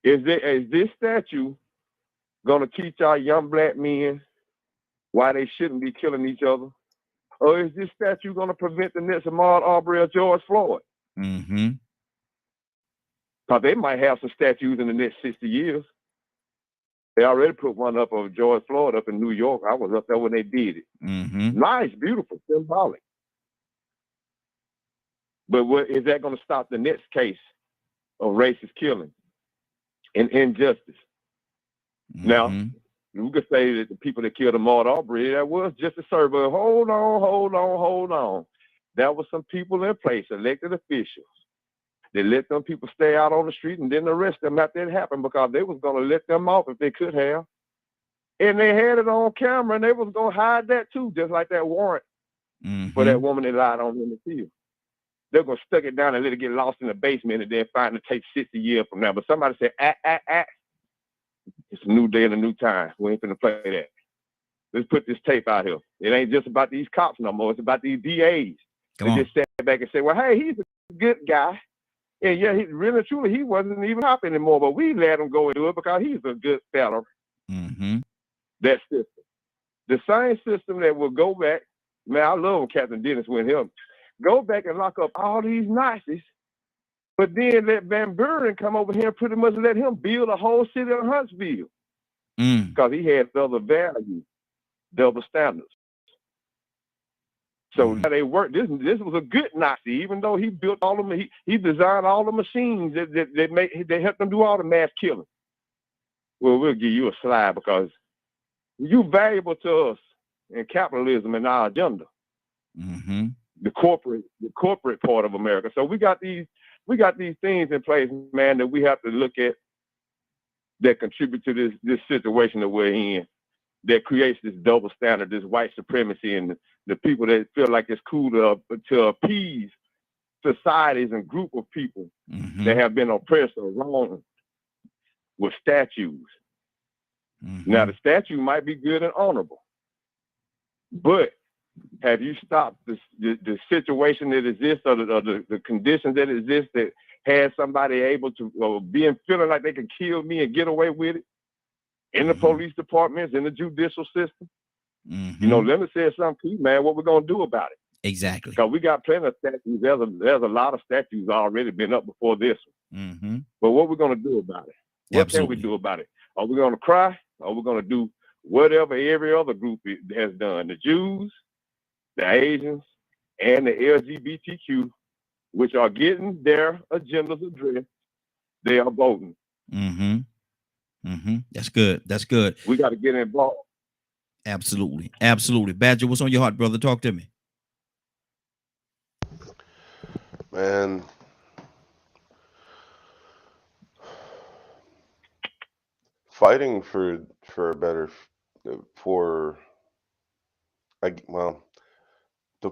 S4: Is this statue going to teach our young black men why they shouldn't be killing each other? Or is this statue going to prevent the next Ahmaud Arbery or George Floyd? Because they might have some statues in the next 60 years. They already put one up of George Floyd up in New York. I was up there when they did it. Nice, beautiful, symbolic. But what is that going to stop the next case of racist killing and injustice? Now, we could say that the people that killed Ahmaud Arbery, that was just a serve. But hold on. There were some people in place, elected officials. They let them people stay out on the street and didn't arrest them after it happened because they was going to let them off if they could have. And they had it on camera and they was going to hide that too, just like that warrant for that woman that lied on in the field. They're going to stuck it down and let it get lost in the basement and then find the tape 60 years from now. But somebody said, it's a new day and a new time. We ain't finna play that. Let's put this tape out here. It ain't just about these cops no more. It's about these DAs. They just sat back and said, well, hey, he's a good guy. And yeah, he really, truly, he wasn't even cop anymore, but we let him go and do it because he's a good fella. That system. The same system that will go back, man, I love when Captain Dennis went here. Go back and lock up all these Nazis, but then let Van Buren come over here and pretty much let him build a whole city of Huntsville. Because he had other values, double standards. So they worked. This was a good Nazi, even though he built all of them. He designed all the machines that helped them do all the mass killing. Well, we'll give you a slide because you valuable to us. and capitalism in our agenda.
S1: Mm-hmm.
S4: The corporate part of America. So we got these things in place, man, that we have to look at that contribute to this situation that we're in, that creates this double standard, this white supremacy, and the people that feel like it's cool to appease societies and group of people
S1: Mm-hmm.
S4: that have been oppressed or wronged with statues.
S1: Mm-hmm.
S4: Now, the statue might be good and honorable, but have you stopped the situation that exists or the conditions that exist that has somebody able to feeling like they can kill me and get away with it in the police departments, in the judicial system?
S1: Mm-hmm.
S4: You know, Leonard said something key, man. What we're gonna do about it?
S1: Exactly.
S4: Because we got plenty of statues. There's a lot of statues already been up before this one.
S1: Mm-hmm.
S4: But what we're gonna do about it? What
S1: Absolutely.
S4: can we do about it? Are we gonna cry? Or are we gonna do whatever every other group has done? The Jews, the Asians, and the LGBTQ, which are getting their agendas addressed, they are voting.
S1: Mm-hmm. Mm-hmm. That's good. That's good.
S4: We got to get involved.
S1: Absolutely. Absolutely. Badger, what's on your heart, brother? Talk to me.
S5: Man, fighting for a better the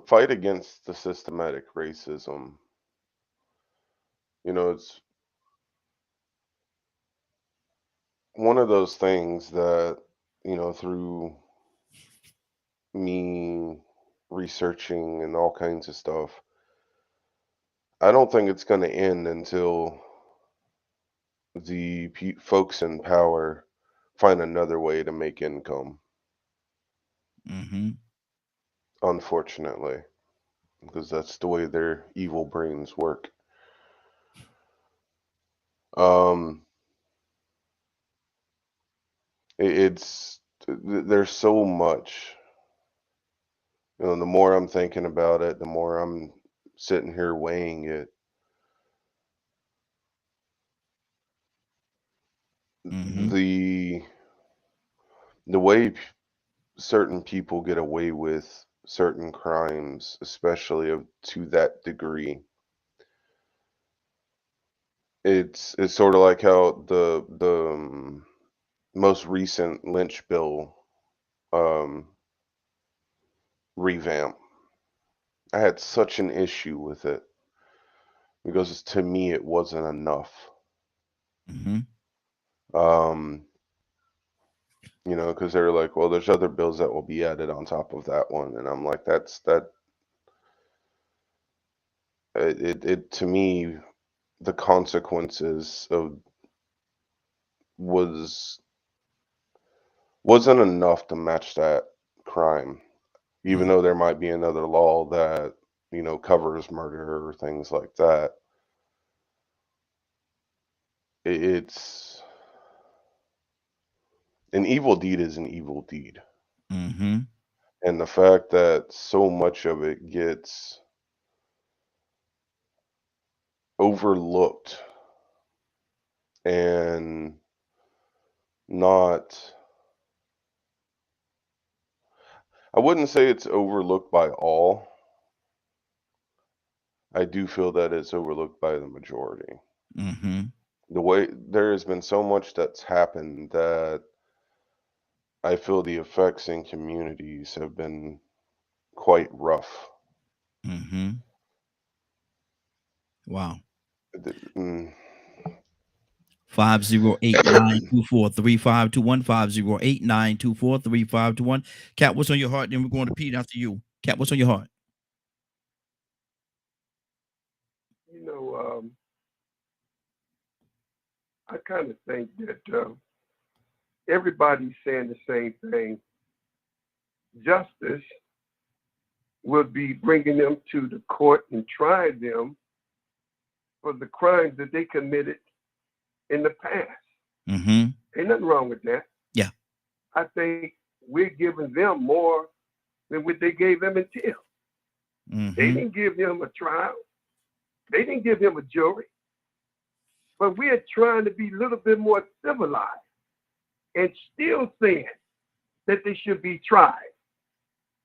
S5: fight against the systematic racism, you know, it's one of those things that, you know, through me researching and all kinds of stuff, I don't think it's going to end until the folks in power find another way to make income.
S1: Mm-hmm.
S5: Unfortunately, because that's the way their evil brains work. There's so much, you know, the more I'm thinking about it, the more I'm sitting here weighing it.
S1: Mm-hmm.
S5: The way certain people get away with certain crimes, especially to that degree, it's sort of like how the most recent Lynch bill revamp. I had such an issue with it because to me it wasn't enough.
S1: Mm-hmm.
S5: You know, because they're like, well, there's other bills that will be added on top of that one, and I'm like, it to me, the consequences wasn't enough to match that crime, even though there might be another law that, you know, covers murder or things like that. It's an evil deed is an evil deed.
S1: Mm-hmm.
S5: And the fact that so much of it gets overlooked and not, I wouldn't say it's overlooked by all. I do feel that it's overlooked by the majority.
S1: Mm-hmm.
S5: The way there has been so much that's happened that I feel the effects in communities have been quite rough.
S1: Mm-hmm. Wow. 508-924-3521. 508-924-3521. Cat, what's on your heart? Then we're going to Pete after you. Cat, what's on your heart?
S2: You know, I kind of think that everybody's saying the same thing. Justice will be bringing them to the court and trying them for the crimes that they committed in the past.
S1: Mm-hmm.
S2: Ain't nothing wrong with that.
S1: Yeah.
S2: I think we're giving them more than what they gave Emmett Till.
S1: Mm-hmm.
S2: They didn't give him a trial. They didn't give him a jury. But we are trying to be a little bit more civilized and still saying that they should be tried.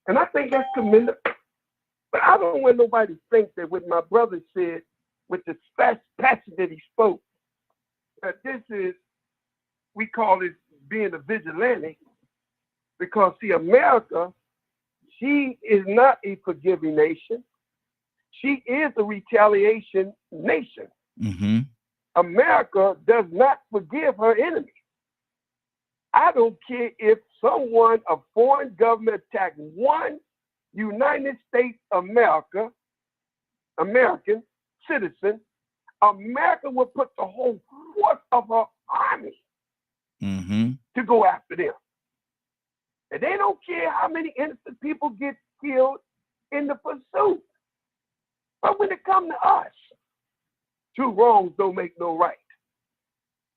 S2: And I think that's commendable. But I don't want nobody to think that what my brother said, with the passion that he spoke, that this is, we call it being a vigilante, because see, America, she is not a forgiving nation. She is a retaliation nation.
S1: Mm-hmm.
S2: America does not forgive her enemies. I don't care if someone, a foreign government, attacked one United States American citizen, America will put the whole force of her army to go after them. And they don't care how many innocent people get killed in the pursuit. But when it comes to us, two wrongs don't make no right.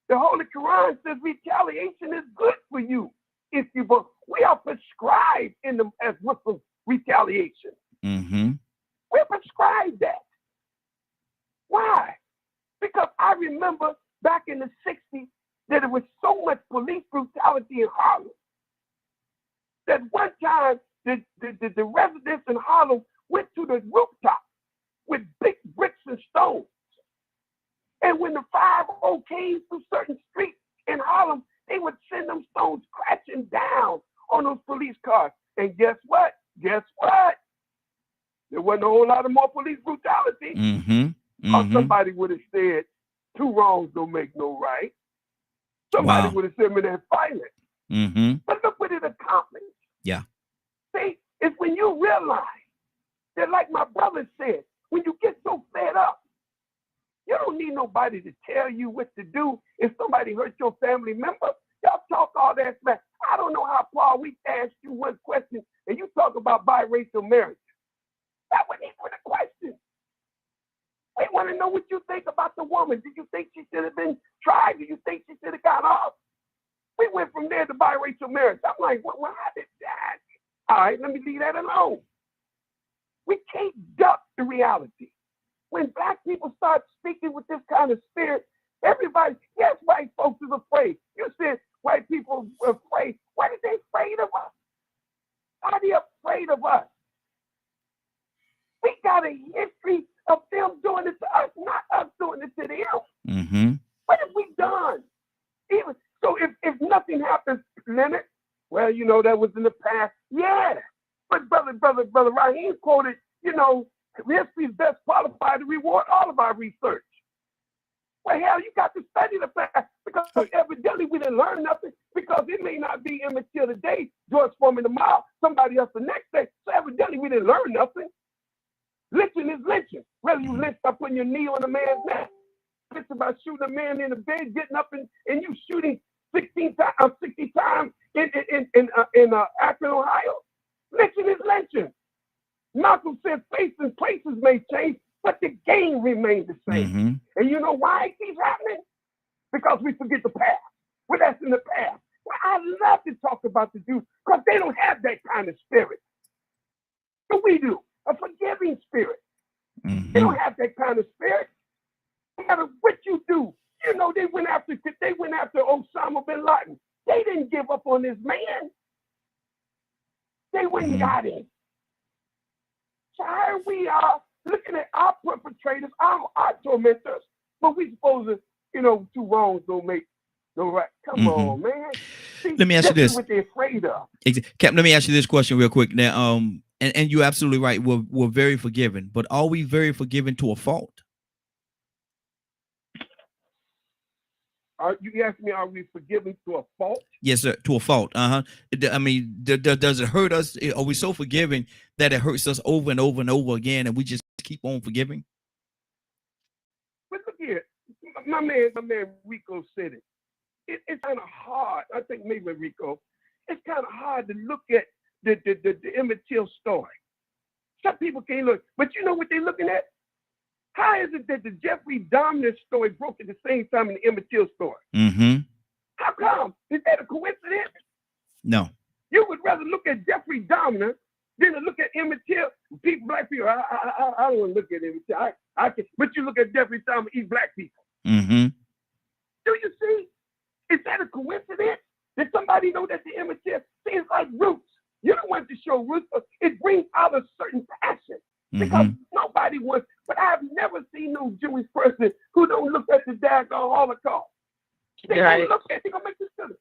S2: The Holy Quran says retaliation is good for you. If you, but we are prescribed in the as Muslim retaliation. We're prescribed that. Why? Because I remember back in the 60s that there was so much police brutality in Harlem that one time the residents in Harlem went to the rooftop with big bricks and stones. And when the 5-0 came through certain streets in Harlem, they would send them stones crashing down on those police cars. And guess what? Guess what? There wasn't a whole lot of more police brutality. Or somebody would have said, two wrongs don't make no right. Somebody would have said, man, that's violent. But look what it accomplished.
S1: Yeah.
S2: See, it's when you realize that, like my brother said, when you get so fed up, you don't need nobody to tell you what to do. If somebody hurt your family member, y'all talk all that smack. I don't know how far we asked you one question and you talk about biracial marriage. That wasn't even a question. We want to know what you think about the woman. Did you think she should have been tried? Do you think she should have got off? We went from there to biracial marriage. I'm like, well, how did that? All right, let me leave that alone. We can't duck the reality. When black people start speaking with this kind of spirit, everybody, yes, white folks is afraid. You said white people are afraid. Why are they afraid of us? Why are they afraid of us? We got a history of them doing it to us, not us doing it to them. What have we done? Even so, if nothing happens, Leonard, well, you know, that was in the past. Yeah. But brother Raheem quoted, you know, history is best qualified to reward all of our research. Well, hell, you got to study the past, because evidently we didn't learn nothing, because it may not be immature today, George Foreman tomorrow, somebody else the next day. So evidently we didn't learn nothing. Lynching is lynching. Whether you lynch by putting your knee on a man's neck, lynch by shooting a man in the bed, getting up and you shooting 60 times in Akron, Ohio. Lynching is lynching. Malcolm said faces and places may change, but the game remains the same. And you know why it keeps happening? Because we forget the past. Well, that's in the past. Well, I love to talk about the Jews because they don't have that kind of spirit. But we do, a forgiving spirit. They don't have that kind of spirit. No matter what you do, you know, they went after Osama bin Laden. They didn't give up on this man. They went and got him. So here we are looking at our perpetrators, our tormentors, but we supposed to, you know, two wrongs don't make no right. Come on, man. See,
S1: let me ask you this.
S2: What they're afraid of.
S1: Captain, let me ask you this question real quick. Now, and you're absolutely right. We're very forgiving, but are we very forgiving to a fault?
S2: You asked me, are we forgiving to a fault?
S1: Yes, sir, to a fault. I mean, does it hurt us? Are we so forgiving that it hurts us over and over and over again, and we just keep on forgiving?
S2: But look here, my man Rico said it. It's kind of hard. I think maybe Rico. It's kind of hard to look at the Emmett Till story. Some people can't look, but you know what they're looking at? How is it that the Jeffrey Dahmer story broke at the same time in the Emmett Till story? How come? Is that a coincidence?
S1: No.
S2: You would rather look at Jeffrey Dahmer than to look at Emmett Till. Black people, I don't want to look at Emmett Till. I can, but you look at Jeffrey Dahmer, eat black people. Do you see? Is that a coincidence? Did somebody know that the Emmett Till? See, it's like roots.
S4: You're the one to show wisdom. It brings out a certain passion because nobody wants. But I've never seen no Jewish person who don't look at the daggone Holocaust. They gonna look at. They gonna make this silly.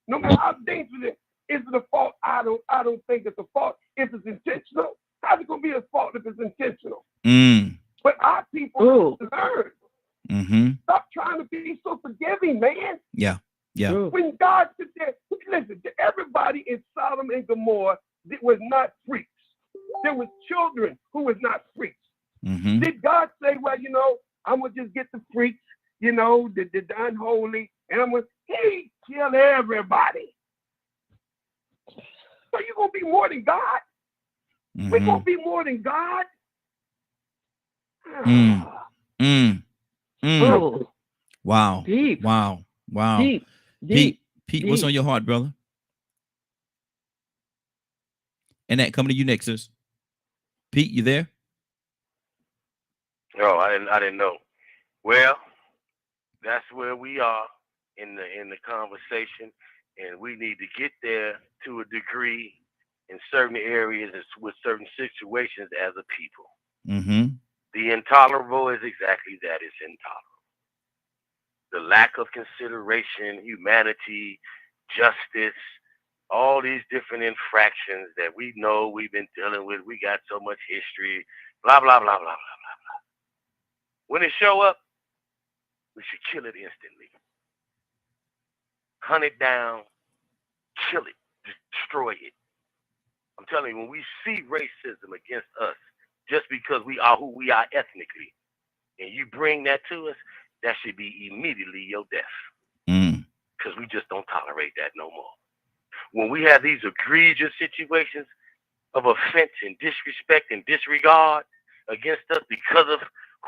S4: No matter how dangerous it is, it a fault? I don't think it's a fault if it's intentional. How's it gonna be a fault if it's intentional? But our people learn. Stop trying to be so forgiving, man.
S1: Yeah.
S4: When God said that, listen, everybody in Sodom and Gomorrah was not freaks. There was children who was not freaks. Did God say, well, I'm gonna just get the freaks, the unholy, and he killed everybody. So you're gonna be more than God? We're gonna be more than God?
S1: Wow.
S6: Deep.
S1: Wow.
S6: Deep.
S1: Pete, what's on your heart, brother? And that coming to you next, sis. Pete, you there?
S8: No, I didn't know. Well, that's where we are in the conversation, and we need to get there to a degree in certain areas with certain situations as a people. The intolerable is exactly that. It's intolerable. The lack of consideration, humanity, justice, all these different infractions that we know we've been dealing with. We got so much history, blah, blah, blah, blah, blah, blah, blah. When it show up, we should kill it instantly. Hunt it down, kill it, destroy it. I'm telling you, when we see racism against us, just because we are who we are ethnically, and you bring that to us, that should be immediately your death. Because we just don't tolerate that no more. When we have these egregious situations of offense and disrespect and disregard against us because of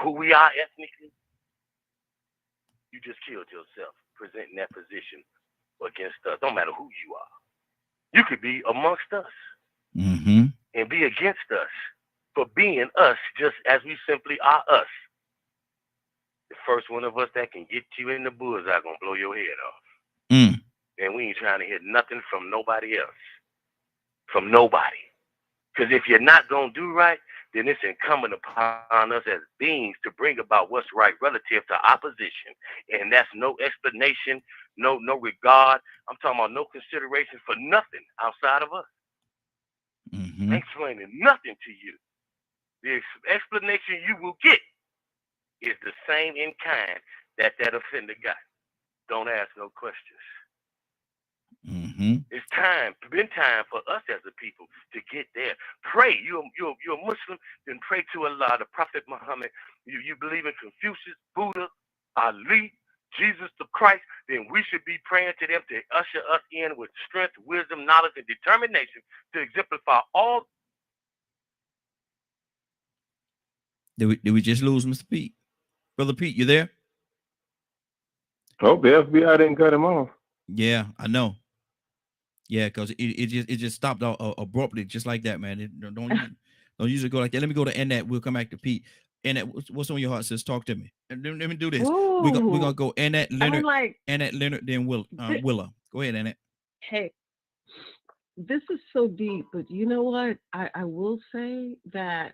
S8: who we are ethnically, you just killed yourself presenting that position against us. Don't matter who you are. You could be amongst us and be against us for being us just as we simply are us. The first one of us that can get you in the bullseye gonna blow your head off. And we ain't trying to hear nothing from nobody else. From nobody. Because if you're not gonna do right, then it's incumbent upon us as beings to bring about what's right relative to opposition. And that's no explanation, no regard. I'm talking about no consideration for nothing outside of us. I'm explaining nothing to you. The explanation you will get is the same in kind that offender got. Don't ask no questions. It's been time for us as a people to get there. Pray. You're a Muslim, then pray to Allah, the Prophet Muhammad. You believe in Confucius, Buddha, Ali, Jesus the Christ, then we should be praying to them to usher us in with strength, wisdom, knowledge, and determination to exemplify all.
S1: Did we just lose Mr. Pete? Brother Pete, you there?
S7: Oh, the FBI didn't cut him off.
S1: Yeah, I know. Yeah, because it just stopped abruptly, just like that, man. Don't usually go like that. Let me go to Annette. We'll come back to Pete. Annette, what's on your heart, sis? Talk to me. And let me do this. We're gonna go Annette Leonard, Annette Leonard, then Willa. Go ahead, Annette.
S6: Hey, this is so deep, but you know what? I will say that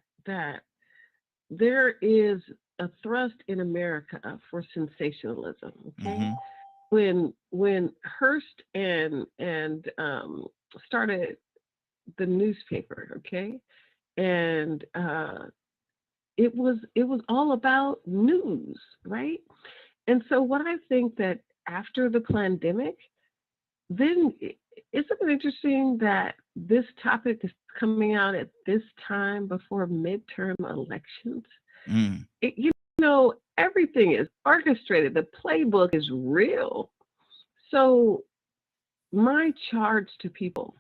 S6: there is a thrust in America for sensationalism. Okay. When Hearst and started the newspaper, okay, and it was all about news, right? And so what I think that after the pandemic, then isn't it interesting that this topic is coming out at this time before midterm elections? Everything is orchestrated. The playbook is real. So my charge to people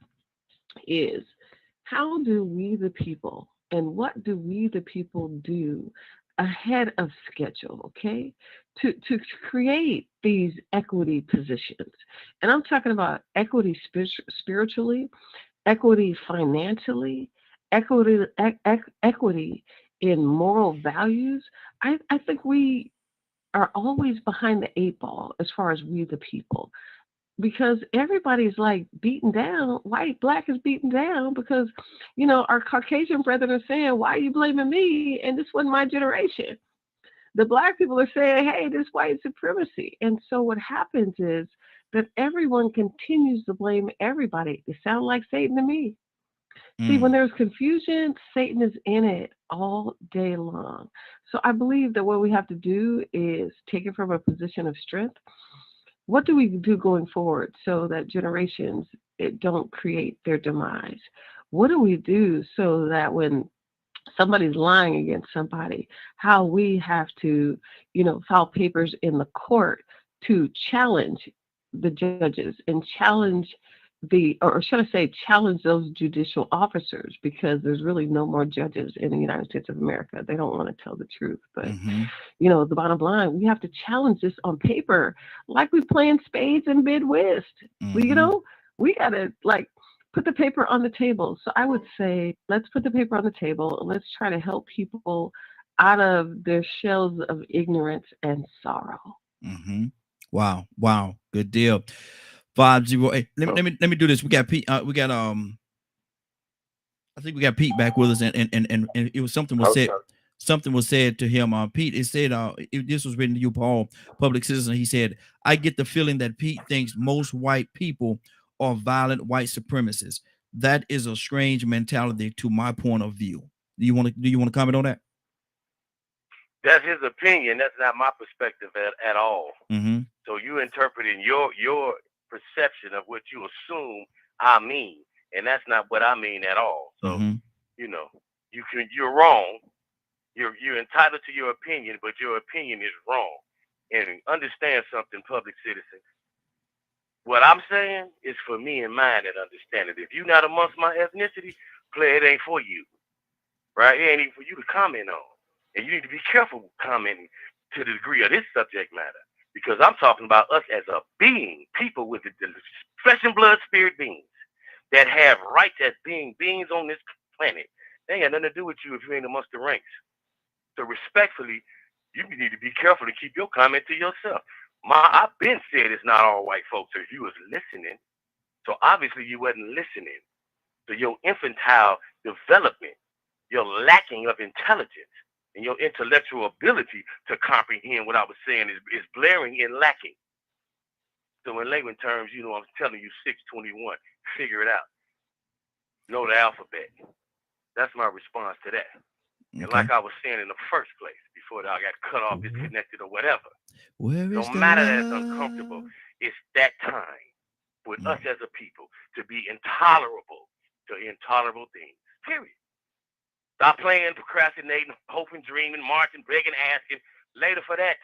S6: is, how do we the people, and what do we the people do ahead of schedule, okay, to create these equity positions? And I'm talking about equity spiritually, equity financially, equity in moral values. I think we are always behind the 8 ball as far as we the people. because everybody's like beaten down. White, black is beaten down because, our Caucasian brethren are saying, why are you blaming me? And this wasn't my generation. The black people are saying, hey, this white supremacy. And so what happens is that everyone continues to blame everybody. They sound like Satan to me. See, when there's confusion, Satan is in it all day long. So I believe that what we have to do is take it from a position of strength. What do we do going forward so that generations don't create their demise? What do we do so that when somebody's lying against somebody, how we have to, file papers in the court to challenge the judges and challenge challenge those judicial officers, because there's really no more judges in the United States of America. They don't want to tell the truth. But, the bottom line, we have to challenge this on paper, like we playing spades and bid whist. We got to, put the paper on the table. So I would say, let's put the paper on the table. Let's try to help people out of their shells of ignorance and sorrow.
S1: Wow. Good deal. 508. Let me do this. We got Pete. I think we got Pete back with us, and it was something was said. Something was said to him. Pete, it said, this was written to you, Paul, public citizen. He said, I get the feeling that Pete thinks most white people are violent white supremacists. That is a strange mentality to my point of view. Do you want to comment on that?
S8: That's his opinion. That's not my perspective at all. So you interpreting your perception of what you assume I mean, and that's not what I mean at all. So you're wrong. You're entitled to your opinion, but your opinion is wrong. And understand something, public citizen. What I'm saying is for me and mine that understand it. If you're not amongst my ethnicity, it ain't for you, right? It ain't even for you to comment on. And you need to be careful commenting to the degree of this subject matter, because I'm talking about us as a being, people with the flesh and blood spirit beings that have rights as being beings on this planet. They ain't got nothing to do with you if you ain't amongst the ranks. So respectfully, you need to be careful to keep your comment to yourself. I've been said it's not all white folks. So if you was listening, so obviously you wasn't listening. So your infantile development, your lacking of intelligence, and your intellectual ability to comprehend what I was saying is blaring and lacking. So in layman terms, I'm telling you 621, figure it out. Know the alphabet. That's my response to that. Okay. And like I was saying in the first place, before I got cut off, disconnected, or whatever, no matter that it's uncomfortable, it's that time with us as a people to be intolerable to intolerable things. Period. Stop playing, procrastinating, hoping, dreaming, marching, begging, asking. Later for that.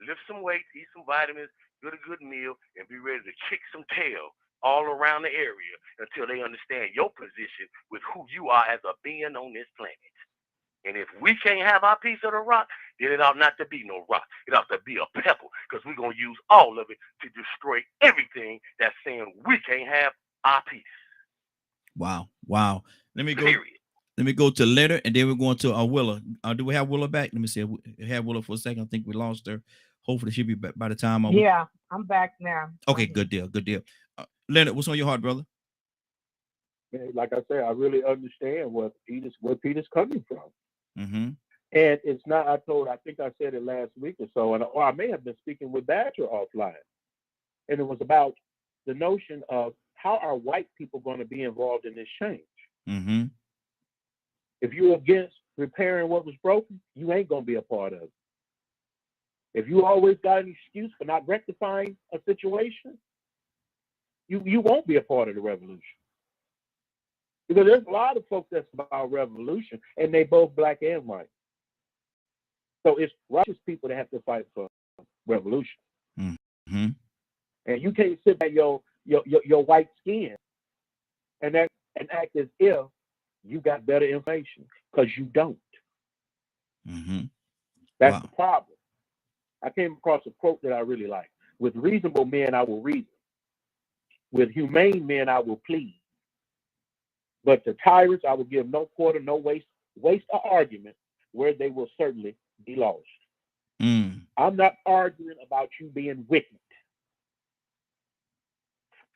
S8: Lift some weights, eat some vitamins, get a good meal, and be ready to kick some tail all around the area until they understand your position with who you are as a being on this planet. And if we can't have our piece of the rock, then it ought not to be no rock. It ought to be a pebble, because we're going to use all of it to destroy everything that's saying we can't have our piece.
S1: Wow. Let me go to Leonard, and then we're going to Willa. Do we have Willa back? Let me see. We have Willa for a second. I think we lost her. Hopefully she'll be back by the time.
S12: Yeah, I'm back now.
S1: Okay, good deal. Leonard, what's on your heart, brother?
S9: Like I said, I really understand where Peter's coming from.
S1: Mm-hmm.
S9: And it's not, I think I said it last week or so, or I may have been speaking with Badger offline. And it was about the notion of how are white people going to be involved in this change?
S1: Mm-hmm.
S9: If you're against repairing what was broken, you ain't going to be a part of it. If you always got an excuse for not rectifying a situation, you won't be a part of the revolution. Because there's a lot of folks that's about revolution, and they both black and white. So it's righteous people that have to fight for revolution.
S1: Mm-hmm.
S9: And you can't sit by your white skin and act as if you got better information, because you don't.
S1: Mm-hmm.
S9: That's the problem. I came across a quote that I really like. With reasonable men, I will reason. With humane men, I will plead. But to tyrants, I will give no quarter, no waste of argument, where they will certainly be lost. I'm not arguing about you being wicked.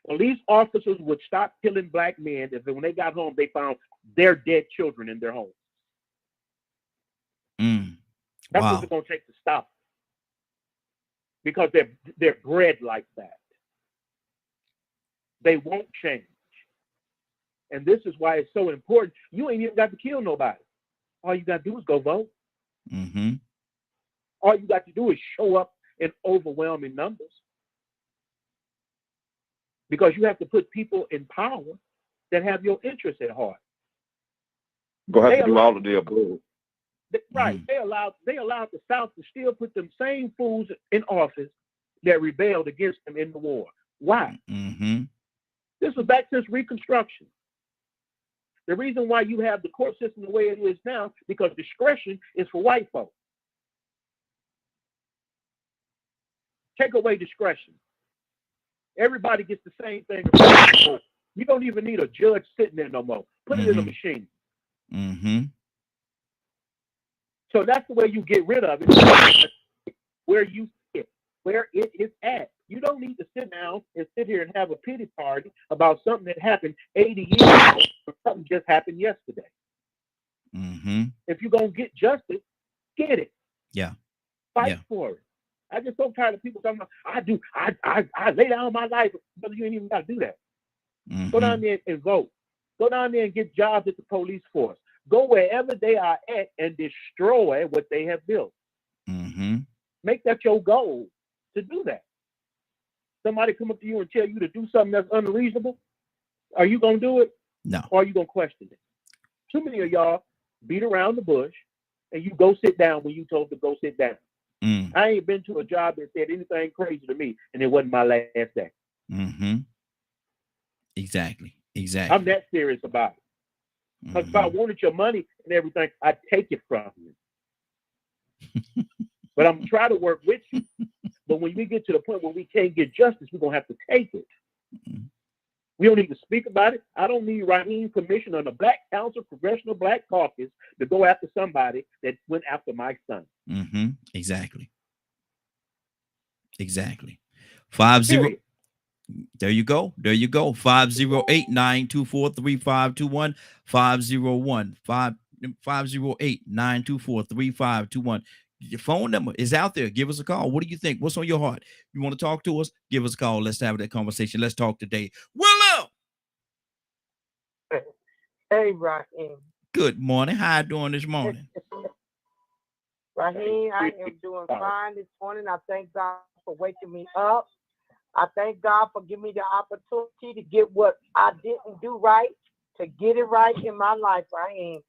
S9: Police officers would stop killing black men if when they got home, they found their dead children in their homes. That's what it's going to take to stop. Because they're bred like that. They won't change. And this is why it's so important. You ain't even got to kill nobody. All you got to do is go vote. All you got to do is show up in overwhelming numbers. Because you have to put people in power that have your interests at heart.
S4: Gonna have to do all of the above.
S9: Right. They allowed the South to still put them same fools in office that rebelled against them in the war. Why? This was back since Reconstruction. The reason why you have the court system the way it is now, because discretion is for white folks. Take away discretion. Everybody gets the same thing. You don't even need a judge sitting there no more. Put it in a machine. So that's the way you get rid of it. Where you sit, where it is at. You don't need to sit down and sit here and have a pity party about something that happened 80 years ago or something just happened yesterday. If you're going to get justice, get it. Fight for it. I just so tired of people talking about, I lay down my life, but you ain't even got to do that. Go down there and vote. Go down there and get jobs at the police force. Go wherever they are at and destroy what they have built. Make that your goal to do that. Somebody come up to you and tell you to do something that's unreasonable. Are you going to do it?
S1: No.
S9: Or are you going to question it? Too many of y'all beat around the bush and you go sit down when you told to go sit down. I ain't been to a job that said anything crazy to me, and it wasn't my last day.
S1: Exactly.
S9: I'm that serious about it. Because if I wanted your money and everything, I'd take it from you. But I'm trying to work with you. But when we get to the point where we can't get justice, we're going to have to take it. We don't need to speak about it. I don't need Raheem's permission on the Black Council, Congressional Black Caucus to go after somebody that went after my son.
S1: Exactly. 50. There you go. 508-924-3521. 508-924-3521. Your phone number is out there. Give us a call. What do you think? What's on your heart? You want to talk to us? Give us a call. Let's have that conversation. Let's talk today. Willow!
S12: Hey, Raheem.
S1: Good morning. How you doing this morning?
S12: Raheem, I am doing fine this morning. I thank God for waking me up. I thank God for giving me the opportunity to get what I didn't do right, to get it right in my life, Raheem.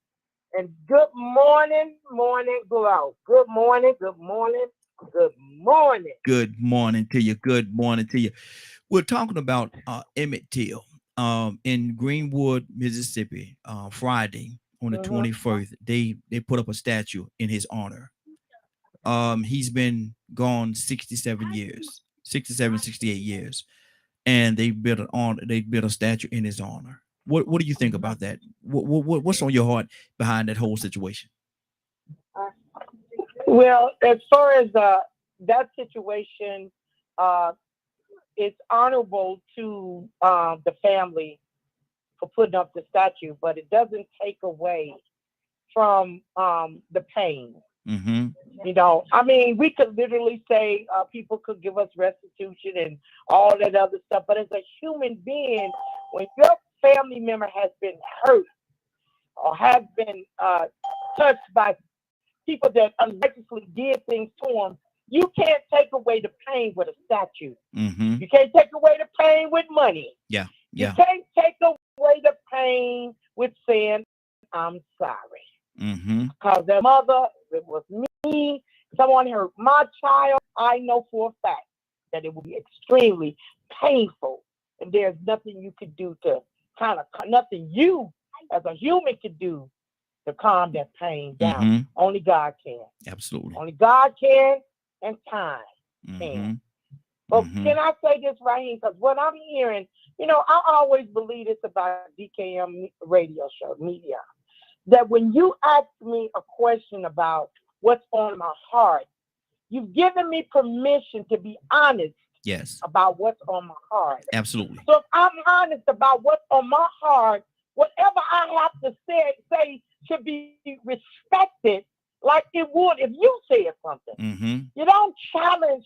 S12: And good morning, morning glow. Good morning, good morning, good morning.
S1: Good morning to you. Good morning to you. We're talking about Emmett Till in Greenwood, Mississippi. Friday on the 21st, they put up a statue in his honor. He's been gone 67 years, 67, 68 years, and they built a statue in his honor. What do you think about that? What's on your heart behind that whole situation?
S12: Well, as far as that situation, it's honorable to the family for putting up the statue, but it doesn't take away from the pain. You know, I mean, we could literally say people could give us restitution and all that other stuff, but as a human being, when your family member has been hurt or has been touched by people that unrighteously did things to them, you can't take away the pain with a statue. You can't take away the pain with money. You can't take away the pain with saying, I'm sorry. Because their mother, if it was me, someone hurt my child, I know for a fact that it would be extremely painful. And there's nothing you could do to nothing you as a human could do to calm that pain down. Only God can.
S1: Absolutely.
S12: Only God can, and time can. But can I say this, Raheem? Because what I'm hearing, you know, I always believe this about DKM radio show, media, that when you ask me a question about what's on my heart, you've given me permission to be honest
S1: Yes.
S12: about what's on my heart.
S1: Absolutely.
S12: So if I'm honest about what's on my heart, whatever I have to say should be respected like it would if you said something.
S1: Mm-hmm.
S12: You don't challenge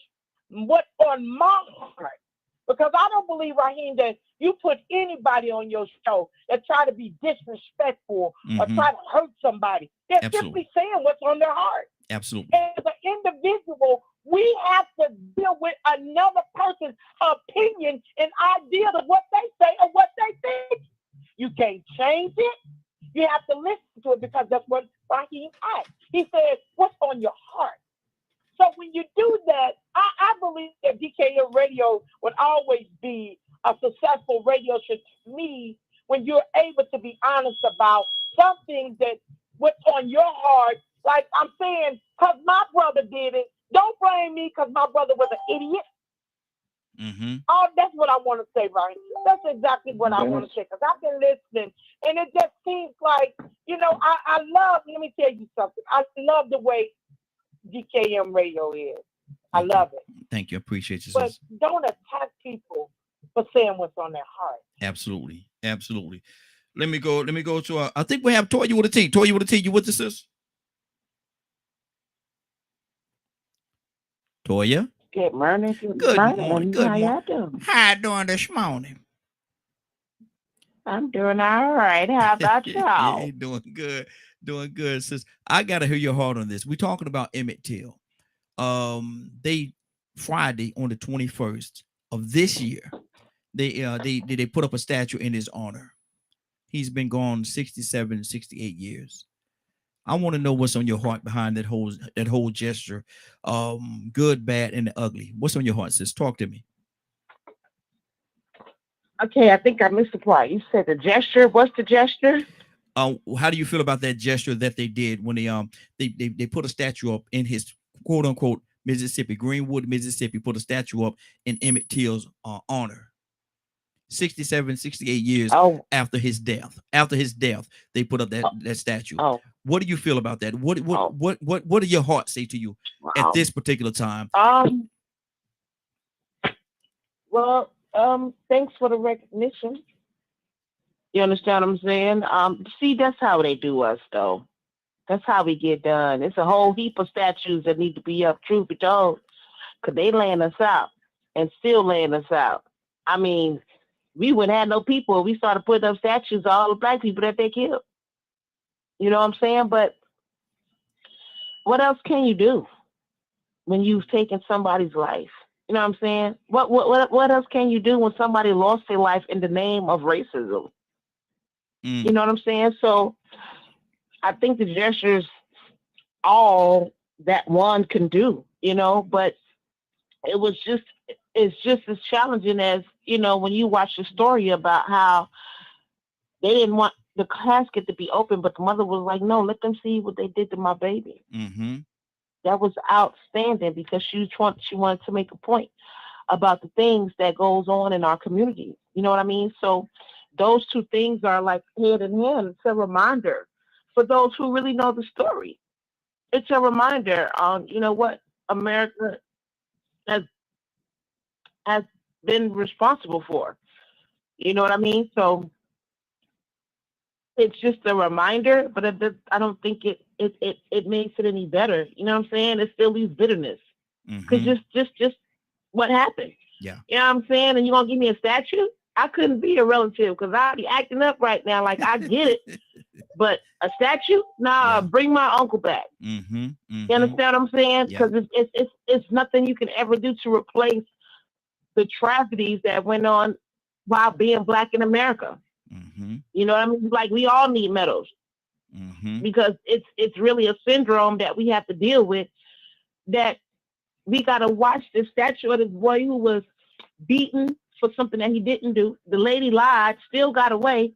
S12: what's on my heart. Because I don't believe, Raheem, that you put anybody on your show that try to be disrespectful or try to hurt somebody. They're simply saying what's on their heart.
S1: Absolutely.
S12: And as an individual, we have to deal with another person's opinion and idea of what they say or what they think. You can't change it. You have to listen to it because that's what Raheem asked. He said, what's on your heart? So when you do that, I believe that DKM radio would always be a successful radio show to me when you're able to be honest about something that what's on your heart. Like I'm saying, because my brother did it, don't blame me because my brother was an idiot.
S1: Mm-hmm.
S12: Oh, that's what I want to say, Ryan. That's exactly what I want to say because I've been listening and it just seems like, I love, let me tell you something. I love the way DKM radio is. I love it.
S1: Thank you. I appreciate you.
S12: But don't attack people for saying what's on their heart.
S1: Absolutely. Absolutely. Let me go to I think we have Toya with a T. Toya with a T. You with us, sis? Toya?
S13: Good morning.
S1: Good morning. Good
S13: How
S1: morning.
S13: y'all doing?
S1: How you doing this morning?
S13: I'm doing all right. How about y'all?
S1: Yeah, doing good. Doing good, sis. I gotta hear your heart on this. We're talking about Emmett Till. They Friday on the 21st of this year, they put up a statue in his honor. He's been gone 67, 68 years. I want to know what's on your heart behind that whole gesture. Good, bad, and the ugly. What's on your heart, sis? Talk to me.
S13: Okay, I think I missed the part. You said the gesture. What's the gesture?
S1: How do you feel about that gesture that they did when they put a statue up in his quote unquote Mississippi, Greenwood, Mississippi, put a statue up in Emmett Till's honor. 67, 68 years after his death. After his death, they put up that statue. What do you feel about that? What do your heart say to you at this particular time?
S13: Well, thanks for the recognition. You understand what I'm saying? See, that's how they do us, though. That's how we get done. It's a whole heap of statues that need to be up, truth be told, because they laying us out and still laying us out. I mean, we wouldn't have no people if we started putting up statues of all the black people that they killed. You know what I'm saying? But what else can you do when you've taken somebody's life? You know what I'm saying? What else can you do when somebody lost their life in the name of racism? You know what I'm saying? So I think the gesture's all that one can do, but it's just as challenging as, when you watch the story about how they didn't want the casket to be open, but the mother was like, no, let them see what they did to my baby.
S1: Mm-hmm.
S13: That was outstanding because she wanted to make a point about the things that goes on in our community. You know what I mean? So those two things are like hand in hand. It's a reminder for those who really know the story. It's a reminder on, what America has been responsible for. You know what I mean? So it's just a reminder, but I don't think it makes it any better. You know what I'm saying? It still leaves bitterness. Because just what happened.
S1: Yeah.
S13: You know what I'm saying? And you gonna give me a statue? I couldn't be a relative because I'd be acting up right now. Like I get it, but a statue? Nah, bring my uncle back. You understand what I'm saying? Because it's nothing you can ever do to replace the tragedies that went on while being black in America. You know what I mean? Like we all need medals because it's really a syndrome that we have to deal with. That we got to watch the statue of this boy who was beaten for something that he didn't do. The lady lied, still got away.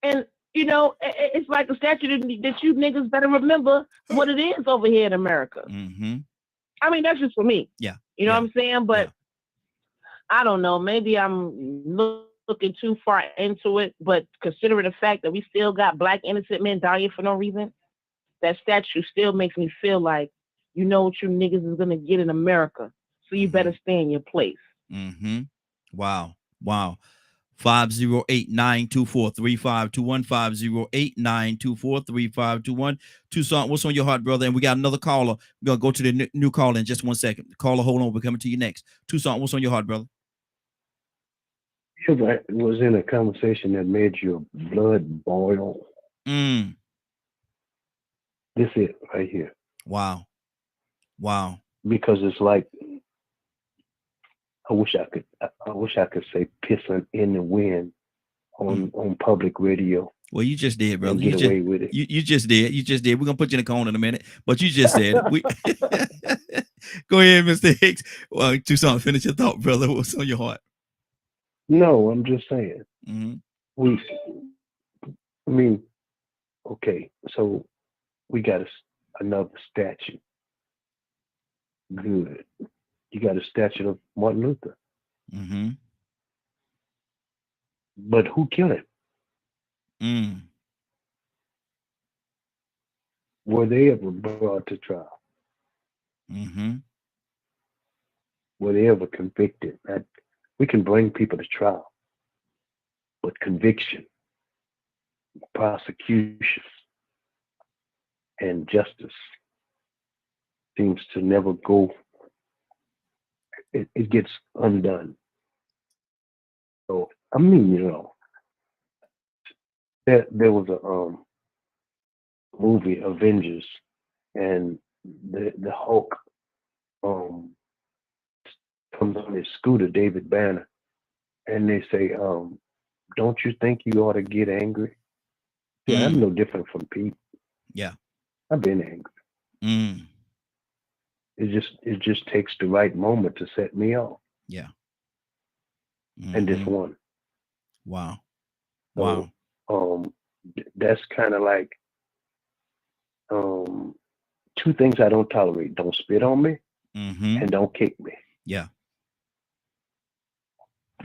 S13: And, it's like a statue that you niggas better remember what it is over here in America. I mean, that's just for me.
S1: Yeah.
S13: You know what I'm saying? But I don't know. Maybe I'm looking too far into it. But considering the fact that we still got black innocent men dying for no reason, that statue still makes me feel like, you know what you niggas is going to get in America. So you better stay in your place.
S1: Mm-hmm. Wow. 508-924-3521. 508-924-3521. Tucson, what's on your heart, brother? And we got another caller. We're going to go to the new caller in just 1 second. Caller, hold on. We're coming to you next. Tucson, what's on your heart, brother?
S10: You was in a conversation that made your blood boil.
S1: Mm.
S10: This it right here.
S1: Wow.
S10: Because it's like, I wish I could say pissing in the wind on public radio.
S1: Well, you just did, brother.
S10: Get away with it.
S1: You just did. We're gonna put you in a cone in a minute, but you just said it. Go ahead, Mr. Hicks. Well, Tucson, finish your thought, brother. What's on your heart?
S10: No, I'm just saying.
S1: Mm-hmm.
S10: Okay, so we got another statue. Good. You got a statue of Martin Luther.
S1: Mm-hmm.
S10: But who killed him? Were they ever brought to trial?
S1: Mm-hmm.
S10: Were they ever convicted? We can bring people to trial, but conviction, prosecution, and justice seems to never go. It gets undone. So there was a movie, Avengers, and the Hulk comes on his scooter, David Banner, and they say, don't you think you ought to get angry? See, I'm no different from Pete.
S1: Yeah.
S10: I've been angry. It just takes the right moment to set me off.
S1: Yeah.
S10: And this one.
S1: Wow.
S10: So, that's kind of like two things I don't tolerate. Don't spit on me and don't kick me.
S1: Yeah.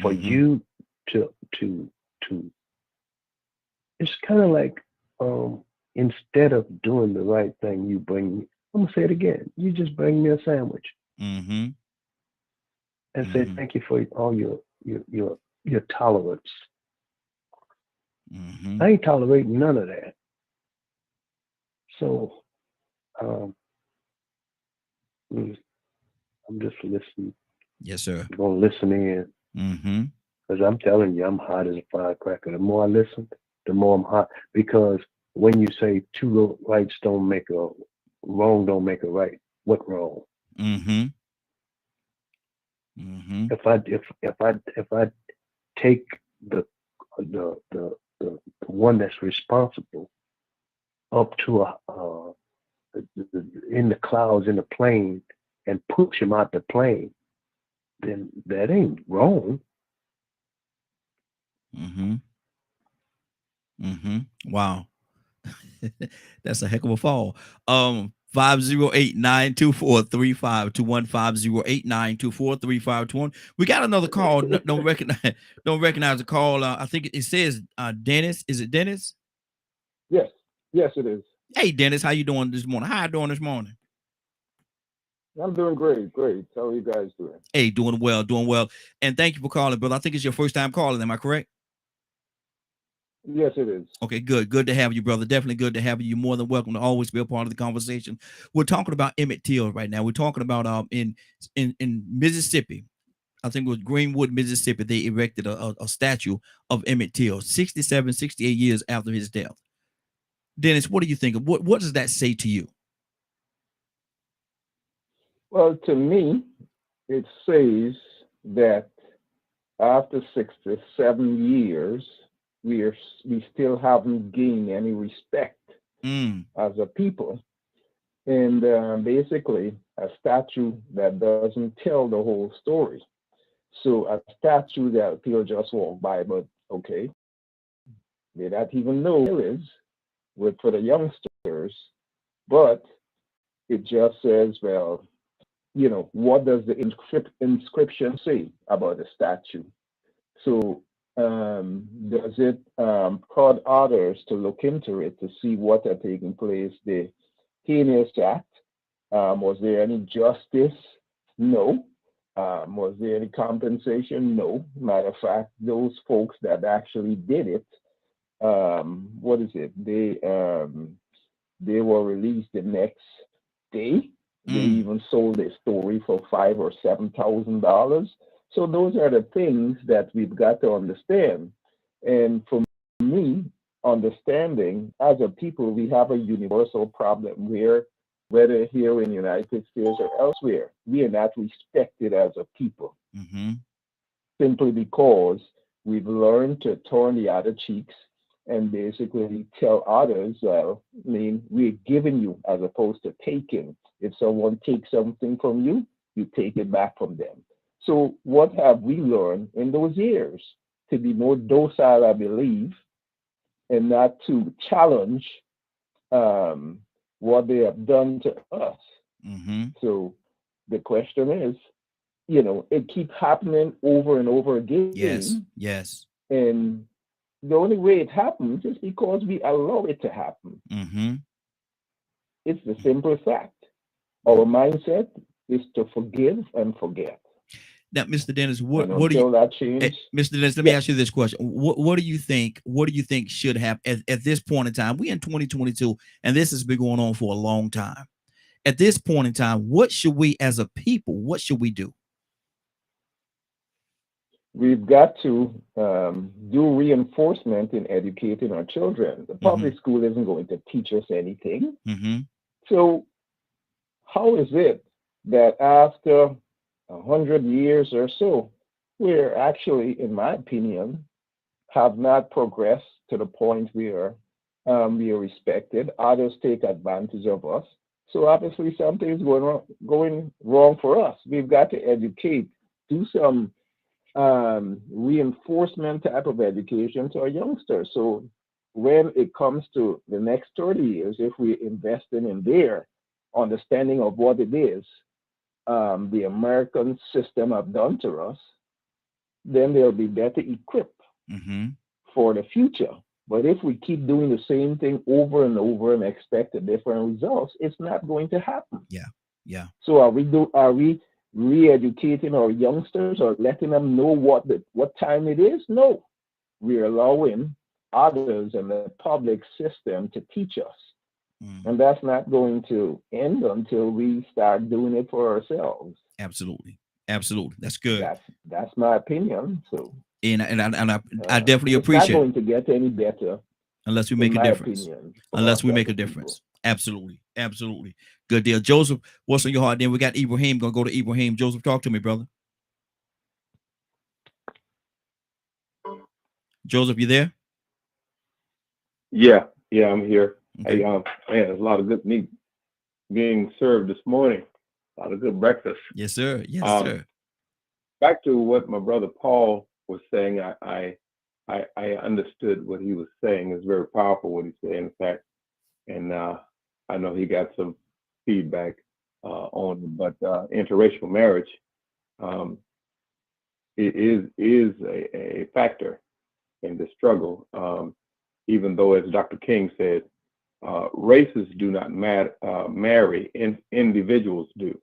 S10: For you to it's kind of like instead of doing the right thing, you bring me, I'm gonna say it again, you just bring me a sandwich. And say thank you for all your tolerance. I ain't tolerating none of that. So I'm just listening.
S1: Yes, sir.
S10: I'm gonna listen in. Because I'm telling you, I'm hot as a firecracker. The more I listen, the more I'm hot. Because when you say two rights don't make a wrong, don't make a right, what wrong? If I take the one that's responsible up to in the clouds in the plane and push him out the plane, then that ain't wrong.
S1: Wow. That's a heck of a fall. 508-924-3521. 508-924-3521. We got another call. Don't recognize the call. I think it says Dennis. Is it Dennis?
S7: Yes, it is.
S1: Hey, Dennis, how you doing this morning? How you doing this morning?
S7: I'm doing great. How are you guys doing?
S1: Hey, doing well. And thank you for calling, brother. I think it's your first time calling. Am I correct?
S7: Yes, it is.
S1: Okay, good to have you, brother. Definitely good to have you. You're more than welcome to always be a part of the conversation. We're talking about Emmett Till right now. We're talking about in Mississippi. I think it was Greenwood, Mississippi. They erected a statue of Emmett Till 67, 68 years after his death. Dennis, what do you think? What does that say to you?
S7: Well, to me, it says that after 67 years, we still haven't gained any respect as a people. And basically, a statue that doesn't tell the whole story. So a statue that people just walk by, but okay, they don't even know who it is for the youngsters, but it just says, well, what does the inscription say about the statue? So does it prod others to look into it to see what are taking place? The heinous act, was there any justice? No.
S14: Was there any compensation? No. Matter of fact, those folks that actually did it, what is it? They were released the next day. They even sold their story for $5,000 or $7,000. So those are the things that we've got to understand. And for me, understanding as a people, we have a universal problem where, whether here in the United States or elsewhere, we are not respected as a people. Simply because we've learned to turn the other cheeks and basically tell others, well, I mean, we're giving you as opposed to taking. If someone takes something from you, you take it back from them. So what have we learned in those years? To be more docile, I believe, and not to challenge what they have done to us. So the question is, you know, it keeps happening over and over again.
S1: Yes.
S14: And the only way it happens is because we allow it to happen. It's the simple fact. Our mindset is to forgive and forget.
S1: Now, Mr. Dennis, what do
S14: until
S1: you,
S14: that change,
S1: Mr. Dennis, let me ask you this question. What do you think should happen at this point in time? We're in 2022, and this has been going on for a long time. At this point in time, what should we as a people, what should we do?
S14: we've got to do reinforcement in educating our children. The public school isn't going to teach us anything. So how is it that after 100 years or so, we're actually, in my opinion, have not progressed to the point where we are respected. Others take advantage of us. So obviously something's going wrong for us. We've got to educate, do some reinforcement type of education to our youngsters. So when it comes to the next 30 years, if we're investing in their understanding of what it is the American system have done to us, then they'll be better equipped for the future. But if we keep doing the same thing over and over and expect a different results, it's not going to happen.
S1: Yeah.
S14: So are we re-educating our youngsters or letting them know what time it is? No. We're allowing others and the public system to teach us. And that's not going to end until we start doing it for ourselves.
S1: Absolutely. That's good.
S14: That's my opinion. So
S1: and I definitely appreciate
S14: it's not going to get any better
S1: unless we make a difference. Unless we make a difference. Absolutely. Good deal. Joseph, what's on your heart? Then we got Ibrahim. Gonna go to Ibrahim. Joseph, talk to me, brother. Joseph, you there?
S7: Yeah, I'm here.
S1: Okay.
S7: Hey, man, there's a lot of good meat being served this morning. A lot of good breakfast.
S1: Yes, sir.
S7: Back to what my brother Paul was saying, I understood what he was saying. It's very powerful what he said, in fact, and I know he got some feedback on it, but interracial marriage is a factor in the struggle, even though, as Dr. King said, races do not marry, individuals do.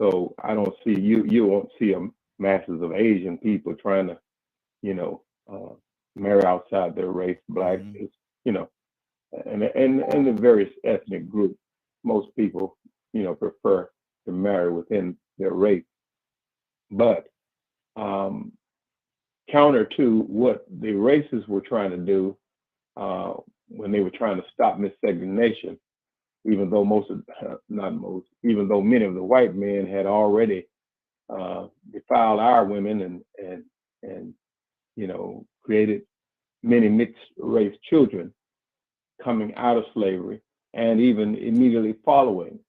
S7: So I don't see you won't see masses of Asian people trying to, marry outside their race, black, and the various ethnic groups. Most people, prefer to marry within their race. But counter to what the racists were trying to do when they were trying to stop miscegenation, even though even though many of the white men had already defiled our women and created many mixed race children coming out of slavery and even immediately following.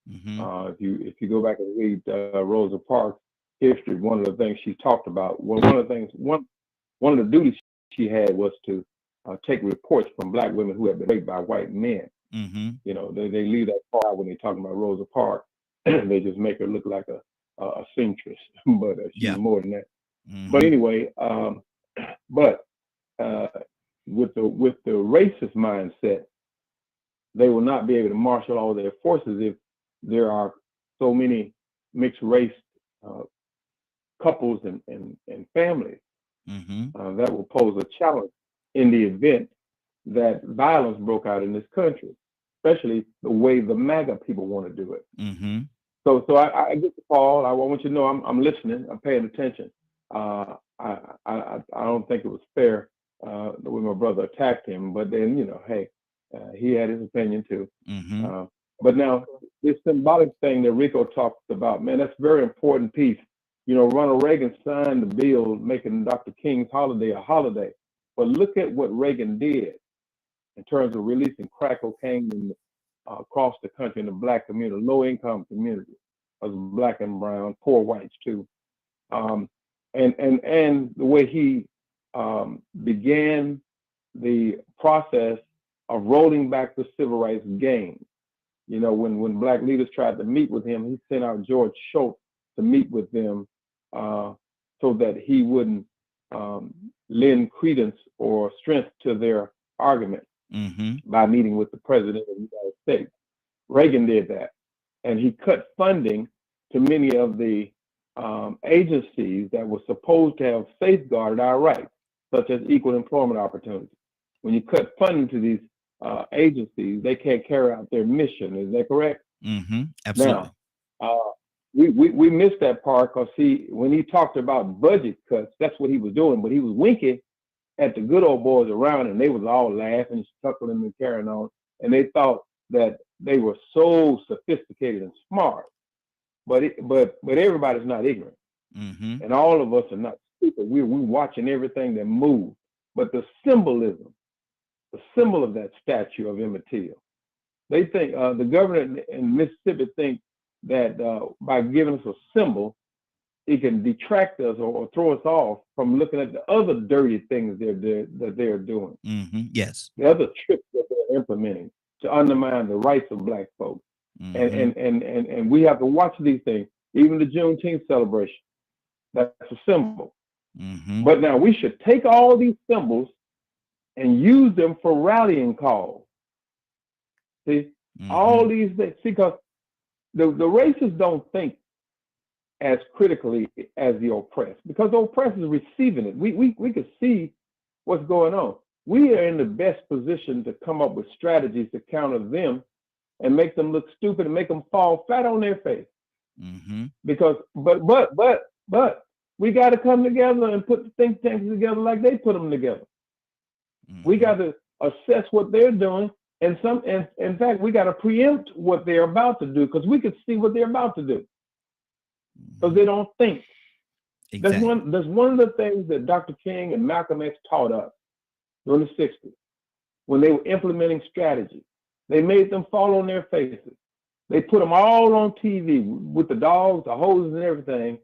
S7: If you go back and read Rosa Parks' history, one of the things she talked about, one of the duties she had was to take reports from black women who had been raped by white men. They leave that part when they're talking about Rosa Parks. They just make her look like a seamstress, but she's more than that. But anyway, with the racist mindset, they will not be able to marshal all their forces if there are so many
S2: mixed race couples and families. That will pose a challenge in the event that violence broke out in this country, especially the way the MAGA people want to do it. So I get the call. I want you to know I'm listening. I'm paying attention. I don't think it was fair the way my brother attacked him, but then hey, he had his opinion too. But now this symbolic thing that Rico talked about, man, that's a very important piece. Ronald Reagan signed the bill making Dr. King's holiday a holiday, but look at what Reagan did in terms of releasing crack cocaine across the country in the Black community, low-income community, as Black and brown, poor whites too, and the way he began the process of rolling back the civil rights game. When Black leaders tried to meet with him, he sent out George Shultz to meet with them so that he wouldn't lend credence or strength to their argument by meeting with the president of the United States. Reagan did that, and he cut funding to many of the agencies that were supposed to have safeguarded our rights, such as equal employment opportunities. When you cut funding to these agencies, they can't carry out their mission. Is that correct?
S1: Absolutely.
S2: Now, we missed that part because when he talked about budget cuts, that's what he was doing, but he was winking at the good old boys around, and they was all laughing, chuckling, and carrying on, and they thought that they were so sophisticated and smart. But everybody's not ignorant, and all of us are not stupid. We're watching everything that moves. But the symbol of that statue of Emmett Till, they think the governor in Mississippi thinks that by giving us a symbol, it can detract us or throw us off from looking at the other dirty things that they're doing.
S1: Yes.
S2: The other tricks that they're implementing to undermine the rights of Black folks. And we have to watch these things. Even the Juneteenth celebration, that's a symbol. But now we should take all these symbols and use them for rallying calls. See, all these things, because the racists don't think as critically as the oppressed, because the oppressed is receiving it. We can see what's going on. We are in the best position to come up with strategies to counter them and make them look stupid and make them fall flat on their face. Because, but we got to come together and put the think tanks together like they put them together. We got to assess what they're doing, and in fact, we got to preempt what they're about to do, because we could see what they're about to do, because they don't think.
S1: Exactly.
S2: That's one of the things that Dr. King and Malcolm X taught us during the 60s, when they were implementing strategy. They made them fall on their faces. They put them all on TV with the dogs, the hoses, and everything,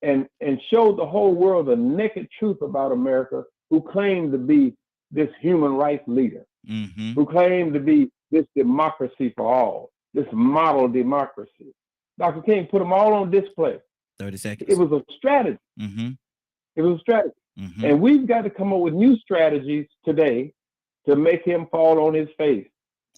S2: and showed the whole world the naked truth about America, who claimed to be this human rights leader, who claimed to be this democracy for all, this model democracy. Dr. King put them all on display.
S1: 30 seconds.
S2: It was a strategy. It was a strategy. And we've got to come up with new strategies today to make him fall on his face.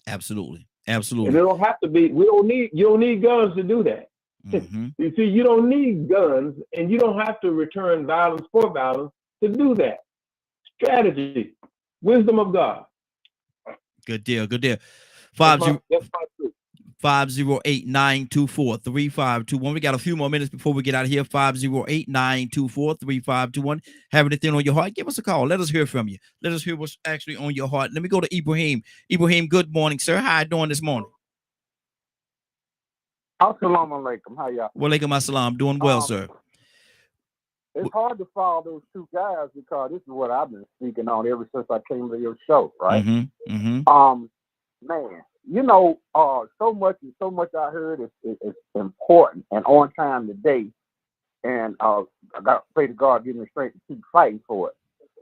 S1: Absolutely.
S2: And it don't have to be, you don't need guns to do that. You see, you don't need guns, and you don't have to return violence for violence to do that. Strategy, wisdom of God.
S1: Good deal. Good deal.
S2: That's my truth.
S1: 508-924-3521. We got a few more minutes before we get out of here. 508-924-3521. Have anything on your heart? Give us a call. Let us hear from you. Let us hear what's actually on your heart. Let me go to Ibrahim. Ibrahim, good morning, sir. How you doing this morning?
S15: Assalamu alaikum. How y'all?
S1: Walaikum assalam. Doing well, sir.
S15: It's hard to follow those two guys because this is what I've been speaking on ever since I came to your show, right? Man, so much I heard is important and on time today, and I got to pray to God give me strength to keep fighting for it.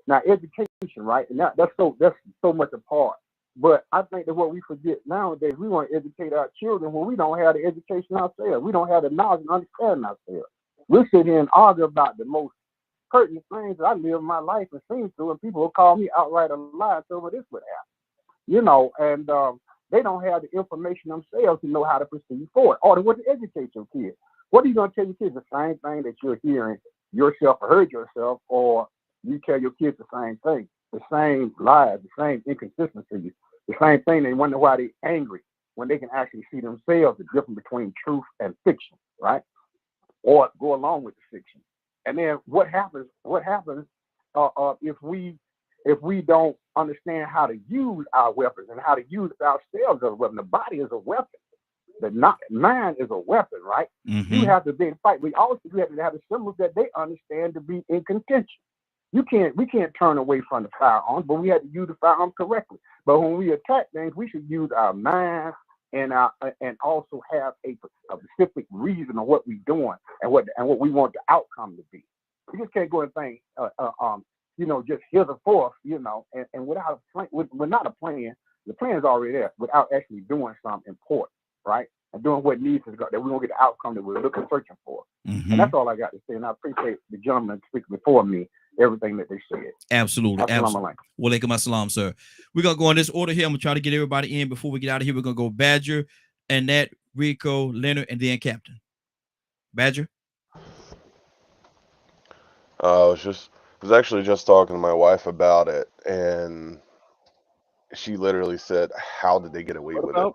S15: Now, education, right? And that's so much a part. But I think that what we forget nowadays, we want to educate our children when we don't have the education ourselves. We don't have the knowledge and understanding ourselves. We sit here and argue about the most pertinent things that I live my life and seen through, and people will call me outright a lie and say, well, this would happen. And they don't have the information themselves to know how to proceed forward or to what to educate your kids. What are you going to tell your kids? The same thing that you're hearing yourself or heard yourself, or you tell your kids the same thing, the same lies, the same inconsistencies, the same thing. They wonder why they're angry when they can actually see themselves the difference between truth and fiction, right? Or go along with the fiction. And then what happens if we don't understand how to use our weapons and how to use ourselves as a weapon? The body is a weapon. The mind is a weapon, right?
S1: Mm-hmm.
S15: You have to be in fight. We also have to have the symbols that they understand to be in contention. We can't turn away from the firearms, but we have to use the firearms correctly. But when we attack things, we should use our minds and also have a specific reason of what we're doing and what we want the outcome to be. We just can't go and think, just heretofore, and without a plan, we're not a plan. The plan is already there without actually doing something important, right? And doing what needs to go, that we won't get the outcome that we're searching for.
S1: Mm-hmm.
S15: And that's all I got to say. And I appreciate the gentleman speaking before me, everything that they said.
S1: Absolutely. Absolutely. Walaikum assalam, sir. We're going to go in this order here. I'm going to try to get everybody in before we get out of here. We're going to go Badger, Annette, Rico, Leonard, and then Captain. Badger?
S5: I was actually just talking to my wife about it, and she literally said, "How did they get away with it?"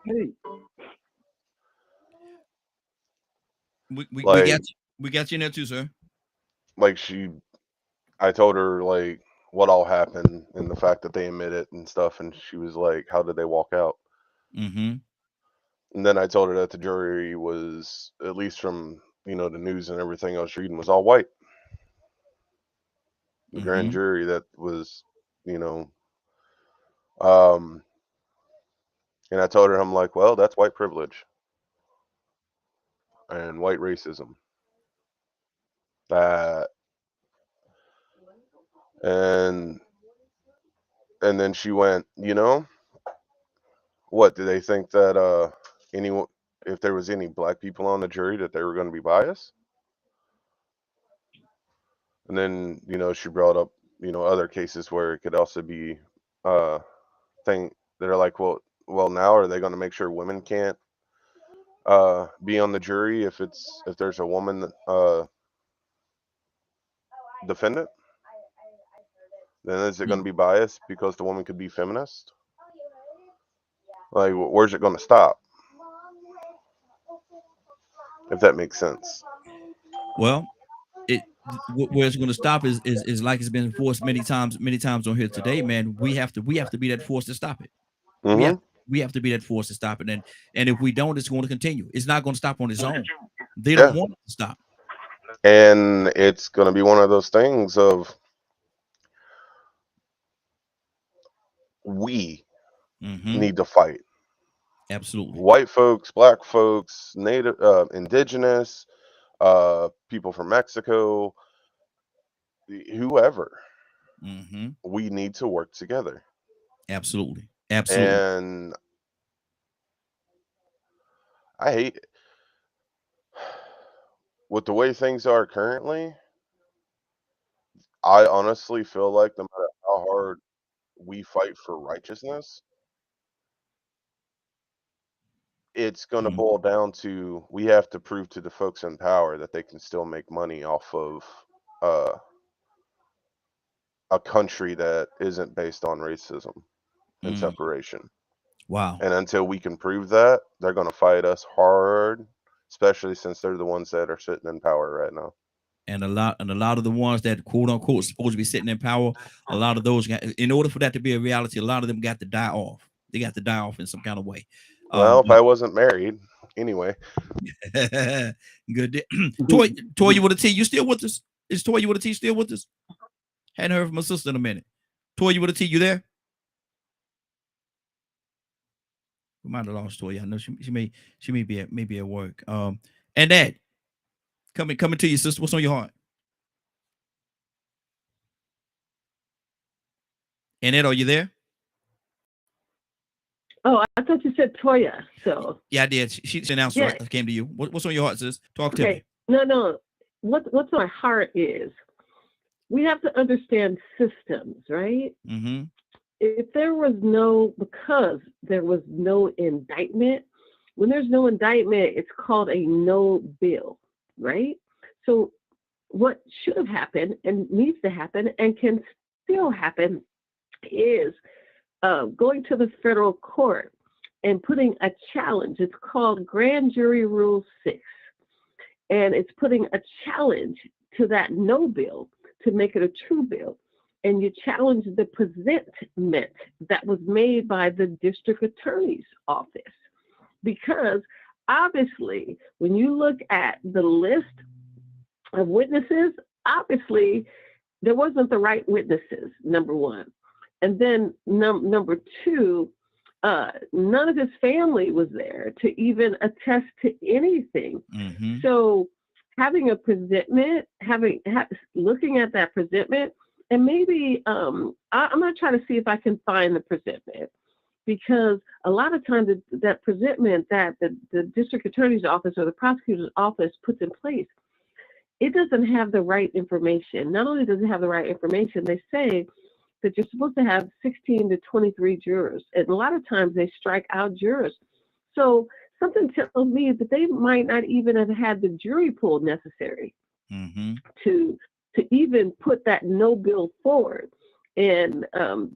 S1: We got you in there too, sir.
S5: Like I told her like what all happened and the fact that they admit it and stuff, and she was like, "How did they walk out?"
S1: Mm-hmm.
S5: And then I told her that the jury was, at least from the news and everything I was reading, was all white. The grand jury that was, and I told her, I'm like, well, that's white privilege and white racism. And then she went, what, do they think that if there was any black people on the jury, that they were going to be biased? And then, she brought up, other cases where it could also be thing that are like, well, now are they going to make sure women can't be on the jury if there's a woman defendant? Then is it going to be biased because the woman could be feminist? Like, where's it going to stop? If that makes sense.
S1: Well, where it's going to stop is like it's been enforced many times on here today, man. We have to be that force to stop it.
S5: Mm-hmm.
S1: We have to be that force to stop it, and if we don't, it's going to continue. It's not going to stop on its own. They don't want it to stop.
S5: And it's going to be one of those things of we need to fight.
S1: Absolutely.
S5: White folks, black folks, native, indigenous, people from Mexico, whoever. We need to work together.
S1: Absolutely.
S5: And I hate it. With the way things are currently, I honestly feel like no matter how hard we fight for righteousness, it's going to boil down to we have to prove to the folks in power that they can still make money off of a country that isn't based on racism and separation.
S1: Wow.
S5: And until we can prove that, they're going to fight us hard, especially since they're the ones that are sitting in power right now.
S1: And a lot of the ones that quote unquote supposed to be sitting in power, a lot of those in order for that to be a reality, a lot of them got to die off. They got to die off in some kind of way.
S5: Well, if I wasn't married, anyway.
S1: Good. Toya with a T, you still with us? Is Toya with a T still with us? Hadn't heard from my sister in a minute. Toya with a T, you there? We might have lost Toya. I know she may be at work. And that coming to you, sister. What's on your heart? Annette, are you there?
S6: Oh, I thought you said Toya. So
S1: yeah, I did. She announced.
S6: Yeah.
S1: I came to you. What's on your heart, sis? Talk to me.
S6: No. What's on my heart is we have to understand systems, right?
S1: Mm-hmm.
S6: If there was no indictment, when there's no indictment, it's called a no bill. right? So what should have happened and needs to happen and can still happen is going to the federal court and putting a challenge. It's called Grand Jury Rule 6. And it's putting a challenge to that no bill to make it a true bill. And you challenge the presentment that was made by the district attorney's office. Because obviously, when you look at the list of witnesses, obviously there wasn't the right witnesses, number one. And then number two, none of his family was there to even attest to anything. So having a presentment, looking at that presentment, and maybe I'm going to try to see if I can find the presentment, because a lot of times that presentment that the district attorney's office or the prosecutor's office puts in place, it doesn't have the right information. Not only does it have the right information, they say that you're supposed to have 16 to 23 jurors. And a lot of times they strike out jurors. So something tells me that they might not even have had the jury pool necessary to even put that no bill forward. And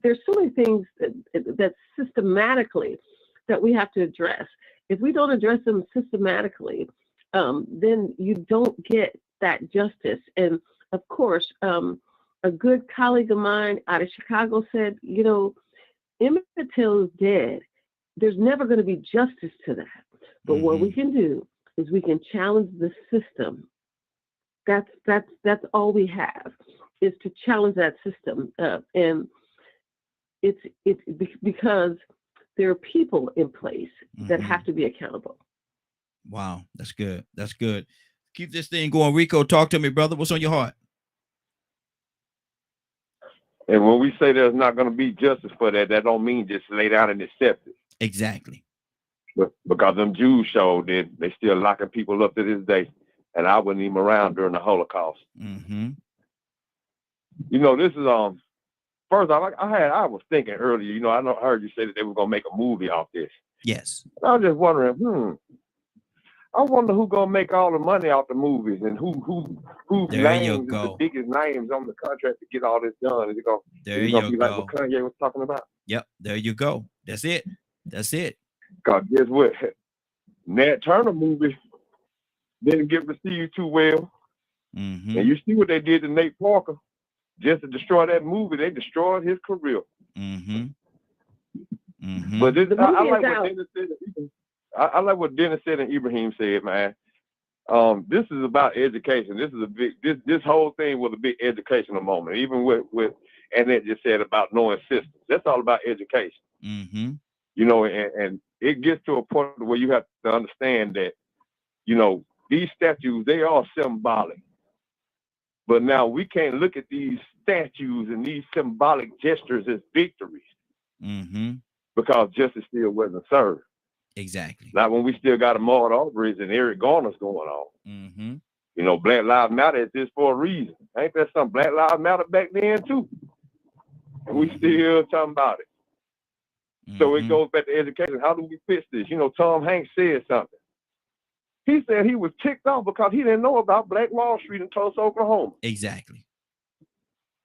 S6: there's so many things that systematically that we have to address. If we don't address them systematically, then you don't get that justice. And of course, a good colleague of mine out of Chicago said, you know, Emmett Till is dead. There's never going to be justice to that. But what we can do is we can challenge the system. That's all we have, is to challenge that system. And it's because there are people in place that have to be accountable.
S1: Wow, that's good. That's good. Keep this thing going. Rico, talk to me, brother. What's on your heart?
S4: And when we say there's not going to be justice for that, that don't mean just lay down and accept it.
S1: Exactly.
S4: But because them Jews showed it, they still locking people up to this day. And I wasn't even around during the Holocaust. You know, this is first off, I was thinking earlier, you know, I heard you say that they were gonna make a movie off this.
S1: Yes.
S4: I was just wondering, I wonder who's gonna make all the money off the movies and whose names is the biggest names on the contract to get all this done. Is it gonna be like what Kanye was talking about?
S1: Yep, there you go. That's it. That's it.
S4: God, guess what? Nat Turner movie didn't get received too well. And you see what they did to Nate Parker. Just to destroy that movie, they destroyed his career. But this, I like what Dennis said. I like what Dennis said and Ibrahim said, man. This is about education. This is a big. This whole thing was a big educational moment. Even with Annette just said about knowing systems. That's all about education. You know, and it gets to a point where you have to understand that, you know, these statues, they are symbolic. But now we can't look at these statues and these symbolic gestures as victories because justice still wasn't served.
S1: Exactly.
S4: Not when we still got Ahmaud Arbery's and Eric Garner's going on. You know, Black Lives Matter is this for a reason. Ain't that some Black Lives Matter back then too? And we still talking about it. So it goes back to education. How do we fix this? You know, Tom Hanks said something. He said he was ticked off because he didn't know about Black Wall Street in Tulsa, Oklahoma.
S1: Exactly.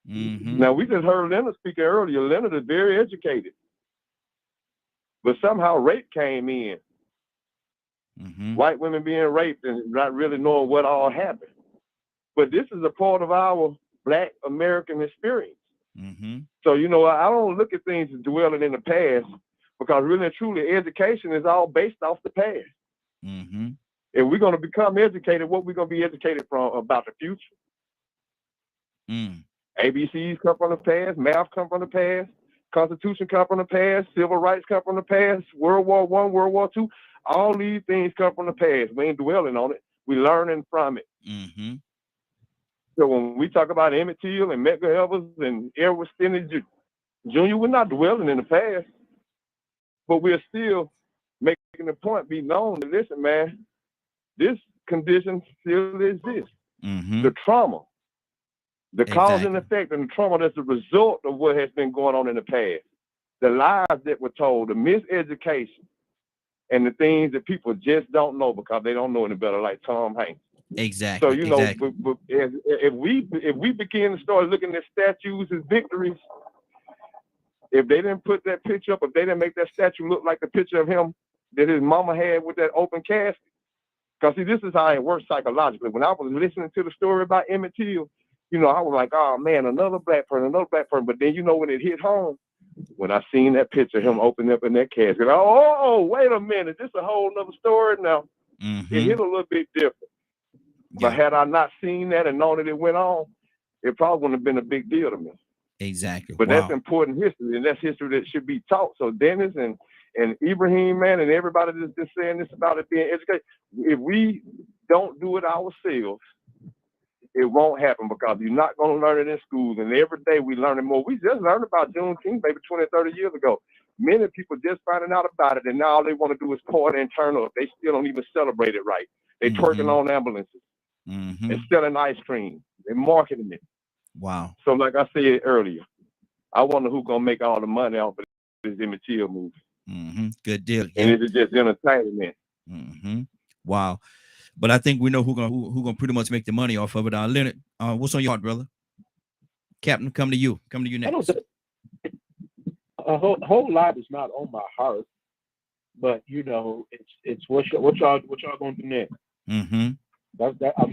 S4: Now, we just heard Leonard speaking earlier. Leonard is very educated. But somehow rape came in. White women being raped and not really knowing what all happened. But this is a part of our Black American experience. So, you know, I don't look at things as dwelling in the past because really and truly education is all based off the past. If we're going to become educated, what we're going to be educated from about the future? ABCs come from the past, math come from the past, Constitution come from the past, civil rights come from the past, World War I, World War II, all these things come from the past. We ain't dwelling on it. We're learning from it. So when we talk about Emmett Till and Medgar Evers and Edward Stenny Jr., we're not dwelling in the past, but we're still making the point be known that, listen, man, this condition still exists. The trauma, the cause and effect and the trauma that's the result of what has been going on in the past, the lies that were told, the miseducation, and the things that people just don't know because they don't know any better, like Tom Hanks.
S1: Exactly.
S4: So you know,
S1: exactly.
S4: but if we begin to start looking at statues as victories, if they didn't put that picture up, if they didn't make that statue look like the picture of him that his mama had with that open casket, because see, this is how it works psychologically. When I was listening to the story about Emmett Till, you know, I was like, oh man, another black person. But then, you know, when it hit home, when I seen that picture of him opening up in that casket, wait a minute, this is a whole nother story now.
S1: Mm-hmm.
S4: It hit a little bit different.
S1: Yeah.
S4: But had I not seen that and known that it went on, it probably wouldn't have been a big deal to me.
S1: Exactly.
S4: But
S1: wow.
S4: that's important history, and that's history that should be taught. So Dennis and Ibrahim, man, and everybody that's just saying this about it being educated, if we don't do it ourselves, it won't happen, because you're not going to learn it in schools. And every day we learning more. We just learned about Juneteenth maybe 20, 30 years ago. Many people just finding out about it, and now all they want to do is party and turn up. They still don't even celebrate it right. They twerking on ambulances and selling ice cream. They're marketing it.
S1: Wow.
S4: So like I said earlier, I wonder who's going to make all the money off of this Emmett Till movie.
S1: Good deal.
S4: And is it just entertainment?
S1: Wow. But I think we know who gonna pretty much make the money off of it. Leonard, what's on your heart, brother? Captain, come to you. Come to you next.
S9: A whole lot is not on my heart, but you know, it's what y'all gonna do next. I'm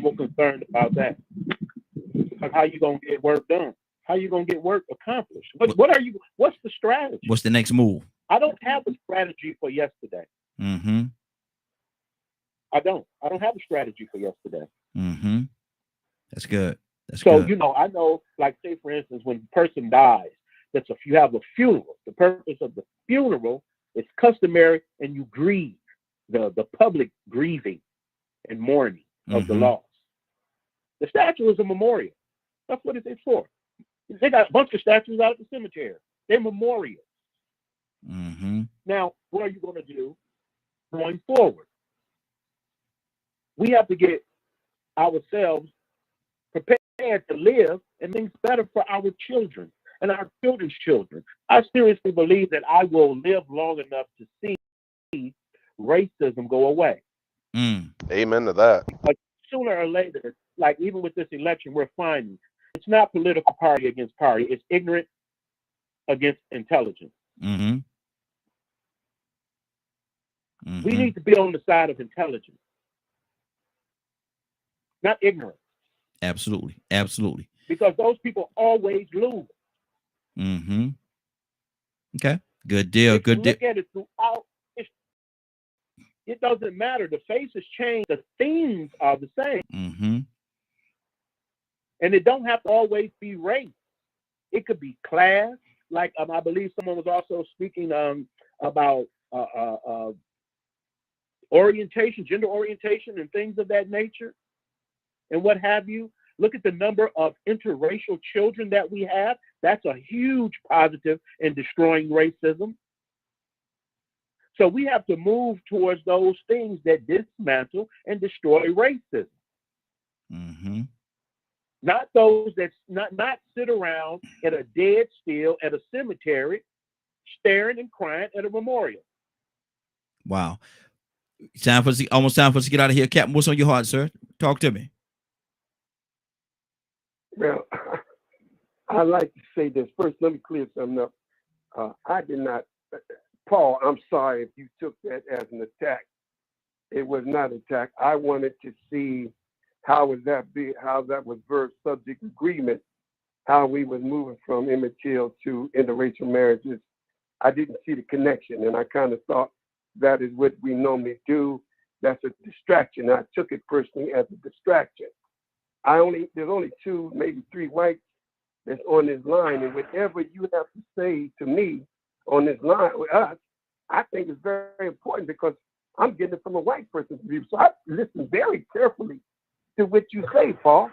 S9: more concerned about that. How you gonna get work done? How you gonna get work accomplished? What's the strategy?
S1: What's the next move?
S9: I don't have a strategy for yesterday. I don't have a strategy for yesterday.
S1: That's good. That's
S9: so
S1: good.
S9: You know, I know, like say for instance, when a person dies, you have a funeral. The purpose of the funeral is customary, and you grieve, the public grieving and mourning of the loss. The statue is a memorial. That's what it's for. They got a bunch of statues out at the cemetery. They're memorials. Now, what are you going to do going forward? We have to get ourselves prepared to live and things better for our children and our children's children. I seriously believe that I will live long enough to see racism go away.
S5: Amen to that.
S9: But sooner or later, like even with this election, we're finding it's not political party against party. It's ignorant against intelligence. We need to be on the side of intelligence, not ignorance.
S1: Absolutely. Absolutely.
S9: Because those people always lose.
S1: Okay. Good deal. Good deal.
S9: Look at it throughout. It doesn't matter. The faces change. The themes are the same. And it don't have to always be race. It could be class. Like I believe someone was also speaking about orientation, gender orientation, and things of that nature, and what have you. Look at the number of interracial children that we have. That's a huge positive in destroying racism. So we have to move towards those things that dismantle and destroy racism. Not those that not sit around at a dead still at a cemetery, staring and crying at a memorial.
S1: Wow. Almost time for us to get out of here. Captain, what's on your heart, sir? Talk to me.
S10: Well, I like to say this. First, let me clear something up. I did not, Paul, I'm sorry if you took that as an attack. It was not an attack. I wanted to see how that was verse subject agreement, how we was moving from Emmett Till to interracial marriages. I didn't see the connection, and I kind of thought that is what we normally do. That's a distraction. I took it personally as a distraction. There's only 2, maybe 3 whites that's on this line, and whatever you have to say to me on this line with us, I think is very, very important, because I'm getting it from a white person's view. So I listen very carefully to what you say, Paul.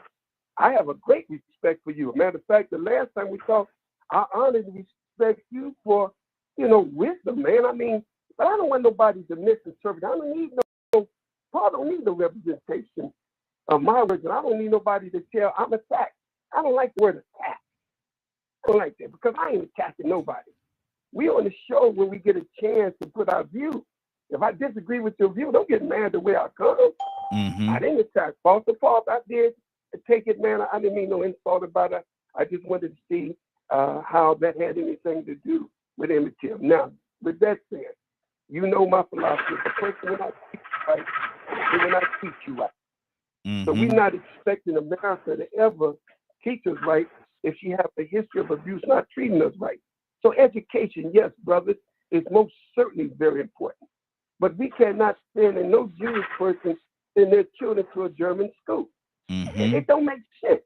S10: I have a great respect for you. Matter of fact, the last time we talked, I honored and respect you for, wisdom, man. I mean, but I don't want nobody to misinterpret. I don't need Paul don't need no representation of my words, and I don't need nobody to tell I'm attacked. I don't like the word attack. I don't like that, because I ain't attacking nobody. We on the show when we get a chance to put our view. If I disagree with your view, don't get mad the way I come.
S1: Mm-hmm.
S16: I didn't attack Foster. I did take it, man. I didn't mean no insult about it. I just wanted to see how that had anything to do with Emmett Till. Now, with that said, you know my philosophy. The person will not teach you right, they will not teach you right.
S1: Mm-hmm.
S16: So we're not expecting America to ever teach us right if she has a history of abuse, not treating us right. So education, yes, brothers, is most certainly very important. But we cannot send, and no Jewish person send their children to a German school.
S1: Mm-hmm.
S16: It don't make sense.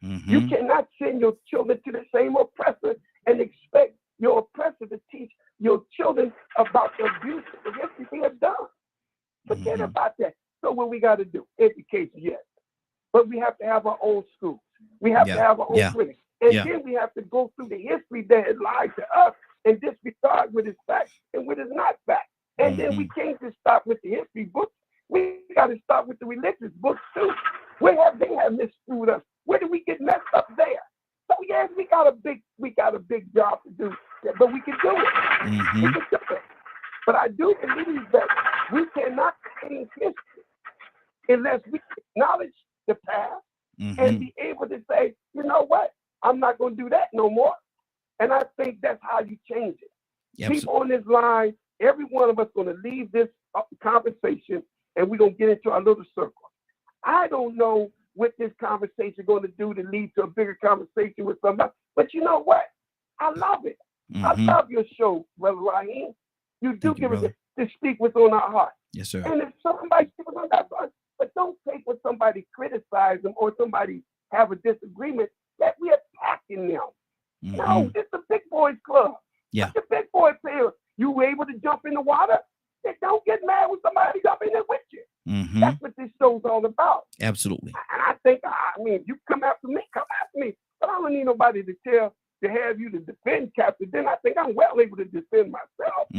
S1: Mm-hmm.
S16: You cannot send your children to the same oppressor and expect your oppressor to teach your children about the abuse of the history they have done. Forget about that. So what we got to do? Education, yes. But we have to have our own schools. We have to have our own clinics. And then we have to go through the history that has lied to us and disregard what is fact and what is not fact. And then we can't just stop with the history books. We got to start with the religious books too. Where have they misconstrued us? Where did we get messed up there? So yes, we got a big job to do, but we can do it.
S1: Mm-hmm.
S16: We can do it. But I do believe that we cannot change history unless we acknowledge the past and be able to say, you know what, I'm not going to do that no more. And I think that's how you change it. Yep. People on this line, every one of us going to leave this conversation and we're going to get into our little circle. I don't know what this conversation is going to do to lead to a bigger conversation with somebody. But you know what? I love it. I love your show, Brother Raheem. You do give us to speak what's on our heart.
S1: Yes, sir.
S16: And if somebody speaks on that heart, but don't take what somebody criticize them or somebody have a disagreement that we're attacking them. No, it's the big boys club.
S1: Yeah.
S16: The big boys say you were able to jump in the water. Then don't get mad when somebody jump in there with you. That's what this show's all about.
S1: Absolutely.
S16: And I think, if you come after me, come after me. But I don't need nobody to have you to defend Captain. Then I think I'm well able to defend myself.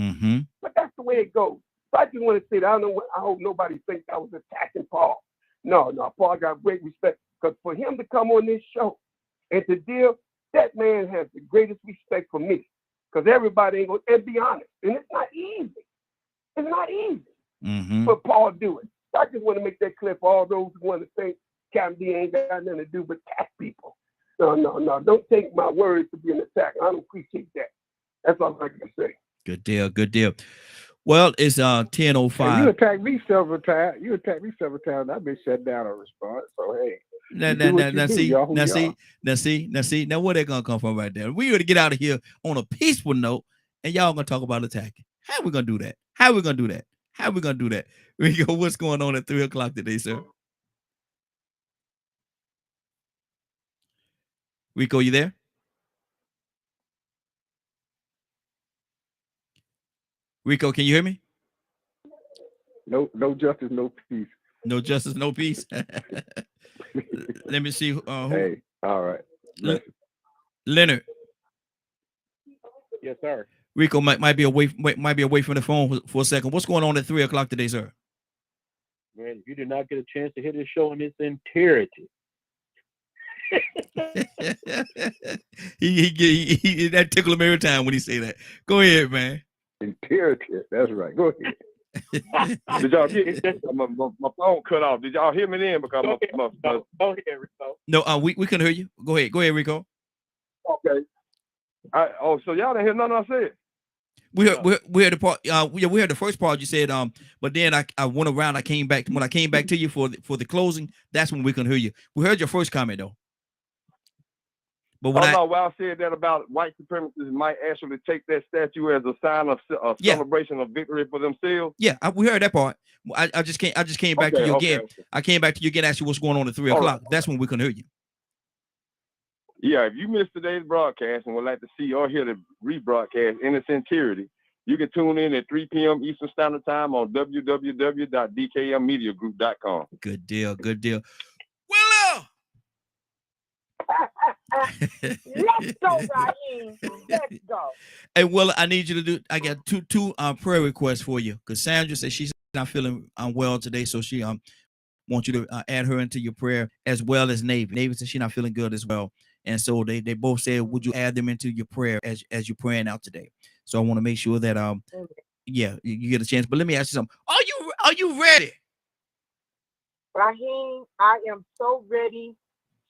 S16: But that's the way it goes. So I just want to say that I hope nobody thinks I was attacking Paul. No, Paul got great respect. Because for him to come on this show and to deal, that man has the greatest respect for me. Because everybody ain't going to, and be honest, and it's not easy. It's not easy for Paul to do it. So I just want to make that clear for all those who want to think Captain D ain't got nothing to do but attack people. No. Don't take my words to be an attack. I don't appreciate that. That's all I can say.
S1: Good deal. Well, it's 10:05.
S10: You attacked me several times. I've been shut down on response. So hey.
S1: Now see, where they gonna come from right there? We gotta get out of here on a peaceful note, and y'all gonna talk about attacking. How we gonna do that? Rico, what's going on at 3:00 today, sir? Rico, you there? Rico, can you hear me?
S10: No justice, no peace.
S1: No justice, no peace. Let me see. Who?
S10: Hey, all right.
S1: Leonard.
S9: Yes, sir.
S1: Rico might be away from the phone for a second. What's going on at 3:00 today, sir?
S9: Man, you did not get a chance to hear this show in its entirety.
S1: he that tickle him every time when he say that. Go ahead, man.
S10: Entirety. That's right. Go ahead.
S4: Did y'all get my phone cut off? Did y'all hear me then? Because
S9: Go ahead, Rico.
S1: No, we can hear you. Go ahead, Rico.
S4: Okay. So y'all didn't hear nothing I said.
S1: We heard the part. We heard the first part you said. But then I went around. I came back. When I came back to you for the closing, that's when we can hear you. We heard your first comment though. But when
S4: I said that about white supremacists might actually take that statue as a sign of celebration of victory for themselves.
S1: Yeah, we heard that part. I just came back to you again. Okay. I came back to you again. Asked you what's going on at 3:00. Right. That's when we can hear you.
S4: Yeah, if you missed today's broadcast and would like to see or hear the rebroadcast in its entirety, you can tune in at 3 p.m. Eastern Standard Time on www.dkmmediagroup.com.
S1: Good deal. Willow!
S12: Let's go, Raheem. Let's go.
S1: Hey, Willow, I need you to do. I got two prayer requests for you because Sandra said she's not feeling well today, so she wants you to add her into your prayer as well as Navy. Navy said she's not feeling good as well. And so they both said, would you add them into your prayer as you're praying out today? So I want to make sure that you get a chance. But let me ask you something. Are you ready?
S12: Raheem, I am so ready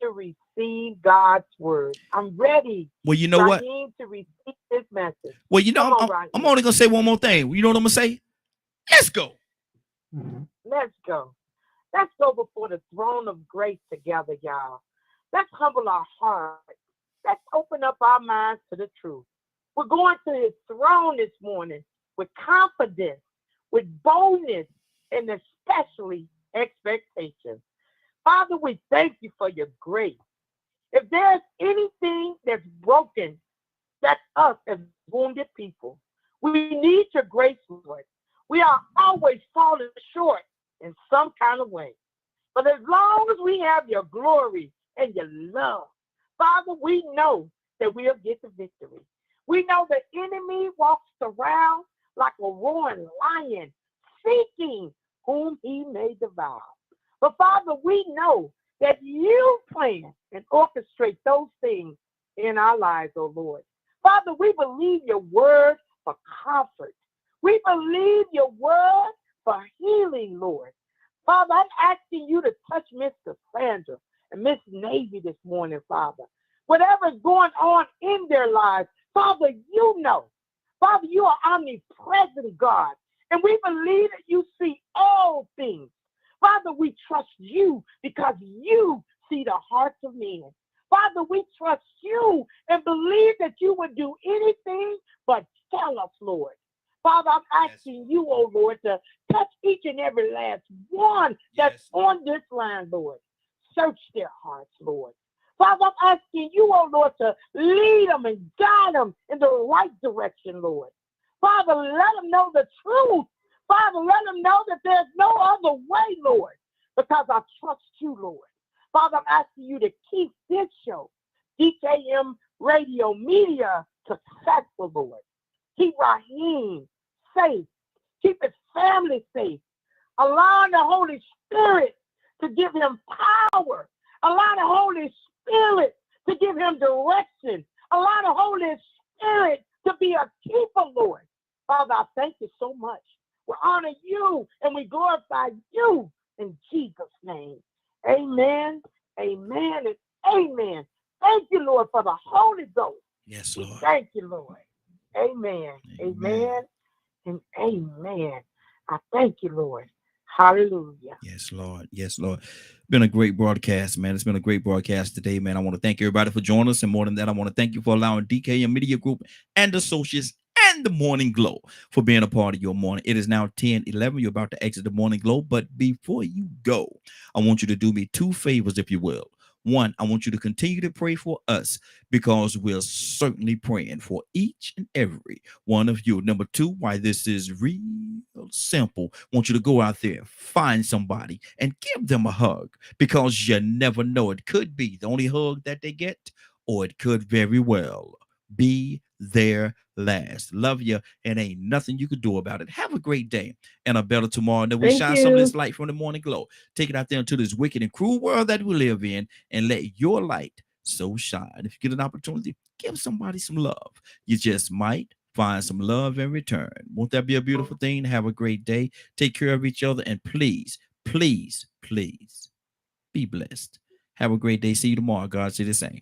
S12: to receive God's word. I'm ready,
S1: Well, you know
S12: Raheem, to receive this message.
S1: Well, you know,
S12: Come on, Raheem.
S1: I'm only going to say one more thing. You know what I'm going to say? Let's go.
S12: Let's go. Let's go before the throne of grace together, y'all. Let's humble our hearts. Let's open up our minds to the truth. We're going to his throne this morning with confidence, with boldness, and especially expectation. Father, we thank you for your grace. If there's anything that's broken, that's us as wounded people. We need your grace, Lord. We are always falling short in some kind of way. But as long as we have your glory and your love, Father, we know that we'll get the victory. We know the enemy walks around like a roaring lion, seeking whom he may devour. But Father, we know that you plan and orchestrate those things in our lives, oh Lord. Father, we believe your word for comfort. We believe your word for healing, Lord. Father, I'm asking you to touch Miss Cassandra and Miss Navy this morning, Father. Whatever's going on in their lives, Father, you know. Father, you are omnipresent, God. And we believe that you see all things. Father, we trust you because you see the hearts of men. Father, we trust you and believe that you would do anything but tell us, Lord. Father, I'm asking you, oh Lord, to touch each and every last one that's on this line, Lord. Search their hearts, Lord. Father, I'm asking you, oh Lord, to lead them and guide them in the right direction, Lord. Father, let them know the truth. Father, let them know that there's no other way, Lord, because I trust you, Lord. Father, I'm asking you to keep this show, DKM Radio Media, successful, Lord. Keep Raheem safe. Keep his family safe. Allow the Holy Spirit to give him power. Allow the Holy Spirit to give him direction. Allow the Holy Spirit to be a keeper, Lord. Father, I thank you so much. We honor you and we glorify you in Jesus' name. Amen, amen, and amen. Thank you, Lord, for the Holy Ghost.
S1: Yes, Lord.
S12: Thank you, Lord. Amen, amen, and amen. I thank you, Lord. Hallelujah.
S1: Yes, Lord. Yes, Lord. Been a great broadcast, man. It's been a great broadcast today, man. I want to thank everybody for joining us. And more than that, I want to thank you for allowing DKM Media Group and Associates and the Morning Glow for being a part of your morning. It is now 10:11. You're about to exit the Morning Glow. But before you go, I want you to do me two favors, if you will. One, I want you to continue to pray for us because we're certainly praying for each and every one of you. Number two, why this is real simple. I want you to go out there, find somebody, and give them a hug because you never know. It could be the only hug that they get, or it could very well be their last. Love you, and ain't nothing you could do about it. Have a great day and a better tomorrow. And then we shine some of this light from the Morning Glow. Take it out there into this wicked and cruel world that we live in and let your light so shine. If you get an opportunity, give somebody some love. You just might find some love in return. Won't that be a beautiful thing? Have a great day. Take care of each other. And please, please, please be blessed. Have a great day. See you tomorrow. God say the same.